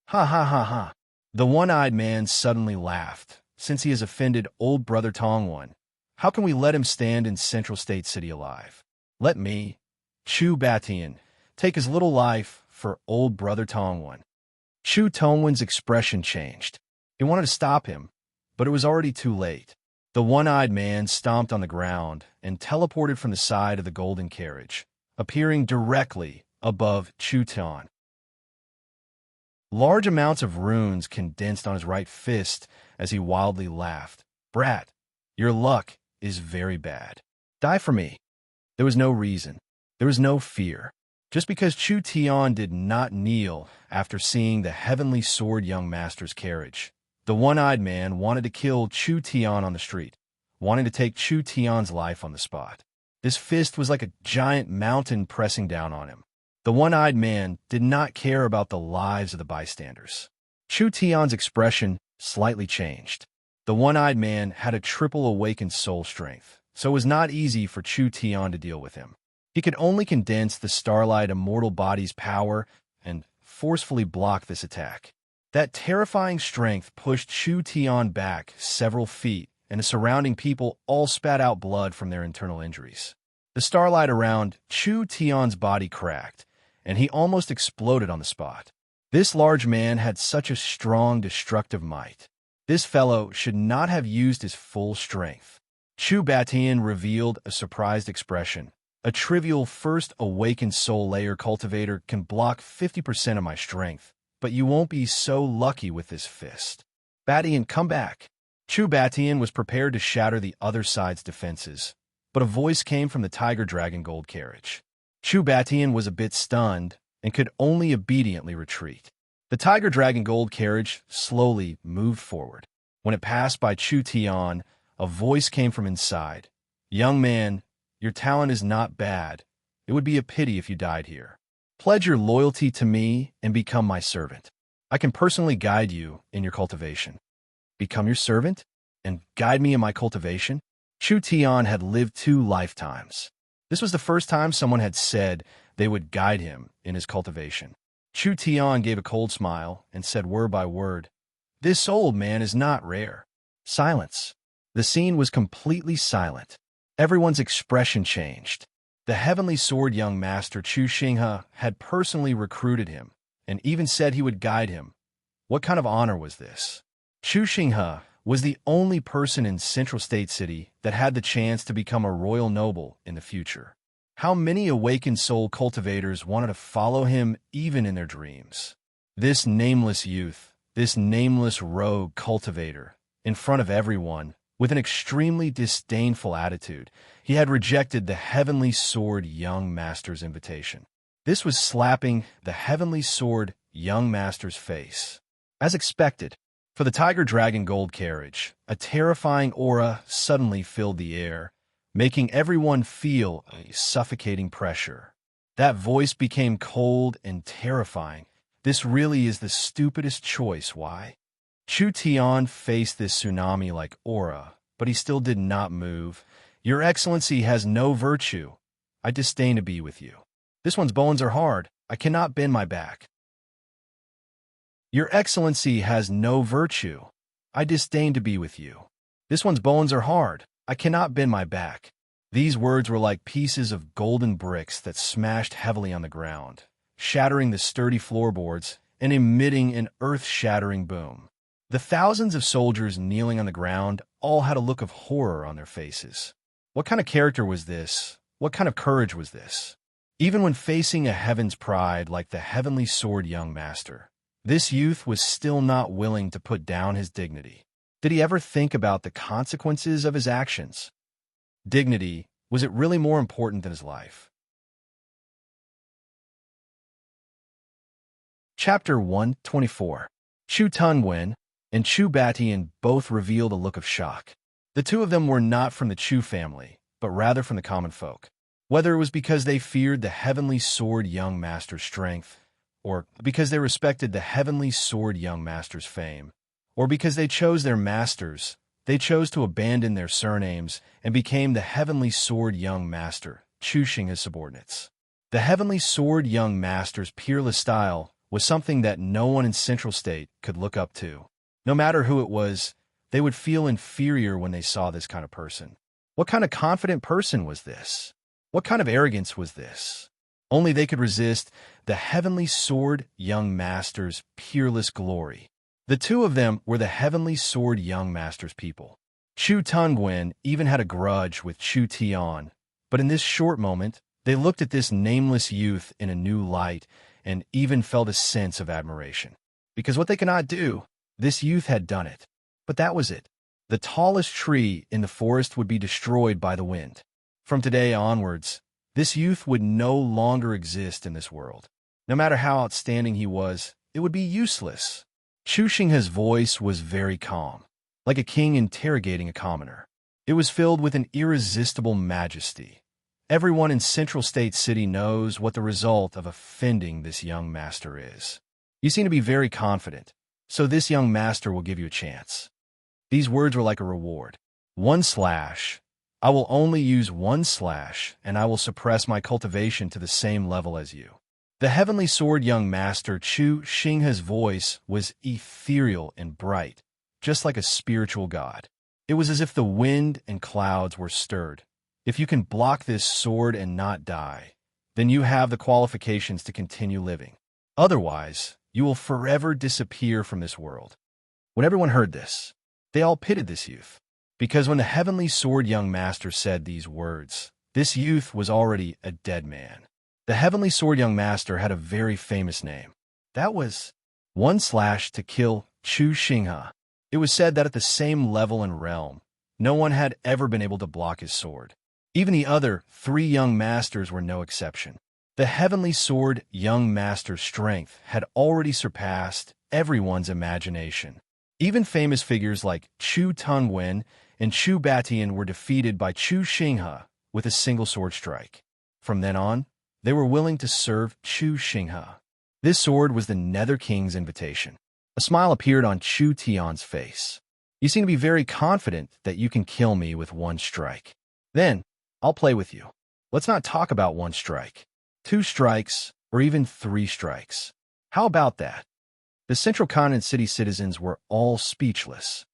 Ha ha ha ha. The one-eyed man suddenly laughed. Since he has offended old brother Tongwen, how can we let him stand in Central State City alive? Let me, Chu Batian, take his little life for old brother Tongwen. Chu Tongwen's expression changed. He wanted to stop him, but it was already too late. The one-eyed man stomped on the ground and teleported from the side of the golden carriage, appearing directly above Chu Tian. Large amounts of runes condensed on his right fist as he wildly laughed. Brat, your luck is very bad. Die for me. There was no reason. There was no fear. Just because Chu Tian did not kneel after seeing the heavenly sword young master's carriage. The one-eyed man wanted to kill Chu Tian on the street, wanting to take Chu Tian's life on the spot. This fist was like a giant mountain pressing down on him. The one-eyed man did not care about the lives of the bystanders. Chu Tian's expression slightly changed. The one-eyed man had a triple awakened soul strength, so it was not easy for Chu Tian to deal with him. He could only condense the Starlight Immortal Body's power and forcefully block this attack. That terrifying strength pushed Chu Tian back several feet, and the surrounding people all spat out blood from their internal injuries. The starlight around Chu Tian's body cracked, and he almost exploded on the spot. This large man had such a strong destructive might. This fellow should not have used his full strength. Chu Batian revealed a surprised expression. A trivial first awakened soul layer cultivator can block 50% of my strength, but you won't be so lucky with this fist. Batian, come back. Chu Batian was prepared to shatter the other side's defenses, but a voice came from the Tiger Dragon Gold carriage. Chu Batian was a bit stunned and could only obediently retreat. The Tiger Dragon Gold carriage slowly moved forward. When it passed by Chu Tian, a voice came from inside. Young man, your talent is not bad. It would be a pity if you died here. Pledge your loyalty to me and become my servant. I can personally guide you in your cultivation. Become your servant and guide me in my cultivation? Chu Tian had lived 2 lifetimes. This was the first time someone had said they would guide him in his cultivation. Chu Tian gave a cold smile and said word by word, "This old man is not rare." Silence. The scene was completely silent. Everyone's expression changed. The heavenly sword young master Chu Xinghe had personally recruited him and even said he would guide him. What kind of honor was this? Chu Xinghe was the only person in Central State City that had the chance to become a royal noble in the future. How many awakened soul cultivators wanted to follow him even in their dreams? This nameless youth, this nameless rogue cultivator, in front of everyone, with an extremely disdainful attitude, he had rejected the heavenly sword young master's invitation. This was slapping the heavenly sword young master's face. As expected, for the Tiger Dragon Gold carriage, a terrifying aura suddenly filled the air, making everyone feel a suffocating pressure. That voice became cold and terrifying. This really is the stupidest choice. Why? Chu Tian faced this tsunami-like aura, but he still did not move. Your Excellency has no virtue. I disdain to be with you. This one's bones are hard. I cannot bend my back. Your Excellency has no virtue. I disdain to be with you. This one's bones are hard. I cannot bend my back. These words were like pieces of golden bricks that smashed heavily on the ground, shattering the sturdy floorboards and emitting an earth-shattering boom. The thousands of soldiers kneeling on the ground all had a look of horror on their faces. What kind of character was this? What kind of courage was this? Even when facing a heaven's pride like the heavenly sword young master, This youth was still not willing to put down his dignity. Did he ever think about the consequences of his actions? Dignity, was it really more important than his life? Chapter 124. Chu Tunwen and Chu Batian both revealed a look of shock. The two of them were not from the Chu family, but rather from the common folk. Whether it was because they feared the heavenly sword young master's strength, or because they respected the heavenly sword young master's fame, or because they chose their masters, they chose to abandon their surnames and became the heavenly sword young master, Chu Xinghe's subordinates. The heavenly sword young master's peerless style was something that no one in Central State could look up to. No matter who it was, they would feel inferior when they saw this kind of person. What kind of confident person was this? What kind of arrogance was this? Only they could resist the heavenly sword young master's peerless glory. The two of them were the heavenly sword young master's people. Chu Tunguin even had a grudge with Chu Tian, but in this short moment, they looked at this nameless youth in a new light and even felt a sense of admiration. Because what they cannot do, this youth had done it. But that was it. The tallest tree in the forest would be destroyed by the wind. From today onwards, this youth would no longer exist in this world. No matter how outstanding he was, it would be useless. Chu Xinghe's voice was very calm, like a king interrogating a commoner. It was filled with an irresistible majesty. Everyone in Central State City knows what the result of offending this young master is. You seem to be very confident, so this young master will give you a chance. These words were like a reward. 1 slash. I will only use 1 slash, and I will suppress my cultivation to the same level as you. The heavenly sword young master Chu Xinghe's voice was ethereal and bright, just like a spiritual god. It was as if the wind and clouds were stirred. If you can block this sword and not die, then you have the qualifications to continue living. Otherwise, you will forever disappear from this world. When everyone heard this, they all pitied this youth. Because when the heavenly sword young master said these words, this youth was already a dead man. The heavenly sword young master had a very famous name. That was 1 slash to kill Chu Xinghe. It was said that at the same level and realm, no one had ever been able to block his sword. Even the other 3 young masters were no exception. The heavenly sword young master's strength had already surpassed everyone's imagination. Even famous figures like Chu Tunwen and Chu Batian were defeated by Chu Xinghe with a single sword strike. From then on, they were willing to serve Chu Xinghe. This sword was the Nether King's invitation. A smile appeared on Chu Tian's face. You seem to be very confident that you can kill me with 1 strike. Then, I'll play with you. Let's not talk about 1 strike, 2 strikes, or even 3 strikes. How about that? The Central Continent city citizens were all speechless.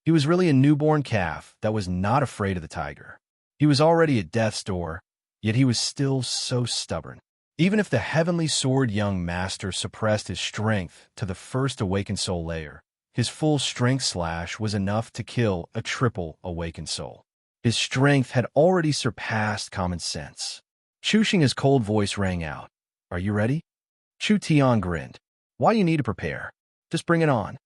He was really a newborn calf that was not afraid of the tiger. He was already at death's door, yet he was still so stubborn. Even if the heavenly sword young master suppressed his strength to the first awakened soul layer, his full strength slash was enough to kill a triple awakened soul. His strength had already surpassed common sense. Chu Xinghe's cold voice rang out. Are you ready? Chu Tian grinned. Why do you need to prepare? Just bring it on.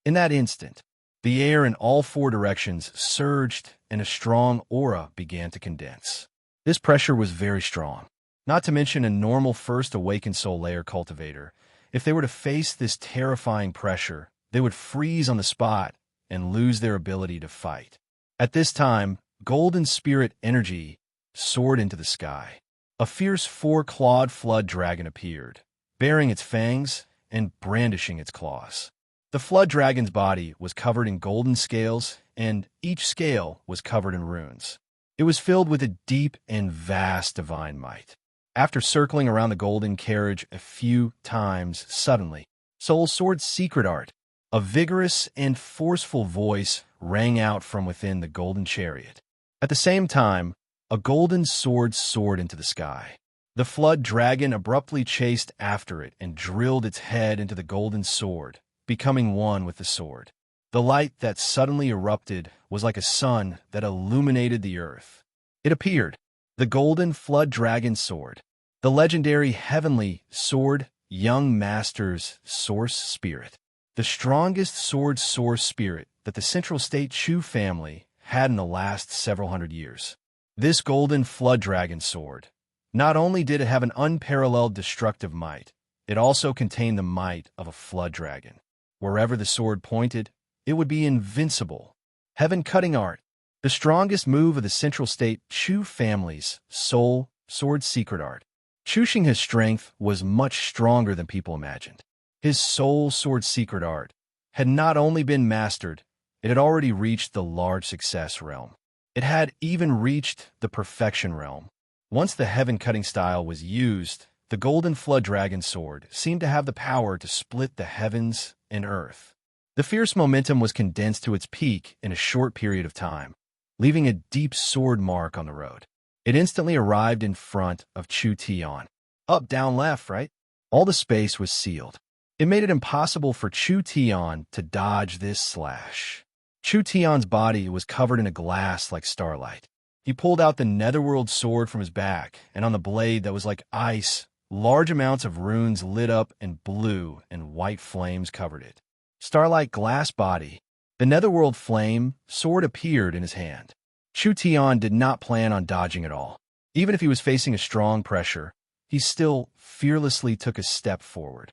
In that instant, the air in all 4 directions surged and a strong aura began to condense. This pressure was very strong. Not to mention a normal first awakened soul layer cultivator. If they were to face this terrifying pressure, they would freeze on the spot and lose their ability to fight. At this time, golden spirit energy soared into the sky. A fierce 4-clawed flood dragon appeared, bearing its fangs and brandishing its claws. The flood dragon's body was covered in golden scales, and each scale was covered in runes. It was filled with a deep and vast divine might. After circling around the golden carriage a few times, suddenly, Soul Sword's secret art, a vigorous and forceful voice rang out from within the golden chariot. At the same time, a golden sword soared into the sky. The flood dragon abruptly chased after it and drilled its head into the golden sword, becoming one with the sword. The light that suddenly erupted was like a sun that illuminated the earth. It appeared, the golden flood dragon sword, the legendary heavenly sword young master's source spirit, the strongest sword source spirit that the Central State Chu family had in the last several hundred years. This golden flood dragon sword, not only did it have an unparalleled destructive might, it also contained the might of a flood dragon. Wherever the sword pointed, it would be invincible. Heaven-cutting art, the strongest move of the Central State Chu family's soul sword secret art. Chu Xinghe's strength was much stronger than people imagined. His soul sword secret art had not only been mastered, it had already reached the large success realm. It had even reached the perfection realm. Once the heaven-cutting style was used, the golden flood dragon sword seemed to have the power to split the heavens and earth. The fierce momentum was condensed to its peak in a short period of time, leaving a deep sword mark on the road. It instantly arrived in front of Chu Tian. Up, down, left, right? All the space was sealed. It made it impossible for Chu Tian to dodge this slash. Chu Tian's body was covered in a glass like starlight. He pulled out the netherworld sword from his back, and on the blade that was like ice, large amounts of runes lit up and blue and white flames covered it. Starlight glass body. The netherworld flame sword appeared in his hand. Chu Tian did not plan on dodging at all. Even if he was facing a strong pressure, he still fearlessly took a step forward.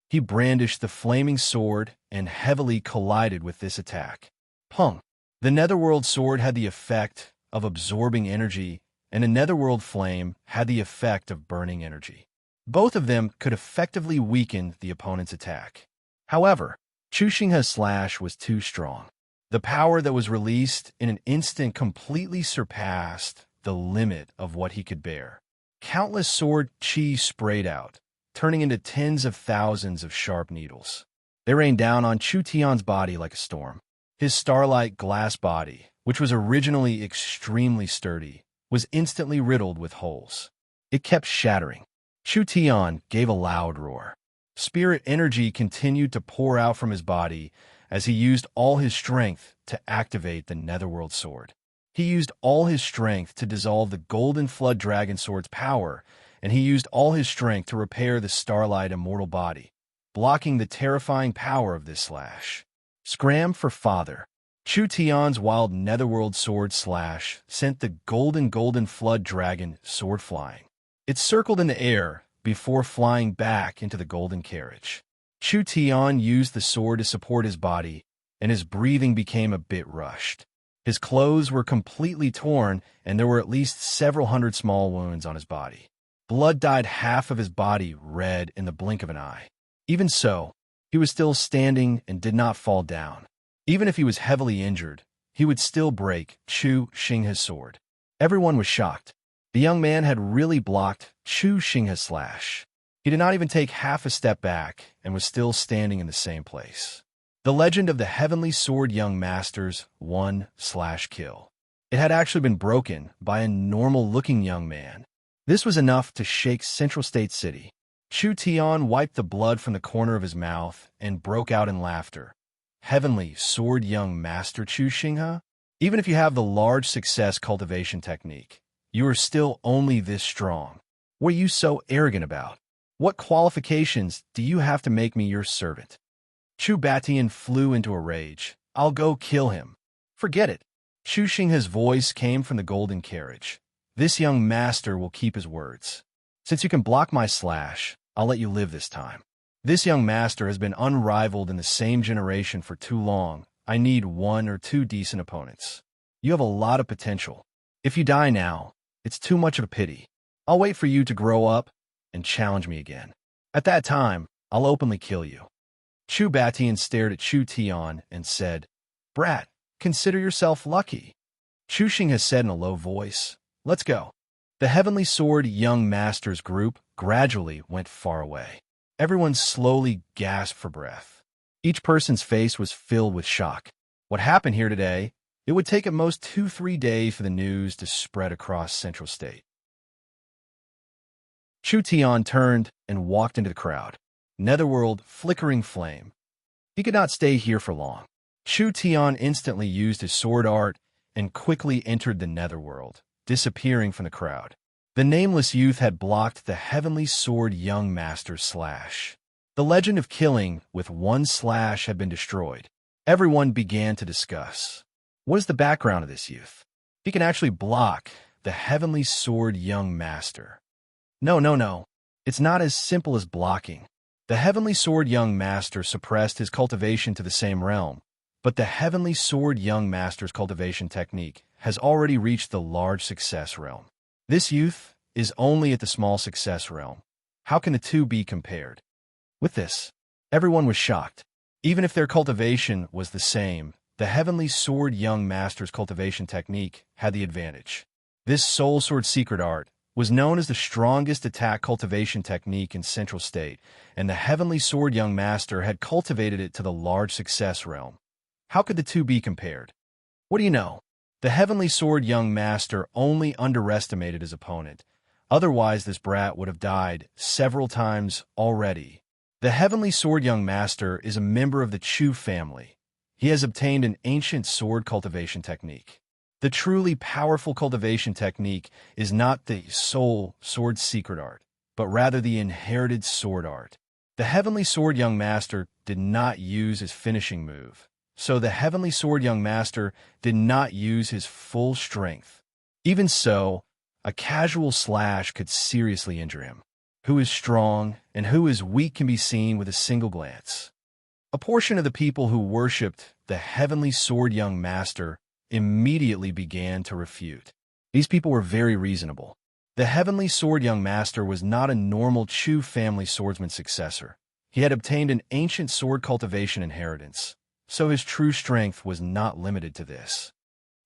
He brandished the flaming sword and heavily collided with this attack. Pung! The netherworld sword had the effect of absorbing energy, and a netherworld flame had the effect of burning energy. Both of them could effectively weaken the opponent's attack. However, Chu Xinghe's slash was too strong. The power that was released in an instant completely surpassed the limit of what he could bear. Countless sword chi sprayed out, turning into tens of thousands of sharp needles. They rained down on Chu Tian's body like a storm. His starlight glass body, which was originally extremely sturdy, was instantly riddled with holes. It kept shattering. Chu Tian gave a loud roar. Spirit energy continued to pour out from his body as he used all his strength to activate the netherworld sword. He used all his strength to dissolve the golden flood dragon sword's power, and he used all his strength to repair the starlight immortal body, blocking the terrifying power of this slash. Scram for father. Chu Tian's wild netherworld sword slash sent the golden flood dragon sword flying. It circled in the air before flying back into the golden carriage. Chu Tian used the sword to support his body, and his breathing became a bit rushed. His clothes were completely torn, and there were at least several hundred small wounds on his body. Blood dyed half of his body red in the blink of an eye. Even so, he was still standing and did not fall down. Even if he was heavily injured, he would still break Chu Xinghe's sword. Everyone was shocked. The young man had really blocked Chu Xinghe's slash. He did not even take half a step back and was still standing in the same place. The legend of the Heavenly Sword Young Master's 1/kill. It had actually been broken by a normal-looking young man. This was enough to shake Central State City. Chu Tian wiped the blood from the corner of his mouth and broke out in laughter. Heavenly Sword Young Master Chu Xinghe? Even if you have the large success cultivation technique, you are still only this strong. What are you so arrogant about? What qualifications do you have to make me your servant? Chu Batian flew into a rage. I'll go kill him. Forget it. Chu Xinghe's voice came from the golden carriage. This young master will keep his words. Since you can block my slash, I'll let you live this time. This young master has been unrivaled in the same generation for too long. I need 1 or 2 decent opponents. You have a lot of potential. If you die now, it's too much of a pity. I'll wait for you to grow up and challenge me again. At that time, I'll openly kill you. Chu Batian stared at Chu Tian and said, Brat, consider yourself lucky. Chu Xinghe said in a low voice, Let's go. The Heavenly Sword Young Masters group gradually went far away. Everyone slowly gasped for breath. Each person's face was filled with shock. What happened here today? It would take at most 2-3 days for the news to spread across Central State. Chu Tian turned and walked into the crowd. Netherworld flickering flame. He could not stay here for long. Chu Tian instantly used his sword art and quickly entered the Netherworld, disappearing from the crowd. The nameless youth had blocked the heavenly sword young master's slash. The legend of killing with one slash had been destroyed. Everyone began to discuss. What is the background of this youth? He can actually block the heavenly sword young master. No. It's not as simple as blocking. The heavenly sword young master suppressed his cultivation to the same realm, but the heavenly sword young master's cultivation technique has already reached the large success realm. This youth is only at the small success realm. How can the two be compared? With this, everyone was shocked. Even if their cultivation was the same, the heavenly sword young master's cultivation technique had the advantage. This soul sword secret art was known as the strongest attack cultivation technique in Central State, and the heavenly sword young master had cultivated it to the large success realm. How could the two be compared? What do you know? The heavenly sword young master only underestimated his opponent. Otherwise, this brat would have died several times already. The heavenly sword young master is a member of the Chu family. He has obtained an ancient sword cultivation technique. The truly powerful cultivation technique is not the soul sword secret art, but rather the inherited sword art. The heavenly sword young master did not use his finishing move, so the heavenly sword young master did not use his full strength. Even so, a casual slash could seriously injure him. Who is strong and who is weak can be seen with a single glance. A portion of the people who worshipped the heavenly sword young master immediately began to refute. These people were very reasonable. The heavenly sword young master was not a normal Chu family swordsman successor. He had obtained an ancient sword cultivation inheritance, so his true strength was not limited to this.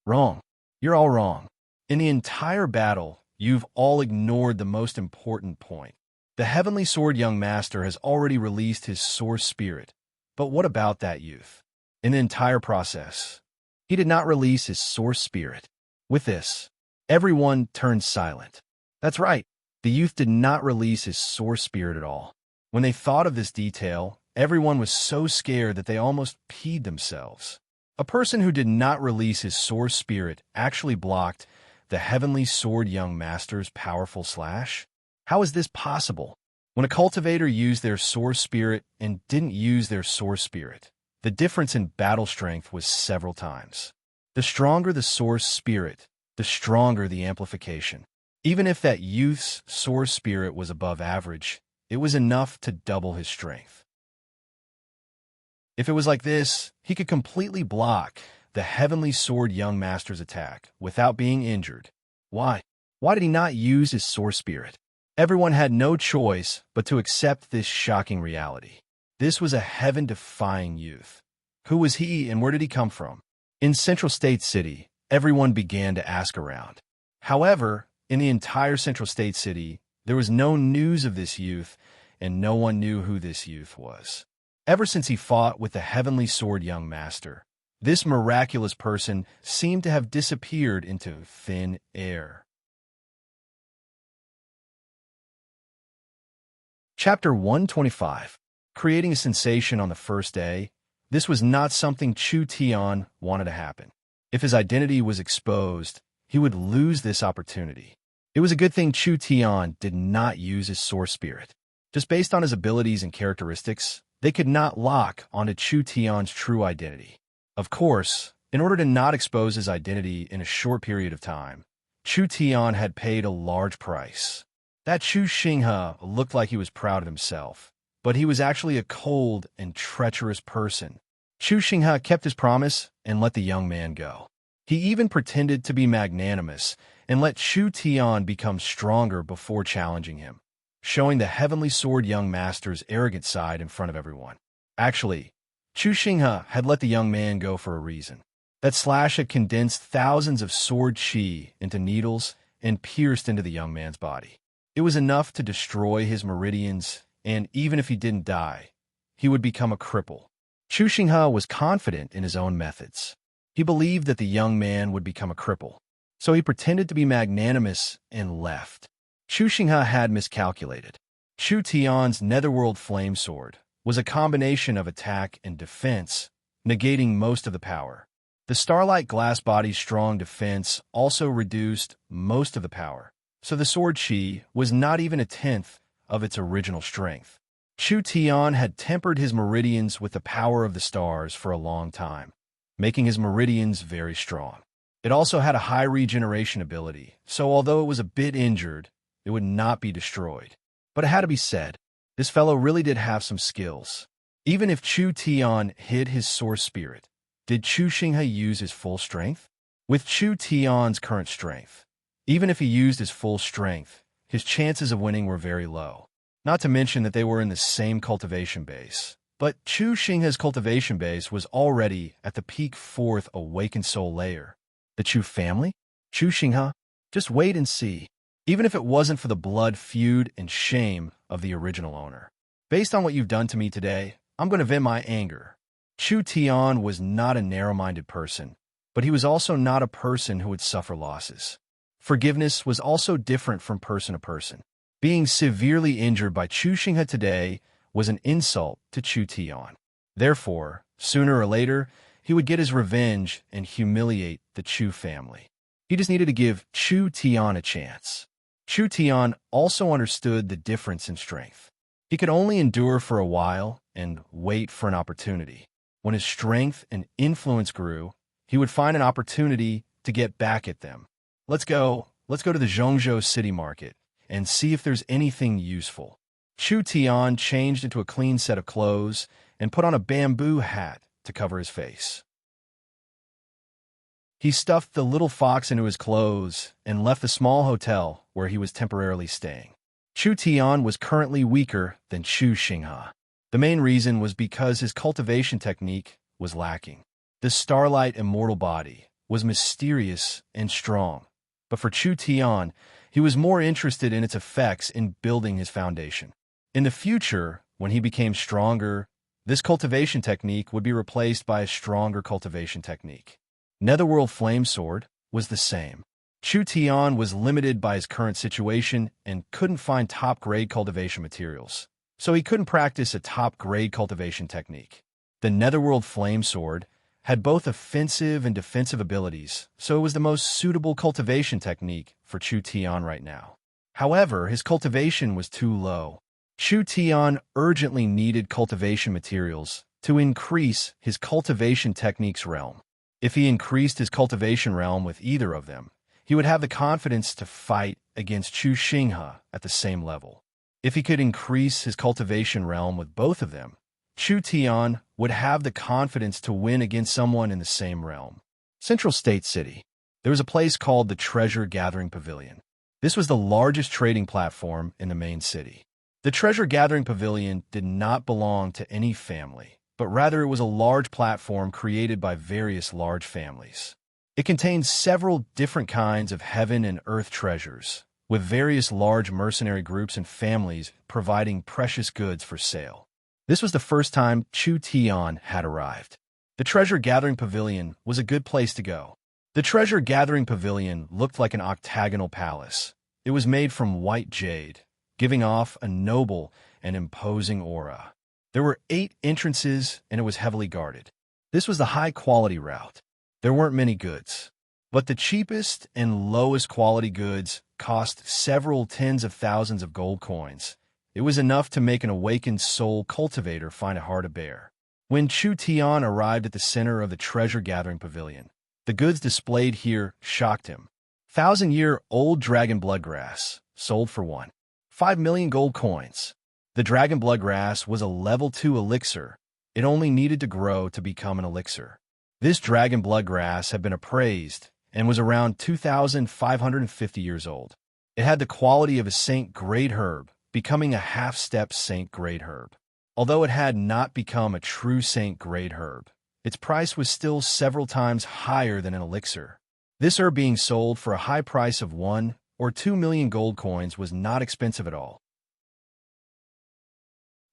Wrong. You're all wrong. In the entire battle, you've all ignored the most important point. The heavenly sword young master has already released his source spirit. But what about that youth? In the entire process, he did not release his source spirit. With this, everyone turned silent. That's right, the youth did not release his source spirit at all. When they thought of this detail, everyone was so scared that they almost peed themselves. A person who did not release his source spirit actually blocked the heavenly sword young master's powerful slash? How is this possible? When a cultivator used their source spirit and didn't use their source spirit, the difference in battle strength was several times. The stronger the source spirit, the stronger the amplification. Even if that youth's source spirit was above average, it was enough to double his strength. If it was like this, he could completely block the heavenly sword young master's attack without being injured. Why? Why did he not use his source spirit? Everyone had no choice but to accept this shocking reality. This was a heaven-defying youth. Who was he and where did he come from? In Central State City, everyone began to ask around. However, in the entire Central State City, there was no news of this youth, and no one knew who this youth was. Ever since he fought with the heavenly sword young master, this miraculous person seemed to have disappeared into thin air. Chapter 125. Creating a sensation on the first day. This was not something Chu Tian wanted to happen. If his identity was exposed, he would lose this opportunity. It was a good thing Chu Tian did not use his source spirit. Just based on his abilities and characteristics, they could not lock onto Chu Tian's true identity. Of course, in order to not expose his identity in a short period of time, Chu Tian had paid a large price. That Chu Xinghe looked like he was proud of himself, but he was actually a cold and treacherous person. Chu Xinghe kept his promise and let the young man go. He even pretended to be magnanimous and let Chu Tian become stronger before challenging him, showing the heavenly sword young master's arrogant side in front of everyone. Actually, Chu Xinghe had let the young man go for a reason. That slash had condensed thousands of sword chi into needles and pierced into the young man's body. It was enough to destroy his meridians, and even if he didn't die, he would become a cripple. Chu Xinghe was confident in his own methods. He believed that the young man would become a cripple, so he pretended to be magnanimous and left. Chu Xinghe had miscalculated. Chu Tian's netherworld flame sword was a combination of attack and defense, negating most of the power. The starlight glass body's strong defense also reduced most of the power. so the sword chi was not even a tenth of its original strength. Chu Tian had tempered his meridians with the power of the stars for a long time, making his meridians very strong. It also had a high regeneration ability, so although it was a bit injured, it would not be destroyed. But it had to be said, this fellow really did have some skills. Even if Chu Tian hid his source spirit, did Chu Xinghe use his full strength? With Chu Tian's current strength, even if he used his full strength, his chances of winning were very low. Not to mention that they were in the same cultivation base. But Chu Xinghe's cultivation base was already at the peak 4th awakened soul layer. The Chu family? Chu Xinghe? Just wait and see. Even if it wasn't for the blood feud and shame of the original owner. Based on what you've done to me today, I'm going to vent my anger. Chu Tian was not a narrow-minded person, but he was also not a person who would suffer losses. Forgiveness was also different from person to person. Being severely injured by Chu Xinghe today was an insult to Chu Tian. Therefore, sooner or later, he would get his revenge and humiliate the Chu family. He just needed to give Chu Tian a chance. Chu Tian also understood the difference in strength. He could only endure for a while and wait for an opportunity. When his strength and influence grew, he would find an opportunity to get back at them. Let's go to the Zhongzhou city market and see if there's anything useful. Chu Tian changed into a clean set of clothes and put on a bamboo hat to cover his face. He stuffed the little fox into his clothes and left the small hotel where he was temporarily staying. Chu Tian was currently weaker than Chu Xinghe. The main reason was because his cultivation technique was lacking. The starlight immortal body was mysterious and strong, but for Chu Tian, he was more interested in its effects in building his foundation. In the future, when he became stronger, this cultivation technique would be replaced by a stronger cultivation technique. Netherworld Flame Sword was the same. Chu Tian was limited by his current situation and couldn't find top-grade cultivation materials, so he couldn't practice a top-grade cultivation technique. The Netherworld Flame Sword had both offensive and defensive abilities, so it was the most suitable cultivation technique for Chu Tian right now. However, his cultivation was too low. Chu Tian urgently needed cultivation materials to increase his cultivation technique's realm. If he increased his cultivation realm with either of them, he would have the confidence to fight against Chu Xinghe at the same level. If he could increase his cultivation realm with both of them, Chu Tian would have the confidence to win against someone in the same realm. Central State City. There was a place called the Treasure Gathering Pavilion. This was the largest trading platform in the main city. The Treasure Gathering Pavilion did not belong to any family, but rather it was a large platform created by various large families. It contained several different kinds of heaven and earth treasures, with various large mercenary groups and families providing precious goods for sale. This was the first time Chu Tian had arrived. The Treasure Gathering Pavilion was a good place to go. The Treasure Gathering Pavilion looked like an octagonal palace. It was made from white jade, giving off a noble and imposing aura. There were 8 entrances, and it was heavily guarded. This was the high-quality route. There weren't many goods, but the cheapest and lowest quality goods cost several tens of thousands of gold coins. It was enough to make an awakened soul cultivator find it hard to bear. When Chu Tian arrived at the center of the Treasure Gathering Pavilion, the goods displayed here shocked him. 1,000-year-old dragon blood grass, sold for 1.5 million gold coins. The dragon blood grass was a level 2 elixir. It only needed to grow to become an elixir. This dragon blood grass had been appraised and was around 2,550 years old. It had the quality of a Saint Grade herb, becoming a half-step Saint Grade herb. Although it had not become a true Saint Grade herb, its price was still several times higher than an elixir. This herb being sold for a high price of 1 or 2 million gold coins was not expensive at all.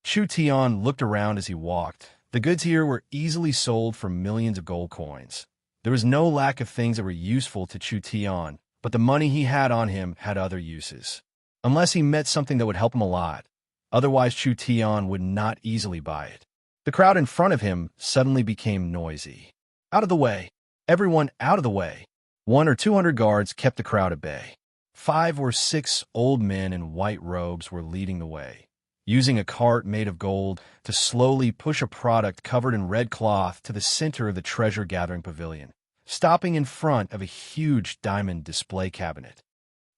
Chu Tian looked around as he walked. The goods here were easily sold for millions of gold coins. There was no lack of things that were useful to Chu Tian, but the money he had on him had other uses. Unless he met something that would help him a lot. Otherwise, Chu Tian would not easily buy it. The crowd in front of him suddenly became noisy. Out of the way! Everyone out of the way! 100 or 200 guards kept the crowd at bay. 5 or 6 old men in white robes were leading the way, using a cart made of gold to slowly push a product covered in red cloth to the center of the treasure-gathering pavilion, stopping in front of a huge diamond display cabinet.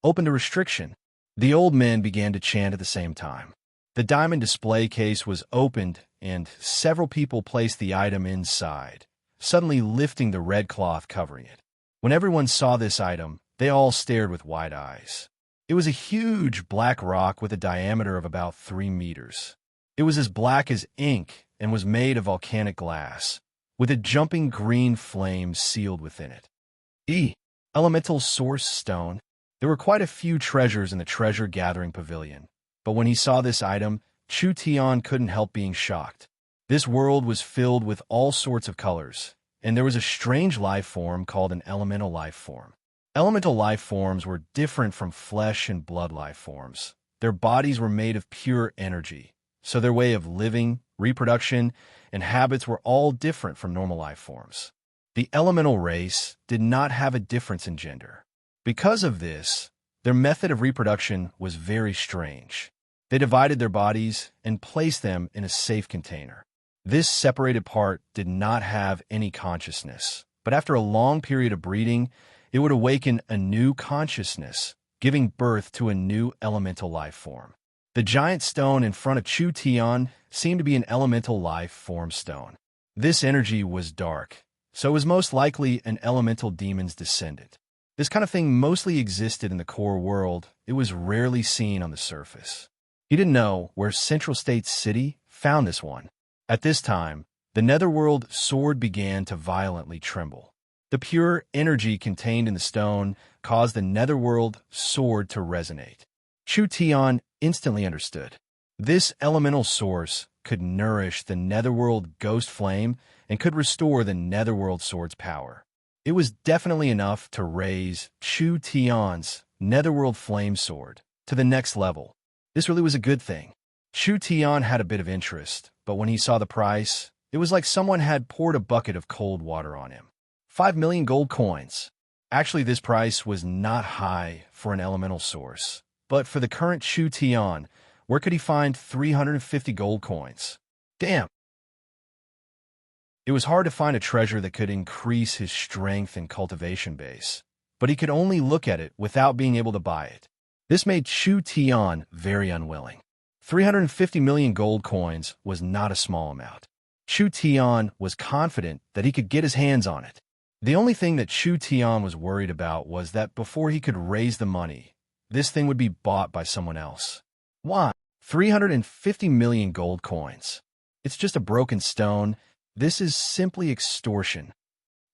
Open to restriction. The old men began to chant at the same time. The diamond display case was opened, and several people placed the item inside, suddenly lifting the red cloth covering it. When everyone saw this item, they all stared with wide eyes. It was a huge black rock with a diameter of about 3 meters. It was as black as ink and was made of volcanic glass, with a jumping green flame sealed within it. Elemental source stone. There were quite a few treasures in the treasure-gathering pavilion, but when he saw this item, Chu Tian couldn't help being shocked. This world was filled with all sorts of colors, and there was a strange life form called an elemental life form. Elemental life forms were different from flesh and blood life forms. Their bodies were made of pure energy, so their way of living, reproduction, and habits were all different from normal life forms. The elemental race did not have a difference in gender. Because of this, their method of reproduction was very strange. They divided their bodies and placed them in a safe container. This separated part did not have any consciousness, but after a long period of breeding, it would awaken a new consciousness, giving birth to a new elemental life form. The giant stone in front of Chu Tian seemed to be an elemental life form stone. This energy was dark, so it was most likely an elemental demon's descendant. This kind of thing mostly existed in the core world. It was rarely seen on the surface. He didn't know where Central State City found this one. At this time, the netherworld sword began to violently tremble. The pure energy contained in the stone caused the netherworld sword to resonate. Chu Tian instantly understood. This elemental source could nourish the netherworld ghost flame and could restore the netherworld sword's power. It was definitely enough to raise Chu Tian's netherworld flame sword to the next level. This really was a good thing. Chu Tian had a bit of interest, but when he saw the price, it was like someone had poured a bucket of cold water on him. 5 million gold coins. Actually, this price was not high for an elemental source, but for the current Chu Tian, where could he find 350 gold coins? Damn! It was hard to find a treasure that could increase his strength and cultivation base, but he could only look at it without being able to buy it. This made Chu Tian very unwilling. 350 million gold coins was not a small amount. Chu Tian was confident that he could get his hands on it. The only thing that Chu Tian was worried about was that before he could raise the money, this thing would be bought by someone else. Why? 350 million gold coins. It's just a broken stone. This is simply extortion.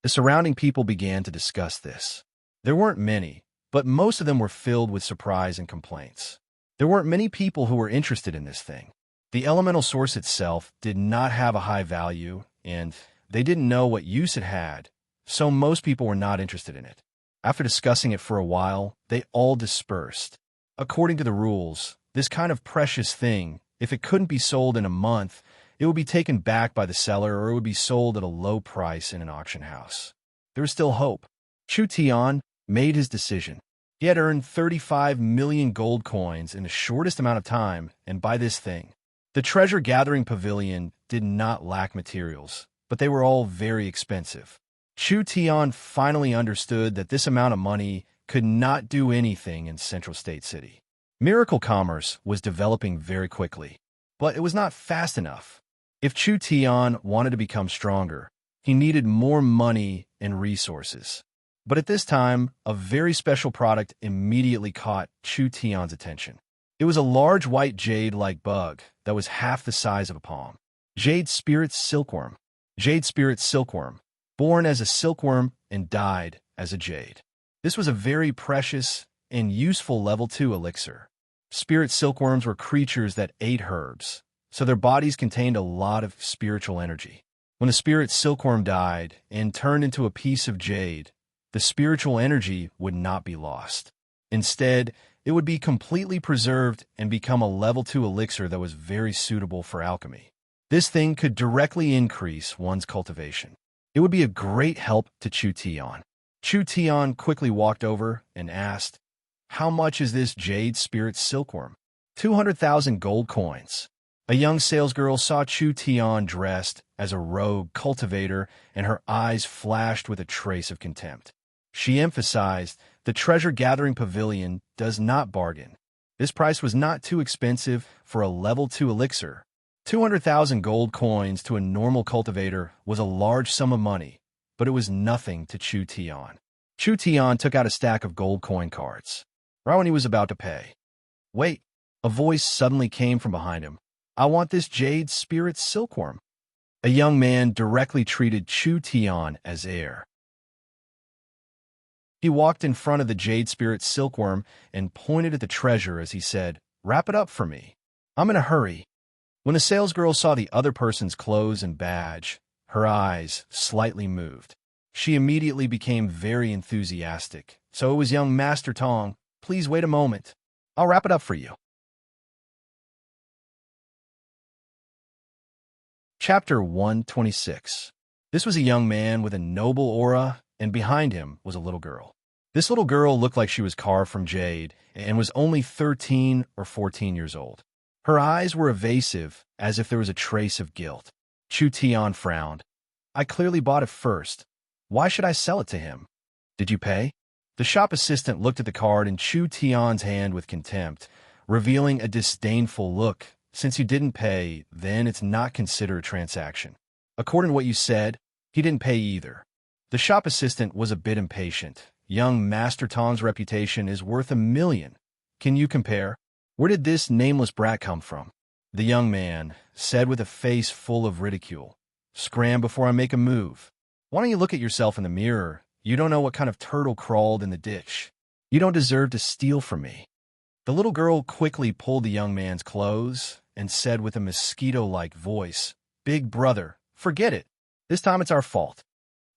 The surrounding people began to discuss this. There weren't many, but most of them were filled with surprise and complaints. There weren't many people who were interested in this thing. The elemental source itself did not have a high value, and they didn't know what use it had, so most people were not interested in it. After discussing it for a while, they all dispersed. According to the rules, this kind of precious thing, if it couldn't be sold in a month, it would be taken back by the seller or it would be sold at a low price in an auction house. There was still hope. Chu Tian made his decision. He had earned 35 million gold coins in the shortest amount of time and buy this thing. The treasure-gathering pavilion did not lack materials, but they were all very expensive. Chu Tian finally understood that this amount of money could not do anything in Central State City. Miracle commerce was developing very quickly, but it was not fast enough. If Chu Tian wanted to become stronger, he needed more money and resources. But at this time, a very special product immediately caught Chu Tian's attention. It was a large white jade-like bug that was half the size of a palm. Jade Spirit Silkworm. Jade Spirit Silkworm, born as a silkworm and died as a jade. This was a very precious and useful level 2 elixir. Spirit silkworms were creatures that ate herbs, so their bodies contained a lot of spiritual energy. When the spirit silkworm died and turned into a piece of jade, the spiritual energy would not be lost. Instead, it would be completely preserved and become a level 2 elixir that was very suitable for alchemy. This thing could directly increase one's cultivation. It would be a great help to Chu Tian. Chu Tian quickly walked over and asked, How much is this jade spirit silkworm? 200,000 gold coins. A young salesgirl saw Chu Tian dressed as a rogue cultivator, and her eyes flashed with a trace of contempt. She emphasized, the treasure-gathering pavilion does not bargain. This price was not too expensive for a level 2 elixir. 200,000 gold coins to a normal cultivator was a large sum of money, but it was nothing to Chu Tian. Chu Tian took out a stack of gold coin cards. Right when he was about to pay. Wait, a voice suddenly came from behind him. I want this jade spirit silkworm. A young man directly treated Chu Tian as heir. He walked in front of the jade spirit silkworm and pointed at the treasure as he said, "Wrap it up for me. I'm in a hurry." When the salesgirl saw the other person's clothes and badge, her eyes slightly moved. She immediately became very enthusiastic. "So it was young Master Tong. Please wait a moment. I'll wrap it up for you." Chapter 126. This was a young man with a noble aura, and behind him was a little girl. This little girl looked like she was carved from jade and was only 13 or 14 years old. Her eyes were evasive, as if there was a trace of guilt. Chu Tian frowned. "I clearly bought it first. Why should I sell it to him? Did you pay?" The shop assistant looked at the card in Chu Tian's hand with contempt, revealing a disdainful look. "Since you didn't pay, then it's not considered a transaction. According to what you said, he didn't pay either." The shop assistant was a bit impatient. "Young Master Tong's reputation is worth 1,000,000. Can you compare? Where did this nameless brat come from?" The young man said with a face full of ridicule. "Scram before I make a move. Why don't you look at yourself in the mirror? You don't know what kind of turtle crawled in the ditch. You don't deserve to steal from me." The little girl quickly pulled the young man's clothes and said with a mosquito-like voice, "Big brother, forget it. This time it's our fault.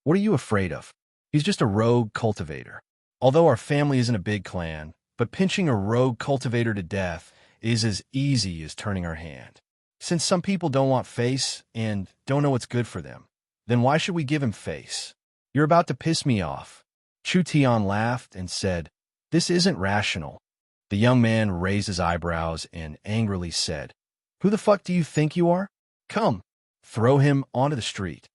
What are you afraid of? He's just a rogue cultivator. Although our family isn't a big clan, but pinching a rogue cultivator to death is as easy as turning our hand. Since some people don't want face and don't know what's good for them, then why should we give him face? You're about to piss me off." Chu Tian laughed and said, "This isn't rational." The young man raised his eyebrows and angrily said, "Who the fuck do you think you are? Come, throw him onto the street."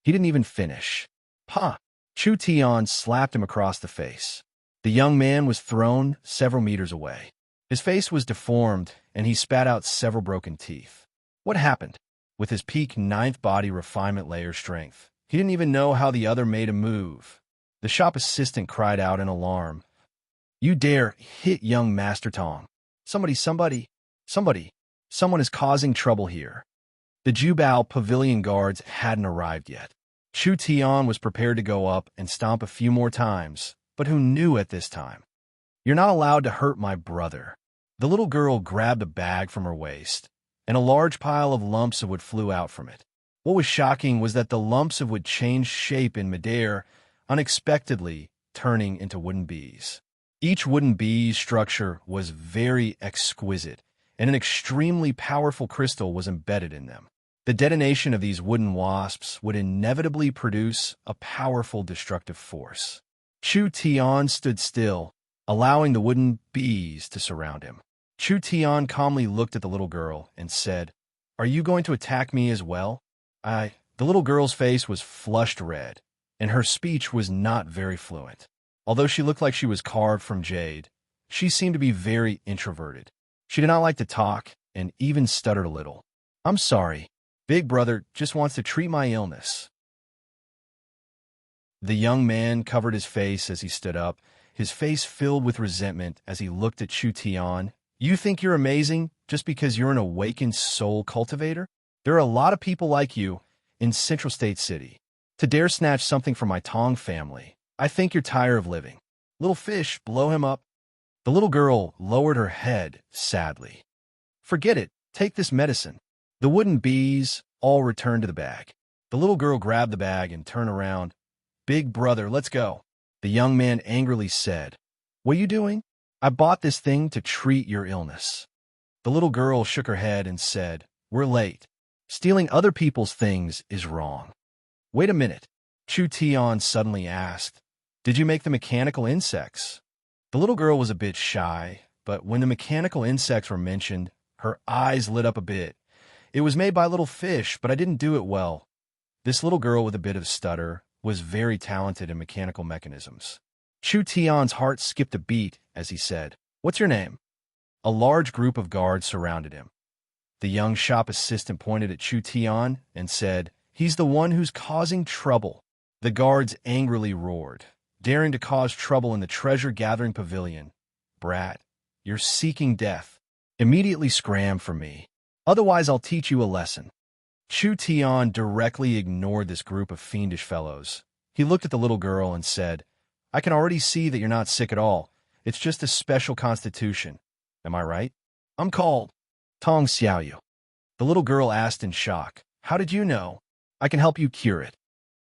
He didn't even finish. "Pa!" Chu Tian slapped him across the face. The young man was thrown several meters away. His face was deformed, and he spat out several broken teeth. What happened? With his peak 9th body refinement layer strength, he didn't even know how the other made a move. The shop assistant cried out in alarm. "You dare hit young Master Tong. Someone is causing trouble here." The Jubao pavilion guards hadn't arrived yet. Chu Tian was prepared to go up and stomp a few more times, but who knew at this time? "You're not allowed to hurt my brother." The little girl grabbed a bag from her waist, and a large pile of lumps of wood flew out from it. What was shocking was that the lumps of wood changed shape in midair, unexpectedly turning into wooden bees. Each wooden bee's structure was very exquisite, and an extremely powerful crystal was embedded in them. The detonation of these wooden wasps would inevitably produce a powerful destructive force. Chu Tian stood still, allowing the wooden bees to surround him. Chu Tian calmly looked at the little girl and said, "Are you going to attack me as well?" The little girl's face was flushed red, and her speech was not very fluent. Although she looked like she was carved from jade, she seemed to be very introverted. She did not like to talk and even stuttered a little. "I'm sorry. Big brother just wants to treat my illness." The young man covered his face as he stood up, his face filled with resentment as he looked at Chu Tian. "You think you're amazing just because you're an awakened soul cultivator? There are a lot of people like you in Central State City. To dare snatch something from my Tong family, I think you're tired of living. Little fish, blow him up." The little girl lowered her head sadly. "Forget it. Take this medicine." The wooden bees all returned to the bag. The little girl grabbed the bag and turned around. "Big brother, let's go." The young man angrily said, "What are you doing?" "I bought this thing to treat your illness." The little girl shook her head and said, "We're late. Stealing other people's things is wrong." "Wait a minute," Chu Tian suddenly asked. "Did you make the mechanical insects?" The The little girl was a bit shy, but when the mechanical insects were mentioned, her eyes lit up a bit. It was made by a little fish, but I didn't do it well. This little girl with a bit of stutter was very talented in mechanical mechanisms. Chu Tian's heart skipped a beat as he said, "What's your name?" A large group of guards surrounded him. The young shop assistant pointed at Chu Tian and said, "He's the one who's causing trouble." The guards angrily roared, "Daring to cause trouble in the treasure-gathering pavilion. Brat, you're seeking death. Immediately scram for me. Otherwise I'll teach you a lesson." Chu Tian directly ignored this group of fiendish fellows. He looked at the little girl and said, "I can already see that you're not sick at all. It's just a special constitution. Am I right?" "I'm called Tong Xiaoyu." The little girl asked in shock, "How did you know? I can help you cure it."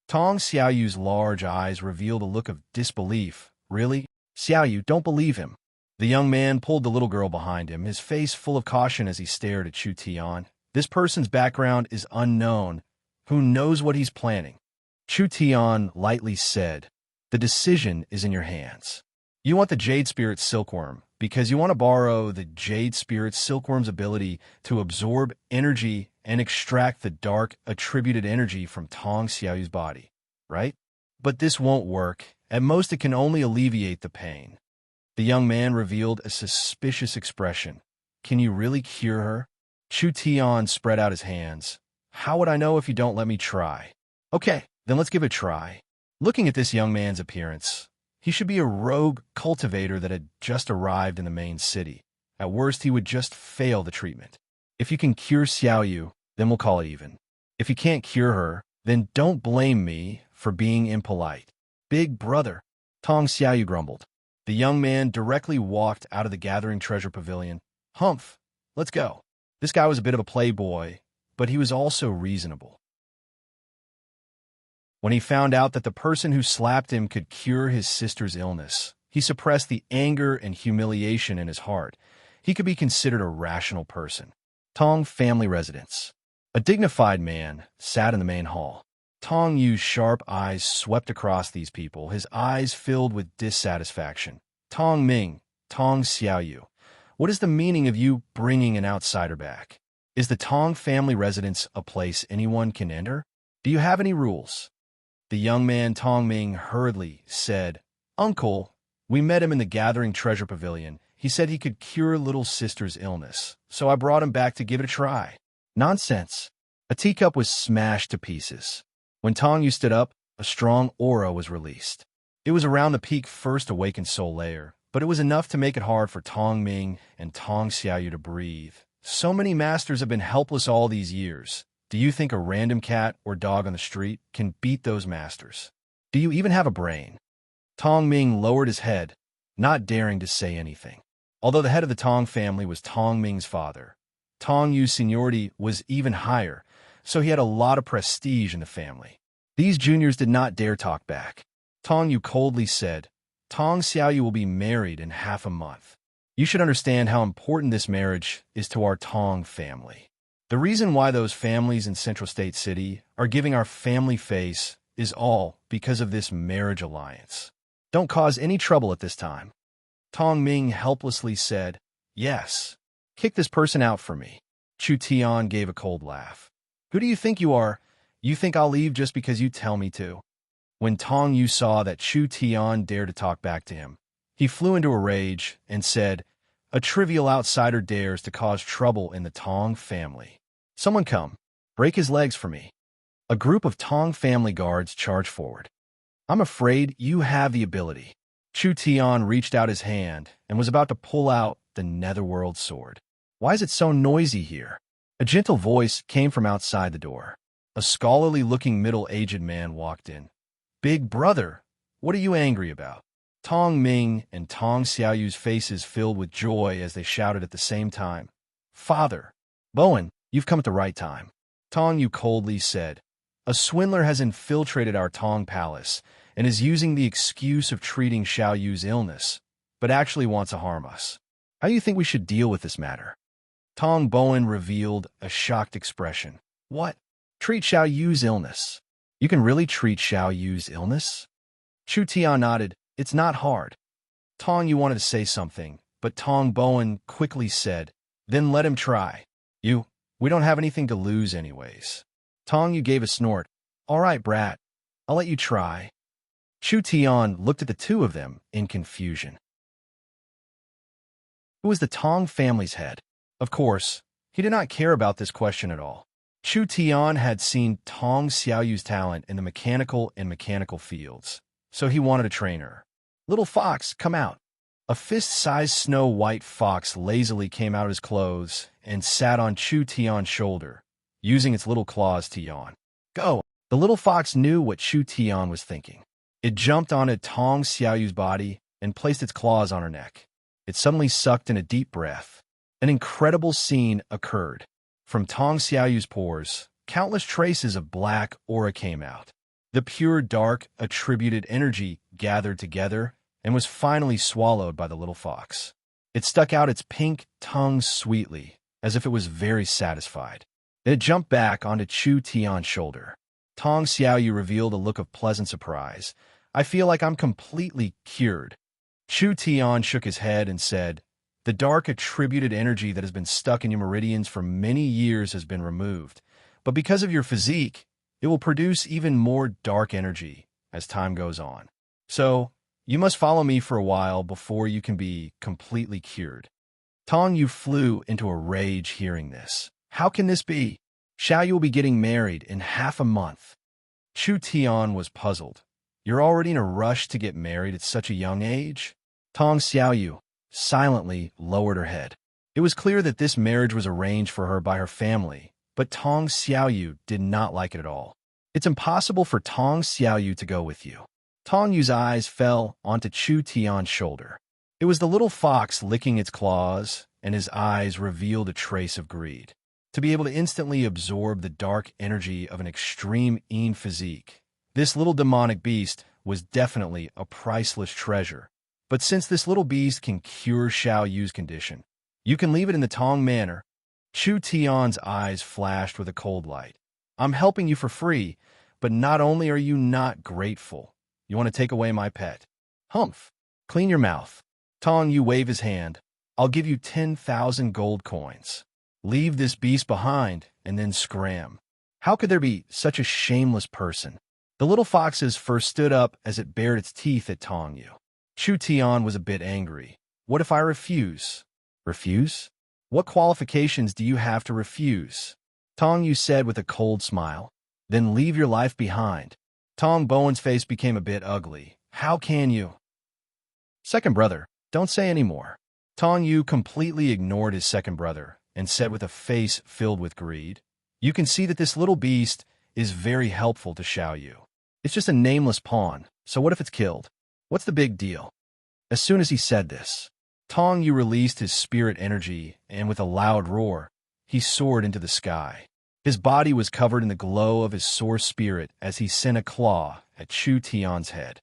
Tong Xiaoyu's large eyes revealed a look of disbelief. "Really? Xiaoyu, don't believe him." The young man pulled the little girl behind him, his face full of caution as he stared at Chu Tian. "This person's background is unknown. Who knows what he's planning?" Chu Tian lightly said, "The decision is in your hands. You want the Jade Spirit Silkworm because you want to borrow the Jade Spirit Silkworm's ability to absorb energy and extract the dark attributed energy from Tong Xiaoyu's body, right? But this won't work. At most, it can only alleviate the pain." The young man revealed a suspicious expression. "Can you really cure her?" Chu Tian spread out his hands. "How would I know if you don't let me try?" "Okay, then let's give it a try." Looking at this young man's appearance, he should be a rogue cultivator that had just arrived in the main city. At worst, he would just fail the treatment. If you can cure Xiaoyu, then we'll call it even. If you can't cure her, then don't blame me for being impolite. "Big brother," Tong Xiaoyu grumbled. The young man directly walked out of the gathering treasure pavilion. "Humph, let's go." This guy was a bit of a playboy, but he was also reasonable. When he found out that the person who slapped him could cure his sister's illness, he suppressed the anger and humiliation in his heart. He could be considered a rational person. Tong family residence. A dignified man sat in the main hall. Tong Yu's sharp eyes swept across these people, his eyes filled with dissatisfaction. "Tong Ming, Tong Xiaoyu, what is the meaning of you bringing an outsider back? Is the Tong family residence a place anyone can enter? Do you have any rules?" The young man Tong Ming hurriedly said, "Uncle, we met him in the gathering treasure pavilion. He said he could cure little sister's illness, so I brought him back to give it a try." "Nonsense." A teacup was smashed to pieces. When Tong Yu stood up, a strong aura was released. It was around the peak first awakened soul layer, but it was enough to make it hard for Tong Ming and Tong Xiaoyu to breathe. So many masters have been helpless all these years. Do you think a random cat or dog on the street can beat those masters? Do you even have a brain? Tong Ming lowered his head, not daring to say anything. Although the head of the Tong family was Tong Ming's father, Tong Yu's seniority was even higher, so he had a lot of prestige in the family. These juniors did not dare talk back. Tong Yu coldly said, "Tong Xiaoyu will be married in half a month. You should understand how important this marriage is to our Tong family. The reason why those families in Central State City are giving our family face is all because of this marriage alliance. Don't cause any trouble at this time." Tong Ming helplessly said, "Yes. Kick this person out for me." Chu Tian gave a cold laugh. "Who do you think you are? You think I'll leave just because you tell me to?" When Tong Yu saw that Chu Tian dared to talk back to him, he flew into a rage and said, "A trivial outsider dares to cause trouble in the Tong family. Someone come, break his legs for me." A group of Tong family guards charged forward. "I'm afraid you have the ability." Chu Tian reached out his hand and was about to pull out the netherworld sword. "Why is it so noisy here?" A gentle voice came from outside the door. A scholarly-looking middle-aged man walked in. "Big brother, what are you angry about?" Tong Ming and Tong Xiaoyu's faces filled with joy as they shouted at the same time. "Father, Bowen, you've come at the right time." Tong Yu coldly said, "A swindler has infiltrated our Tong palace and is using the excuse of treating Xiaoyu's illness, but actually wants to harm us. How do you think we should deal with this matter?" Tong Bowen revealed a shocked expression. "What? Treat Xiaoyu's illness? You can really treat Xiaoyu's illness?" Chu Tian nodded. "It's not hard." Tong Yu wanted to say something, but Tong Bowen quickly said, "Then let him try. We don't have anything to lose anyways." Tong Yu gave a snort. "All right, brat. I'll let you try." Chu Tian looked at the two of them in confusion. Who was the Tong family's head? Of course, he did not care about this question at all. Chu Tian had seen Tong Xiaoyu's talent in the mechanical fields, so he wanted to train her. "Little fox, come out." A fist-sized snow-white fox lazily came out of his clothes and sat on Chu Tian's shoulder, using its little claws to yawn. "Go!" The little fox knew what Chu Tian was thinking. It jumped onto Tong Xiaoyu's body and placed its claws on her neck. It suddenly sucked in a deep breath. An incredible scene occurred. From Tong Xiaoyu's pores, countless traces of black aura came out. The pure dark attributed energy gathered together and was finally swallowed by the little fox. It stuck out its pink tongue sweetly, as if it was very satisfied. Then it jumped back onto Chu Tian's shoulder. Tong Xiaoyu revealed a look of pleasant surprise. "I feel like I'm completely cured." Chu Tian shook his head and said, "The dark attributed energy that has been stuck in your meridians for many years has been removed, but because of your physique, it will produce even more dark energy as time goes on. So, you must follow me for a while before you can be completely cured." Tong Yu flew into a rage hearing this. "How can this be? Xiaoyu will be getting married in half a month." Chu Tian was puzzled. "You're already in a rush to get married at such a young age?" Tong Xiaoyu silently lowered her head. It was clear that this marriage was arranged for her by her family, but Tong Xiaoyu did not like it at all. "It's impossible for Tong Xiaoyu to go with you." Tong Yu's eyes fell onto Chu Tian's shoulder. It was the little fox licking its claws, and his eyes revealed a trace of greed. To be able to instantly absorb the dark energy of an extreme physique, this little demonic beast was definitely a priceless treasure. But since this little beast can cure Xiao Yu's condition, you can leave it in the Tong manor. Chu Tian's eyes flashed with a cold light. "I'm helping you for free, but not only are you not grateful, you want to take away my pet. Humph! Clean your mouth." Tong Yu waved his hand. "I'll give you 10,000 gold coins. Leave this beast behind and then scram." How could there be such a shameless person? The little foxes first stood up as it bared its teeth at Tong Yu. Chu Tian was a bit angry. "What if I refuse?" "Refuse? What qualifications do you have to refuse?" Tong Yu said with a cold smile. "Then leave your life behind." Tong Bowen's face became a bit ugly. "How can you?" "Second brother, don't say any more." Tong Yu completely ignored his second brother and said with a face filled with greed, "You can see that this little beast is very helpful to Xiao Yu. It's just a nameless pawn, so what if it's killed? What's the big deal?" As soon as he said this, Tong Yu released his spirit energy, and with a loud roar, he soared into the sky. His body was covered in the glow of his source spirit as he sent a claw at Chu Tian's head.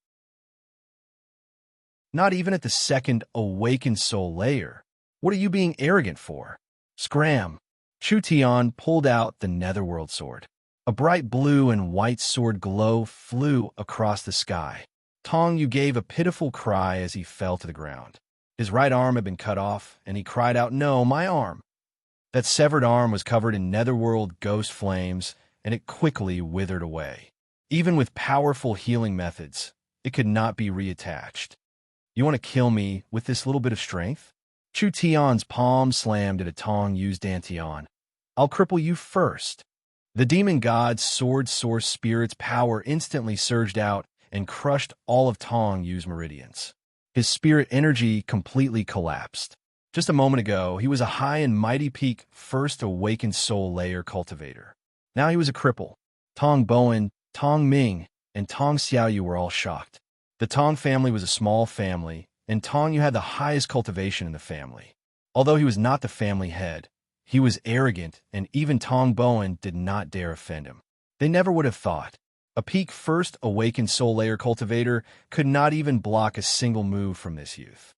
"Not even at the second awakened soul layer. What are you being arrogant for?" Scram! Chu Tian pulled out the netherworld sword. A bright blue and white sword glow flew across the sky. Tong Yu gave a pitiful cry as he fell to the ground. His right arm had been cut off, and he cried out, "No, my arm!" That severed arm was covered in netherworld ghost flames, and it quickly withered away. Even with powerful healing methods, it could not be reattached. "You want to kill me with this little bit of strength?" Chu Tian's palm slammed into Tong Yu's dantian. "I'll cripple you first." The demon god's sword source spirit's power instantly surged out and crushed all of Tong Yu's meridians. His spirit energy completely collapsed. Just a moment ago, he was a high and mighty peak first awakened soul layer cultivator. Now he was a cripple. Tong Bowen, Tong Ming, and Tong Xiaoyu were all shocked. The Tong family was a small family, and Tong Yu had the highest cultivation in the family. Although he was not the family head, he was arrogant, and even Tong Bowen did not dare offend him. They never would have thought. A peak first awakened soul layer cultivator could not even block a single move from this youth.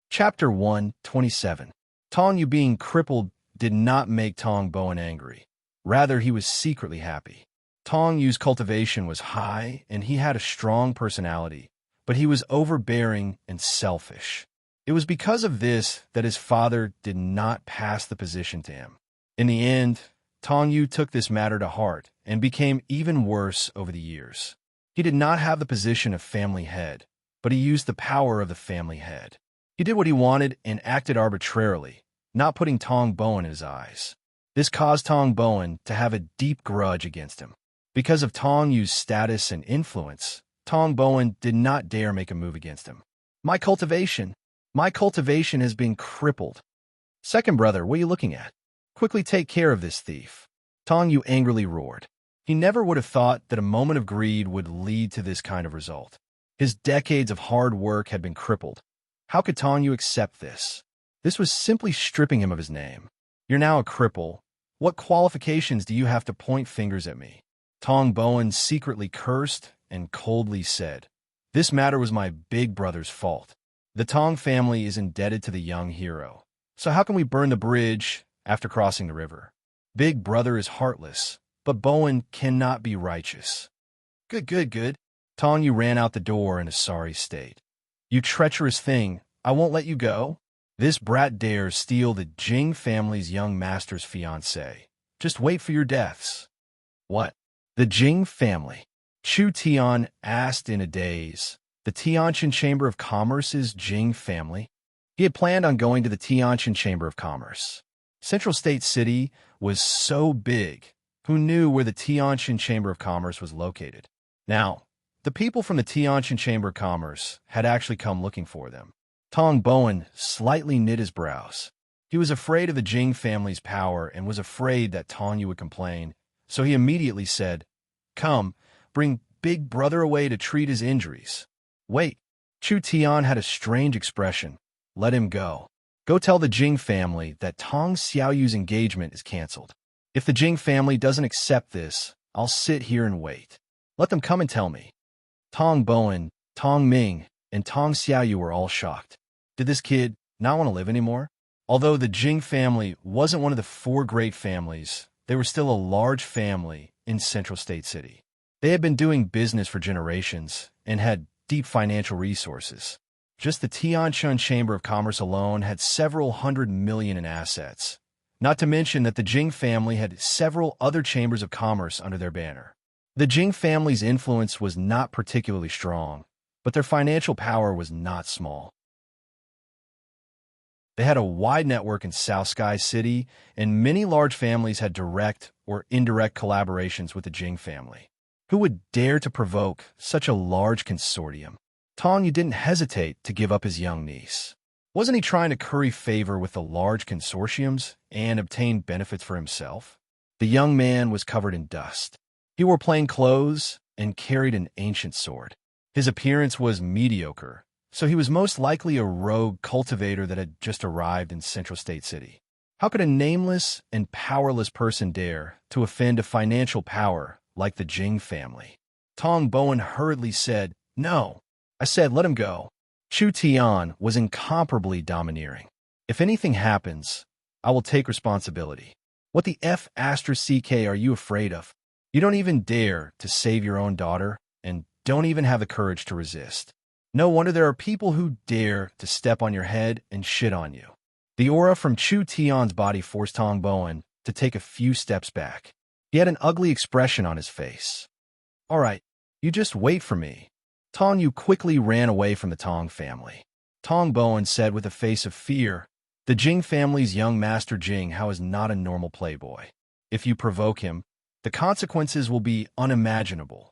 Chapter 127. Tong Yu being crippled did not make Tong Bowen angry. Rather, he was secretly happy. Tong Yu's cultivation was high, and he had a strong personality, but he was overbearing and selfish. It was because of this that his father did not pass the position to him. In the end, Tong Yu took this matter to heart and became even worse over the years. He did not have the position of family head, but he used the power of the family head. He did what he wanted and acted arbitrarily, not putting Tong Bowen in his eyes. This caused Tong Bowen to have a deep grudge against him. Because of Tong Yu's status and influence, Tong Bowen did not dare make a move against him. My cultivation has been crippled. Second brother, what are you looking at? Quickly take care of this thief. Tong Yu angrily roared. He never would have thought that a moment of greed would lead to this kind of result. His decades of hard work had been crippled. How could Tong Yu accept this? This was simply stripping him of his name. You're now a cripple. What qualifications do you have to point fingers at me? Tong Bowen secretly cursed and coldly said, This matter was my big brother's fault. The Tong family is indebted to the young hero. So how can we burn the bridge after crossing the river? Big brother is heartless, but Bowen cannot be righteous. Good. Tong Yu ran out the door in a sorry state. You treacherous thing, I won't let you go. This brat dares steal the Jing family's young master's fiancée. Just wait for your deaths. What? The Jing family? Chu Tian asked in a daze. The Tianjin Chamber of Commerce's Jing family? He had planned on going to the Tianjin Chamber of Commerce. Central State City was so big. Who knew where the Tianjin Chamber of Commerce was located? Now, the people from the Tianjin Chamber of Commerce had actually come looking for them. Tong Bowen slightly knit his brows. He was afraid of the Jing family's power and was afraid that Tong Yu would complain, so he immediately said, Come, bring big brother away to treat his injuries. Wait, Chu Tian had a strange expression. Let him go. Go tell the Jing family that Tong Xiaoyu's engagement is canceled. If the Jing family doesn't accept this, I'll sit here and wait. Let them come and tell me. Tong Bowen, Tong Ming, and Tong Xiaoyu were all shocked. Did this kid not want to live anymore? Although the Jing family wasn't one of the four great families, they were still a large family in Central State City. They had been doing business for generations and had deep financial resources. Just the Tianjin Chamber of Commerce alone had several $100 million in assets. Not to mention that the Jing family had several other chambers of commerce under their banner. The Jing family's influence was not particularly strong, but their financial power was not small. They had a wide network in South Sky City, and many large families had direct or indirect collaborations with the Jing family. Who would dare to provoke such a large consortium? Tong Yu didn't hesitate to give up his young niece. Wasn't he trying to curry favor with the large consortiums and obtain benefits for himself? The young man was covered in dust. He wore plain clothes and carried an ancient sword. His appearance was mediocre, so he was most likely a rogue cultivator that had just arrived in Central State City. How could a nameless and powerless person dare to offend a financial power like the Jing family? Tong Bowen hurriedly said, No. I said, let him go. Chu Tian was incomparably domineering. If anything happens, I will take responsibility. What the F*** are you afraid of? You don't even dare to save your own daughter, and don't even have the courage to resist. No wonder there are people who dare to step on your head and shit on you. The aura from Chu Tian's body forced Tong Bowen to take a few steps back. He had an ugly expression on his face. All right, you just wait for me. Tong Yu quickly ran away from the Tong family. Tong Bowen said with a face of fear, The Jing family's young master Jing Hao is not a normal playboy. If you provoke him, the consequences will be unimaginable.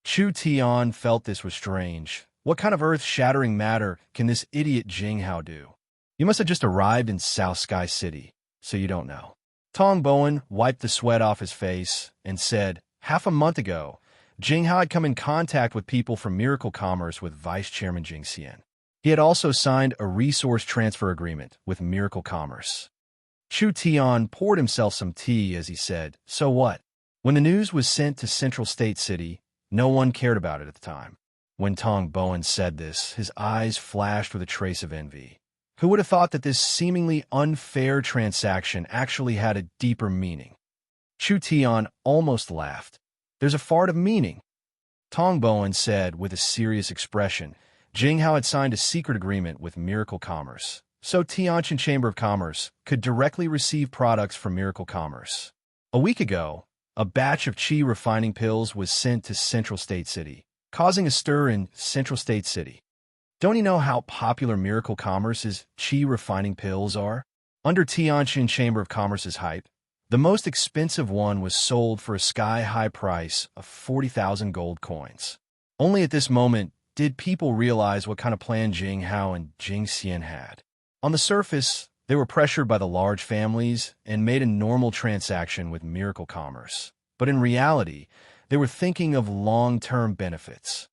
Chu Tian felt this was strange. What kind of earth-shattering matter can this idiot Jing Hao do? You must have just arrived in South Sky City, so you don't know. Tong Bowen wiped the sweat off his face and said, Half a month ago, Jing Hao had come in contact with people from Miracle Commerce with Vice Chairman Jing Xian. He had also signed a resource transfer agreement with Miracle Commerce. Chu Tian poured himself some tea as he said, So what? When the news was sent to Central State City, no one cared about it at the time. When Tong Bowen said this, his eyes flashed with a trace of envy. Who would have thought that this seemingly unfair transaction actually had a deeper meaning? Chu Tian almost laughed. There's a fart of meaning. Tong Bowen said with a serious expression. Jinghao had signed a secret agreement with Miracle Commerce, so Tianjin Chamber of Commerce could directly receive products from Miracle Commerce. A week ago, a batch of qi refining pills was sent to Central State City, causing a stir in Central State City. Don't you know how popular Miracle Commerce's qi refining pills are? Under Tianjin Chamber of Commerce's hype, the most expensive one was sold for a sky-high price of 40,000 gold coins. Only at this moment did people realize what kind of plan Jing Hao and Jing Xian had. On the surface, they were pressured by the large families and made a normal transaction with Miracle Commerce. But in reality, they were thinking of long-term benefits.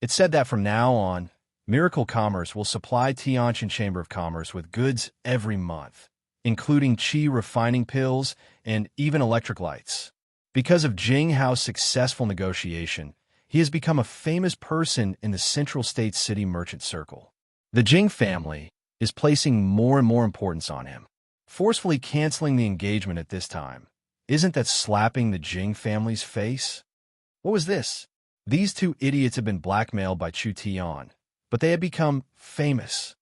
It's said that from now on, Miracle Commerce will supply Tianjin Chamber of Commerce with goods every month, including qi refining pills and even electric lights. Because of Jing Hao's successful negotiation, he has become a famous person in the Central State City merchant circle. The Jing family is placing more and more importance on him. Forcefully canceling the engagement at this time, isn't that slapping the Jing family's face? What was this? These two idiots had been blackmailed by Chu Tian, but they had become famous.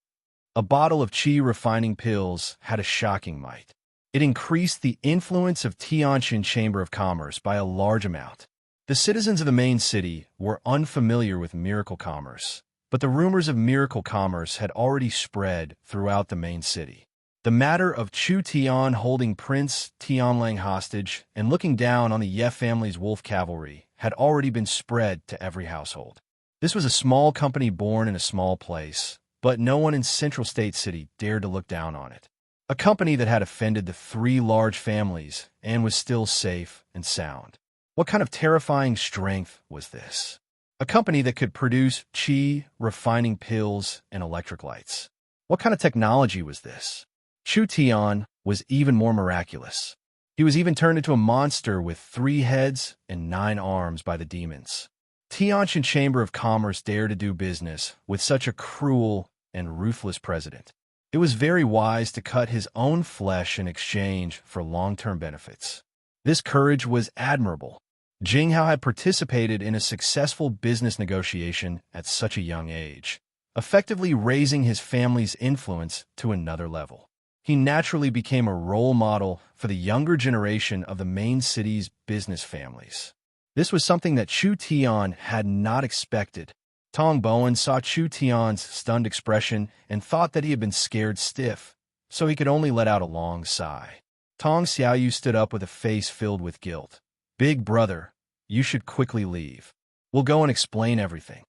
A bottle of qi refining pills had a shocking might. It increased the influence of Tianjin Chamber of Commerce by a large amount. The citizens of the main city were unfamiliar with Miracle Commerce, but the rumors of Miracle Commerce had already spread throughout the main city. The matter of Chu Tian holding Prince Tianlang hostage and looking down on the Ye family's wolf cavalry had already been spread to every household. This was a small company born in a small place, but no one in Central State City dared to look down on it. A company that had offended the three large families and was still safe and sound. What kind of terrifying strength was this? A company that could produce qi, refining pills, and electric lights. What kind of technology was this? Chu Tian was even more miraculous. He was even turned into a monster with 3 heads and 9 arms by the demons. Tianjin Chamber of Commerce dared to do business with such a cruel and ruthless president. It was very wise to cut his own flesh in exchange for long-term benefits. This courage was admirable. Jing Hao had participated in a successful business negotiation at such a young age, effectively raising his family's influence to another level. He naturally became a role model for the younger generation of the main city's business families. This was something that Chu Tian had not expected. Tong Bowen saw Chu Tian's stunned expression and thought that he had been scared stiff, so he could only let out a long sigh. Tong Xiaoyu stood up with a face filled with guilt. "Big brother, you should quickly leave. We'll go and explain everything."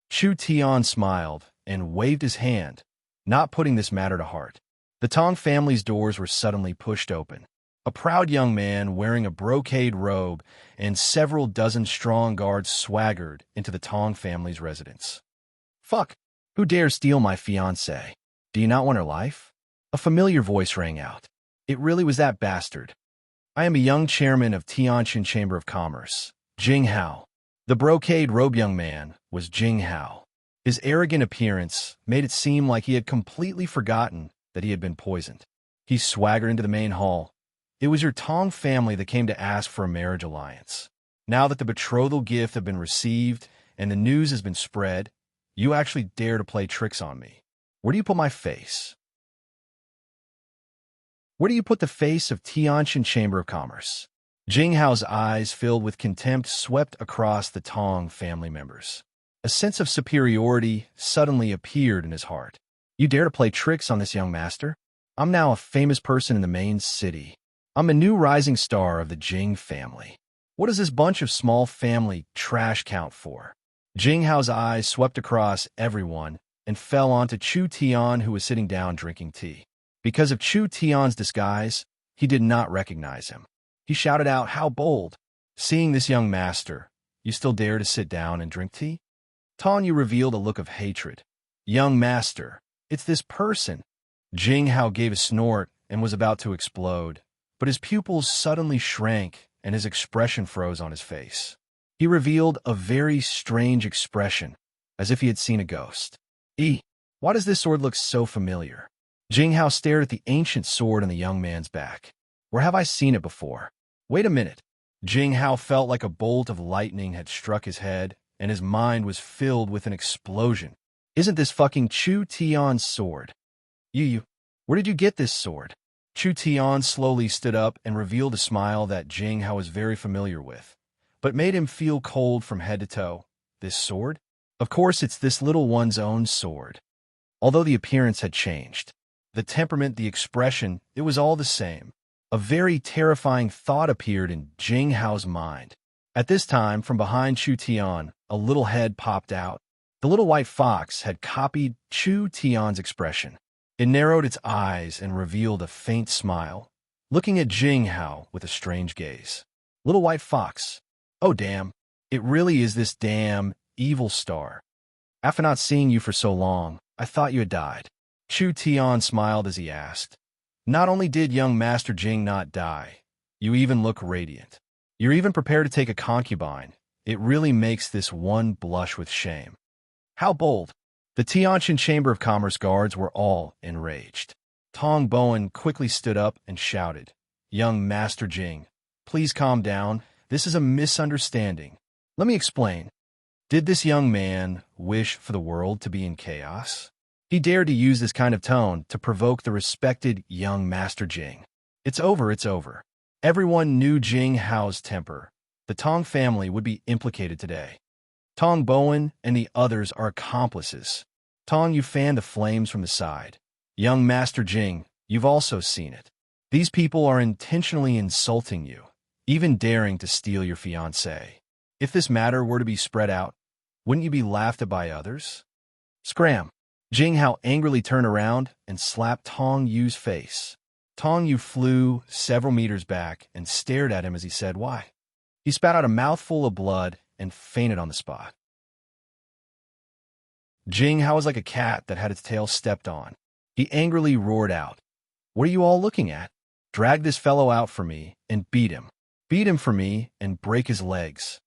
Chu Tian smiled and waved his hand, not putting this matter to heart. The Tong family's doors were suddenly pushed open. A proud young man wearing a brocade robe and several dozen strong guards swaggered into the Tong family's residence. "Fuck! Who dares steal my fiancée? Do you not want her life?" A familiar voice rang out. It really was that bastard. "I am a young chairman of Tianjin Chamber of Commerce, Jing Hao." The brocade robe young man was Jing Hao. His arrogant appearance made it seem like he had completely forgotten that he had been poisoned. He swaggered into the main hall. "It was your Tong family that came to ask for a marriage alliance. Now that the betrothal gift has been received and the news has been spread, you actually dare to play tricks on me. Where do you put my face? Where do you put the face of Tianjin Chamber of Commerce?" Jing Hao's eyes filled with contempt swept across the Tong family members. A sense of superiority suddenly appeared in his heart. "You dare to play tricks on this young master? I'm now a famous person in the main city. I'm a new rising star of the Jing family. What does this bunch of small family trash count for?" Jing Hao's eyes swept across everyone and fell onto Chu Tian, who was sitting down drinking tea. Because of Chu Tian's disguise, he did not recognize him. He shouted out, "How bold! Seeing this young master, you still dare to sit down and drink tea?" Tanya revealed a look of hatred. "Young master, it's this person." Jing Hao gave a snort and was about to explode, but his pupils suddenly shrank and his expression froze on his face. He revealed a very strange expression, as if he had seen a ghost. Why does this sword look so familiar?" Jing Hao stared at the ancient sword on the young man's back. "Where have I seen it before? Wait a minute. Jing Hao felt like a bolt of lightning had struck his head, and his mind was filled with an explosion. Isn't this fucking Chu Tian's sword? Where did you get this sword? Chu Tian slowly stood up and revealed a smile that Jing Hao was very familiar with, but made him feel cold from head to toe. This sword? Of course, it's this little one's own sword. Although the appearance had changed, the temperament, the expression, it was all the same. A very terrifying thought appeared in Jing Hao's mind. At this time, from behind Chu Tian, a little head popped out. The little white fox had copied Chu Tian's expression. It narrowed its eyes and revealed a faint smile, looking at Jing Hao with a strange gaze. Little white fox. Oh damn, it really is this damn evil star. After not seeing you for so long, I thought you had died. Chu Tian smiled as he asked. Not only did young Master Jing not die, you even look radiant. You're even prepared to take a concubine. It really makes this one blush with shame. How bold. The Tianjin Chamber of Commerce guards were all enraged. Tong Bowen quickly stood up and shouted, Young Master Jing, please calm down. This is a misunderstanding. Let me explain. Did this young man wish for the world to be in chaos? He dared to use this kind of tone to provoke the respected young Master Jing. It's over, it's over. Everyone knew Jing Hao's temper. The Tong family would be implicated today. Tong Bowen and the others are accomplices. Tong, you fanned the flames from the side. Young Master Jing, you've also seen it. These people are intentionally insulting you, even daring to steal your fiancée. If this matter were to be spread out, wouldn't you be laughed at by others? Scram! Jing Hao angrily turned around and slapped Tong Yu's face. Tong Yu flew several meters back and stared at him as he said, Why? He spat out a mouthful of blood and fainted on the spot. Jing Hao was like a cat that had its tail stepped on. He angrily roared out, What are you all looking at? Drag this fellow out for me and beat him. Beat him for me and break his legs.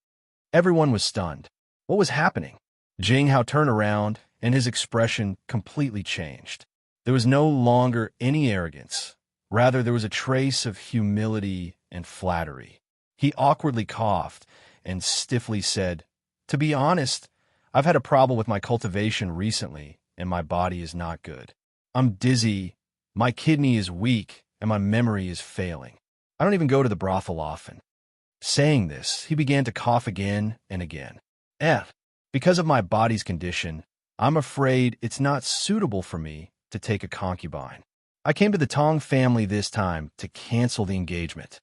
Everyone was stunned. What was happening? Jing Hao turned around and his expression completely changed. There was no longer any arrogance. Rather, there was a trace of humility and flattery. He awkwardly coughed and stiffly said, To be honest, I've had a problem with my cultivation recently, and my body is not good. I'm dizzy, my kidney is weak, and my memory is failing. I don't even go to the brothel often. Saying this, he began to cough again and again. Because of my body's condition, I'm afraid it's not suitable for me to take a concubine. I came to the Tong family this time to cancel the engagement.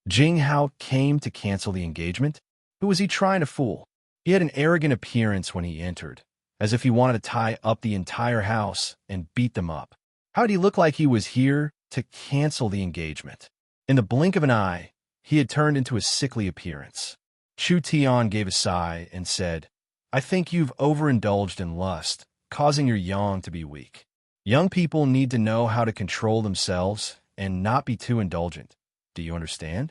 Jing Hao came to cancel the engagement? Who was he trying to fool? He had an arrogant appearance when he entered, as if he wanted to tie up the entire house and beat them up. How did he look like he was here to cancel the engagement? In the blink of an eye, he had turned into a sickly appearance. Chu Tian gave a sigh and said, I think you've overindulged in lust, causing your yang to be weak. Young people need to know how to control themselves and not be too indulgent. Do you understand?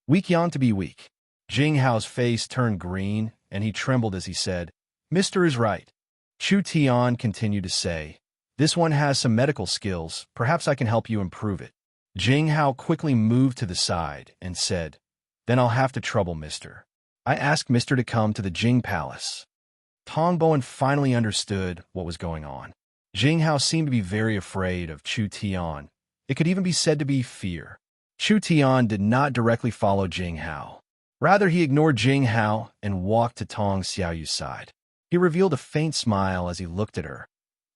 Weak yang to be weak. Jing Hao's face turned green, and he trembled as he said, Mr. is right. Chu Tian continued to say, This one has some medical skills. Perhaps I can help you improve it. Jing Hao quickly moved to the side and said, Then I'll have to trouble Mr. I asked Mr. to come to the Jing Palace. Tong Bowen finally understood what was going on. Jing Hao seemed to be very afraid of Chu Tian. It could even be said to be fear. Chu Tian did not directly follow Jing Hao. Rather, he ignored Jing Hao and walked to Tong Xiaoyu's side. He revealed a faint smile as he looked at her.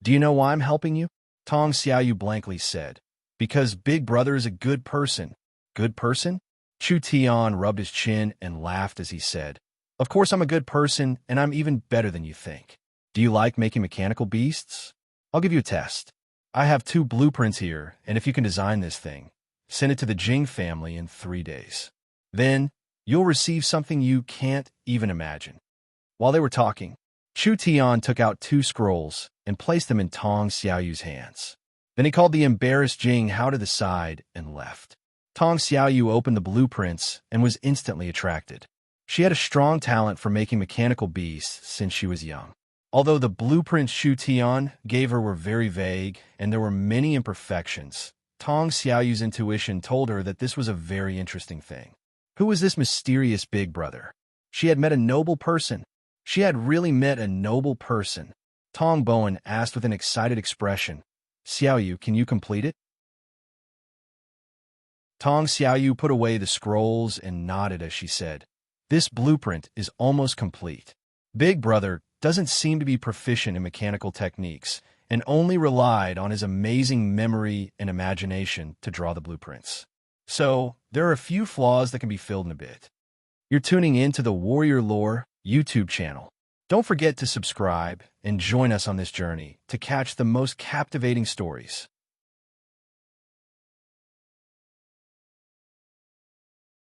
Do you know why I'm helping you? Tong Xiaoyu blankly said. Because Big Brother is a good person. Good person? Chu Tian rubbed his chin and laughed as he said, Of course I'm a good person, and I'm even better than you think. Do you like making mechanical beasts? I'll give you a test. I have 2 blueprints here, and if you can design this thing, send it to the Jing family in 3 days. Then, you'll receive something you can't even imagine. While they were talking, Chu Tian took out 2 scrolls and placed them in Tong Xiaoyu's hands. Then he called the embarrassed Jing Hao to the side and left. Tong Xiaoyu opened the blueprints and was instantly attracted. She had a strong talent for making mechanical beasts since she was young. Although the blueprints Chu Tian gave her were very vague and there were many imperfections, Tong Xiaoyu's intuition told her that this was a very interesting thing. Who was this mysterious big brother? She had met a noble person. She had really met a noble person. Tong Bowen asked with an excited expression. Xiaoyu, can you complete it? Tong Xiaoyu put away the scrolls and nodded as she said, this blueprint is almost complete. Big Brother doesn't seem to be proficient in mechanical techniques and only relied on his amazing memory and imagination to draw the blueprints. So, there are a few flaws that can be filled in a bit. You're tuning in to the Warrior Lore YouTube channel. Don't forget to subscribe and join us on this journey to catch the most captivating stories.